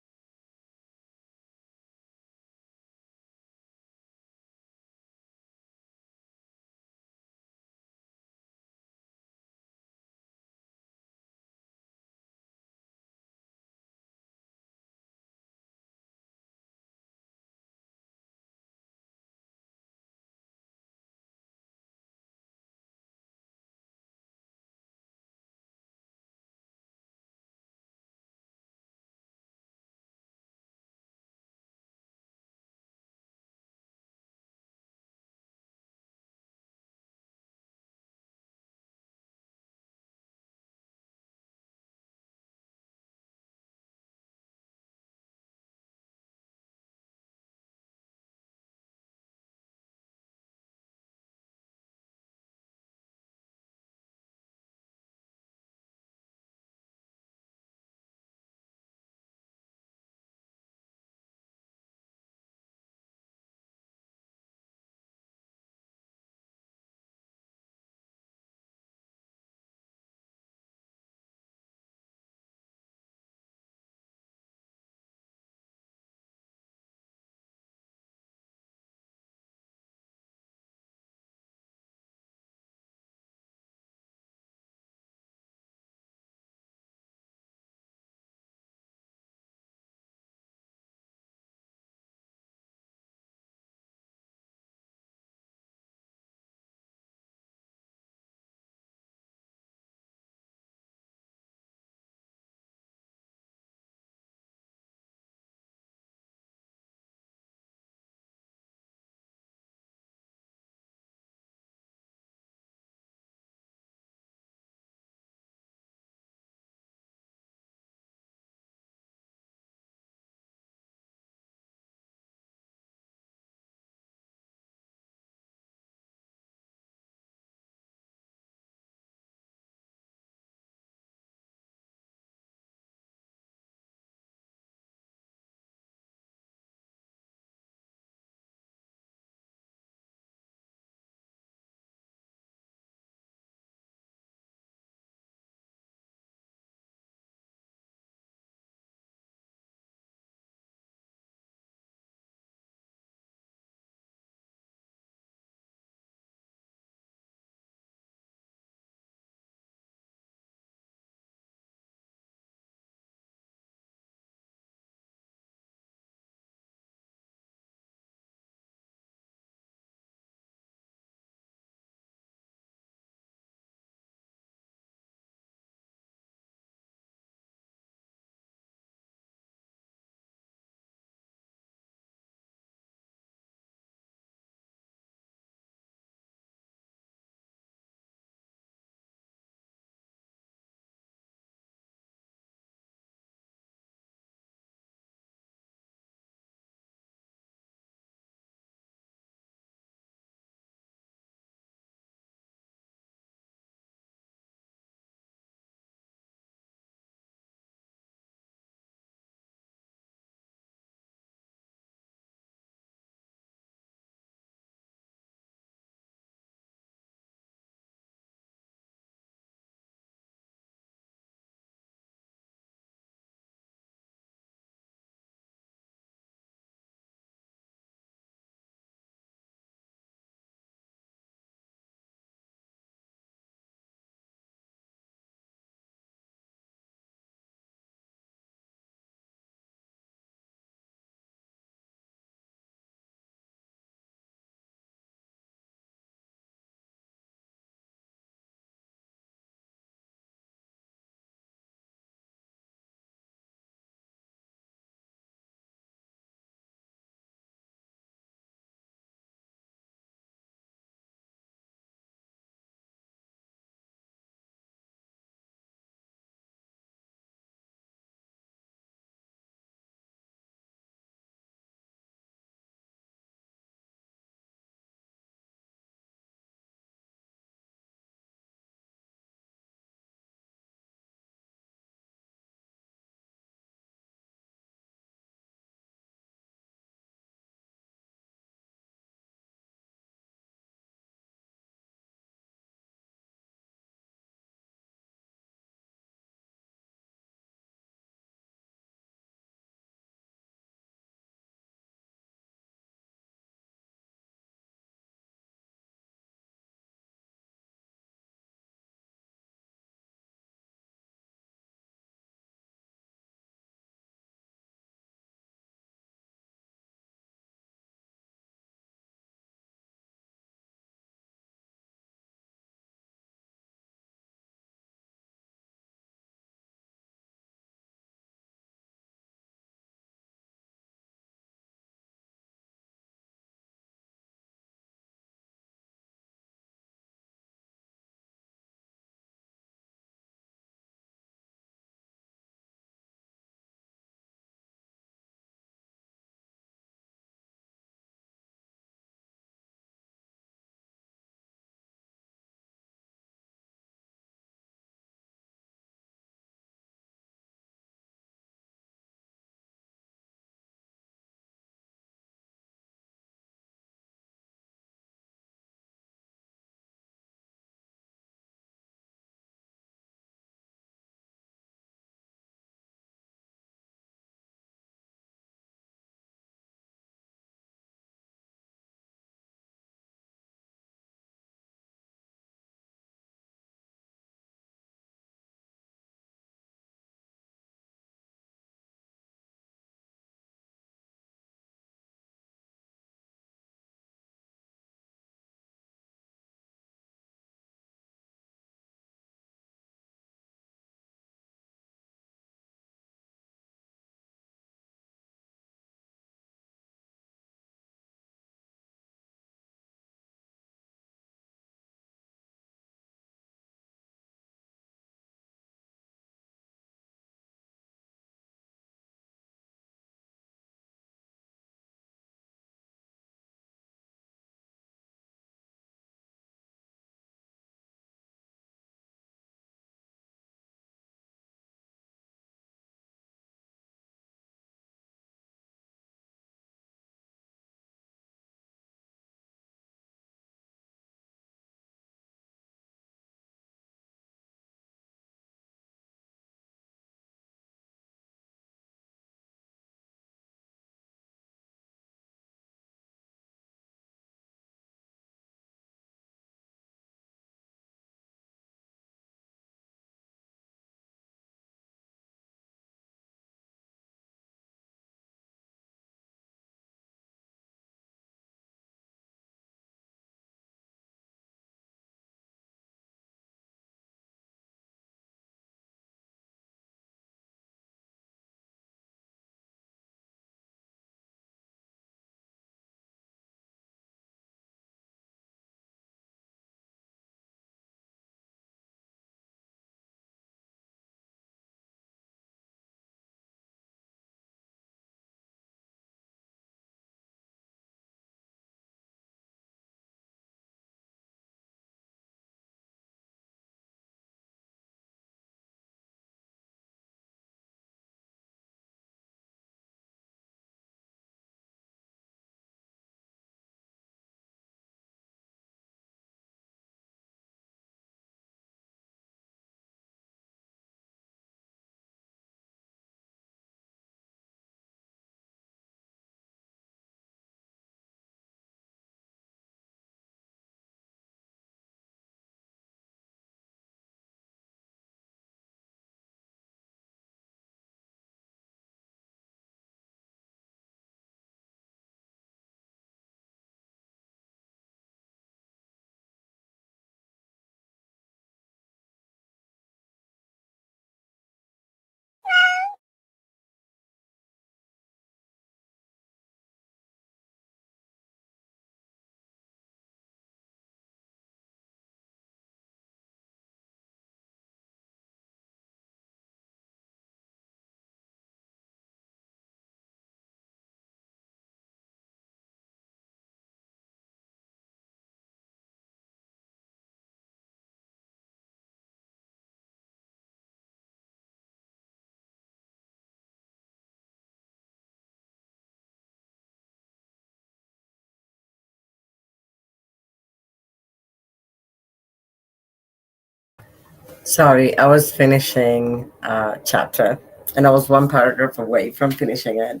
Sorry, I was finishing a chapter and I was one paragraph away from finishing it.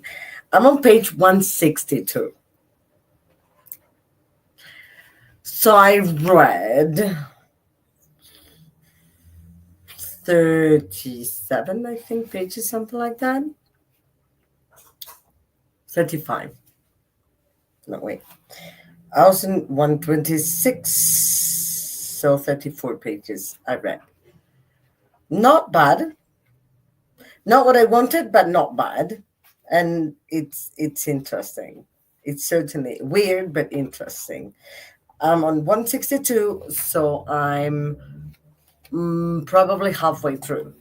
I'm on page 162. So I read 37, I think, pages, something like that. 35. No, wait. I was in 126, so 34 pages I read. Not bad. Not what I wanted, but not bad. And it's interesting. It's certainly weird, but interesting. I'm on 162, so I'm probably halfway through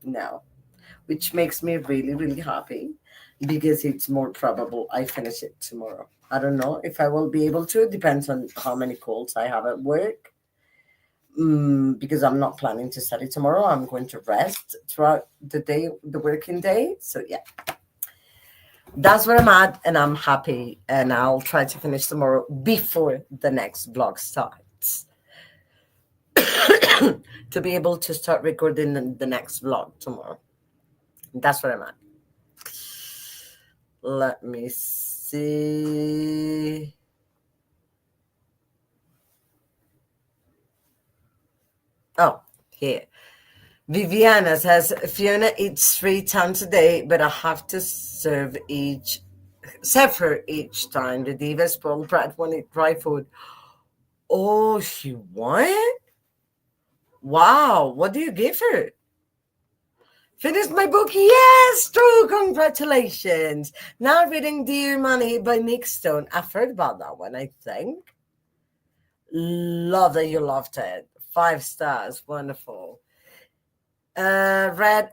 now, which makes me really, really happy because it's more probable I finish it tomorrow. I don't know if I will be able to. It depends on how many calls I have at work. Because I'm not planning to study tomorrow. I'm going to rest throughout the day, the working day. So yeah, that's where I'm at, and I'm happy. And I'll try to finish tomorrow before the next vlog starts to be able to start recording the next vlog tomorrow. That's where I'm at. Let me see. Oh, here. Viviana says, Fiona eats 3 times a day, but I have to serve her each time. The diva spoiled brat won't eat dry food. Oh, she what? Wow, what do you give her? Finished my book? Yes, true. Congratulations. Now reading Dear Money by Nick Stone. I've heard about that one, I think. Love that you loved it. 5 stars. Wonderful. Read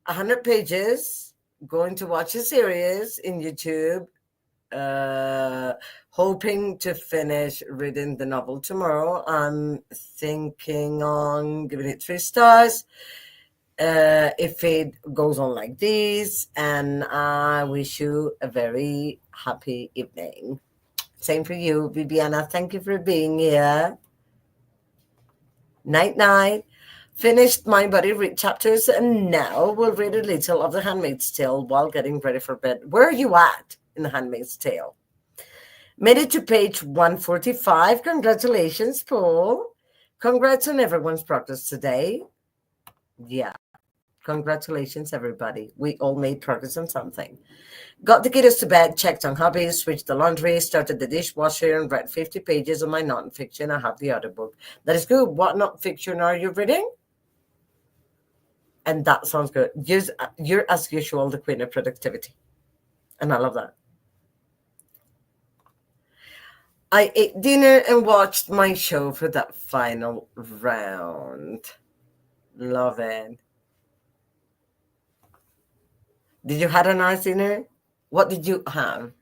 100 pages. Going to watch a series in YouTube. Hoping to finish reading the novel tomorrow. I'm thinking on giving it 3 stars. If it goes on like this, and I wish you a very happy evening. Same for you, Viviana. Thank you for being here. Night, night. Finished Mind Body Read chapters, and now we'll read a little of The Handmaid's Tale while getting ready for bed. Where are you at in The Handmaid's Tale? Made it to page 145. Congratulations, Paul. Congrats on everyone's progress today. Yeah. Congratulations, everybody. We all made progress on something. Got the kiddos to bed, checked on hobbies, switched the laundry, started the dishwasher, and read 50 pages of my nonfiction. I have the other book. That is good. What nonfiction are you reading? And that sounds good. You're, as usual, the queen of productivity. And I love that. I ate dinner and watched my show for that final round. Love it. Did you have a nice dinner? What did you have?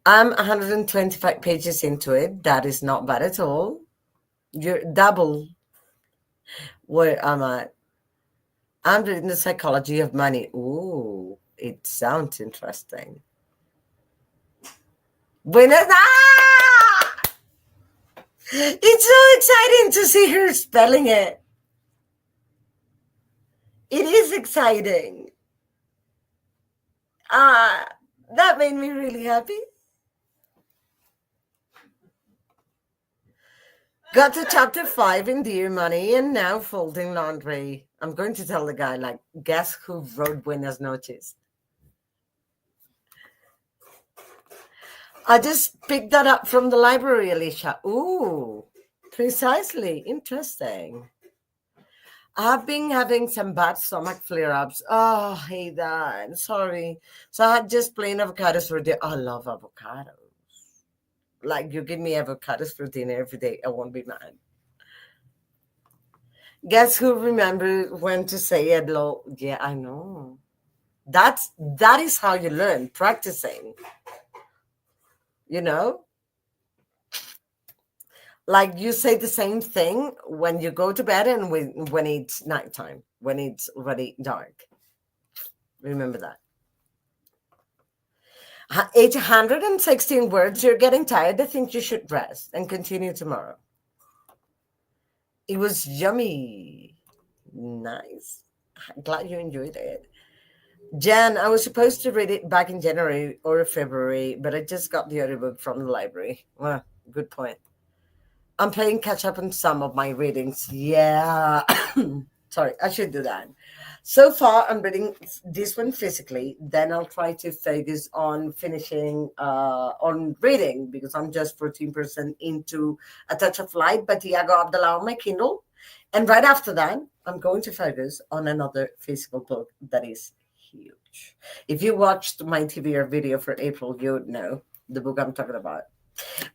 I'm 125 pages into it. That is not bad at all. You're double where I'm at. I'm reading The Psychology of Money. Ooh, it sounds interesting. Buenas. Ah! It's so exciting to see her spelling it. It is exciting. That made me really happy. Got to chapter 5 in Dear Money and now folding laundry. I'm going to tell the guy, like, guess who wrote Buenas noches? I just picked that up from the library, Alicia. Ooh, precisely. Interesting. I've been having some bad stomach flare-ups. Oh, hey, that. Sorry. So I had just plain avocados for dinner. I love avocados. Like, you give me avocados for dinner every day, I won't be mad. Guess who remembers when to say hello? Yeah, I know. That is how you learn, practicing. You know? Like, you say the same thing when you go to bed and when it's nighttime, when it's already dark. Remember that. 816 words. You're getting tired. I think you should rest and continue tomorrow. It was yummy. Nice. Glad you enjoyed it. Jan, I was supposed to read it back in January or February, but I just got the audiobook from the library. Well, good point. I'm playing catch up on some of my readings. Yeah. Sorry, I should do that. So far, I'm reading this one physically. Then I'll try to focus on finishing on reading because I'm just 14% into A Touch of Light by Tiago Abdallah on my Kindle. And right after that, I'm going to focus on another physical book that is huge. If you watched my TBR video for April, you would know the book I'm talking about.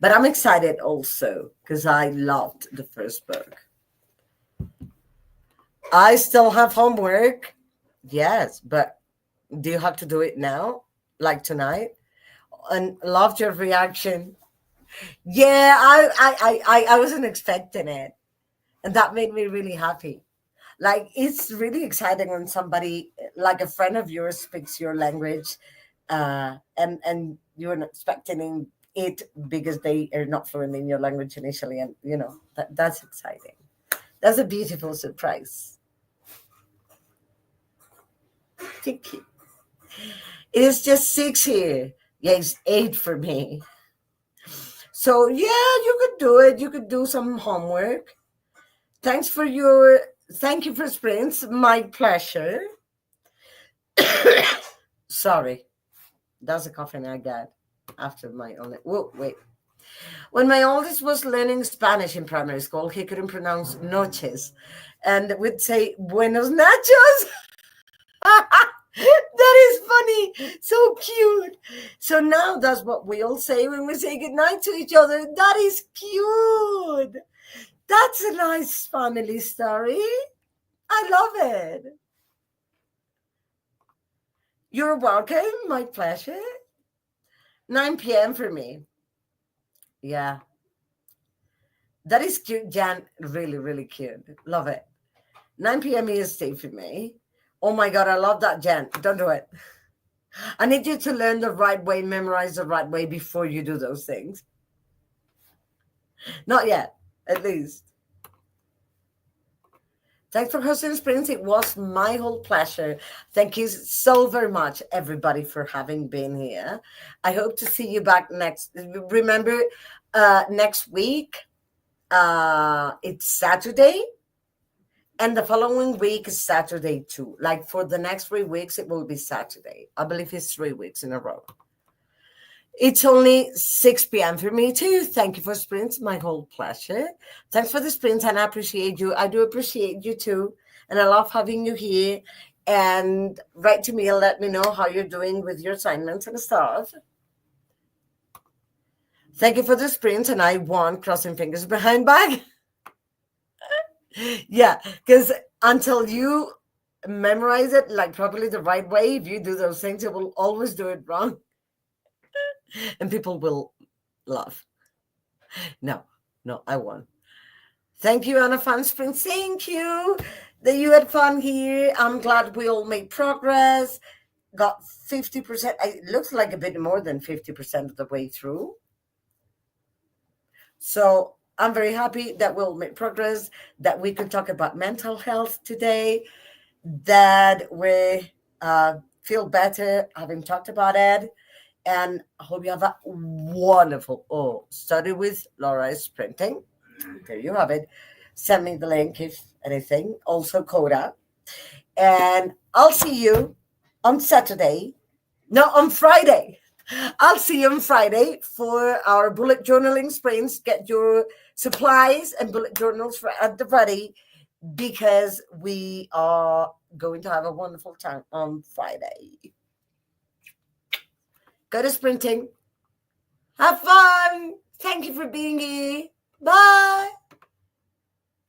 But I'm excited also because I loved the first book. I still have homework. Yes, but do you have to do it now? Like tonight? And loved your reaction. Yeah, I wasn't expecting it. And that made me really happy. Like it's really exciting when somebody like a friend of yours speaks your language, and you're not expecting it because they are not fluent in your language initially, and that's exciting. That's a beautiful surprise. Thank you. It is just 6 here. Yeah, it's 8 for me. So yeah, you could do it. You could do some homework. Thank you for sprints. My pleasure. Sorry, that's a coughing I got after my only. Whoa, wait. When my oldest was learning Spanish in primary school, he couldn't pronounce noches, and would say "buenos nachos." That is funny. So cute. So now that's what we all say when we say goodnight to each other. That is cute. That's a nice family story. I love it. You're welcome. My pleasure. 9 p.m. for me. Yeah. That is cute, Jan. Really, really cute. Love it. 9 p.m. EST for me. Oh my God, I love that, Jan. Don't do it. I need you to learn the right way, memorize the right way before you do those things. Not yet, at least. Thanks for hosting Sprints. It was my whole pleasure. Thank you so very much, everybody, for having been here. I hope to see you back next. Remember, next week, it's Saturday. And the following week is Saturday too. Like for the next 3 weeks, it will be Saturday. I believe it's 3 weeks in a row. It's only 6 p.m. for me too. Thank you for sprints. My whole pleasure. Thanks for the sprints, and I appreciate you. I do appreciate you too. And I love having you here. And write to me and let me know how you're doing with your assignments and stuff. Thank you for the sprints, and I won crossing fingers behind back. Yeah, because until you memorize it like properly the right way, if you do those things, you will always do it wrong. And people will laugh. No, I won. Thank you, Anna Fanspring. Thank you that you had fun here. I'm glad we all made progress. Got 50%. It looks like a bit more than 50% of the way through. So I'm very happy that we'll make progress, that we could talk about mental health today, that we feel better having talked about it. And I hope you have a wonderful study with Laura is Sprinting. There you have it. Send me the link if anything. Also, Coda. And I'll see you on Saturday. No, on Friday. I'll see you on Friday for our bullet journaling sprints. Get your supplies and bullet journals at the ready because we are going to have a wonderful time on Friday. Go to sprinting. Have fun. Thank you for being here. Bye.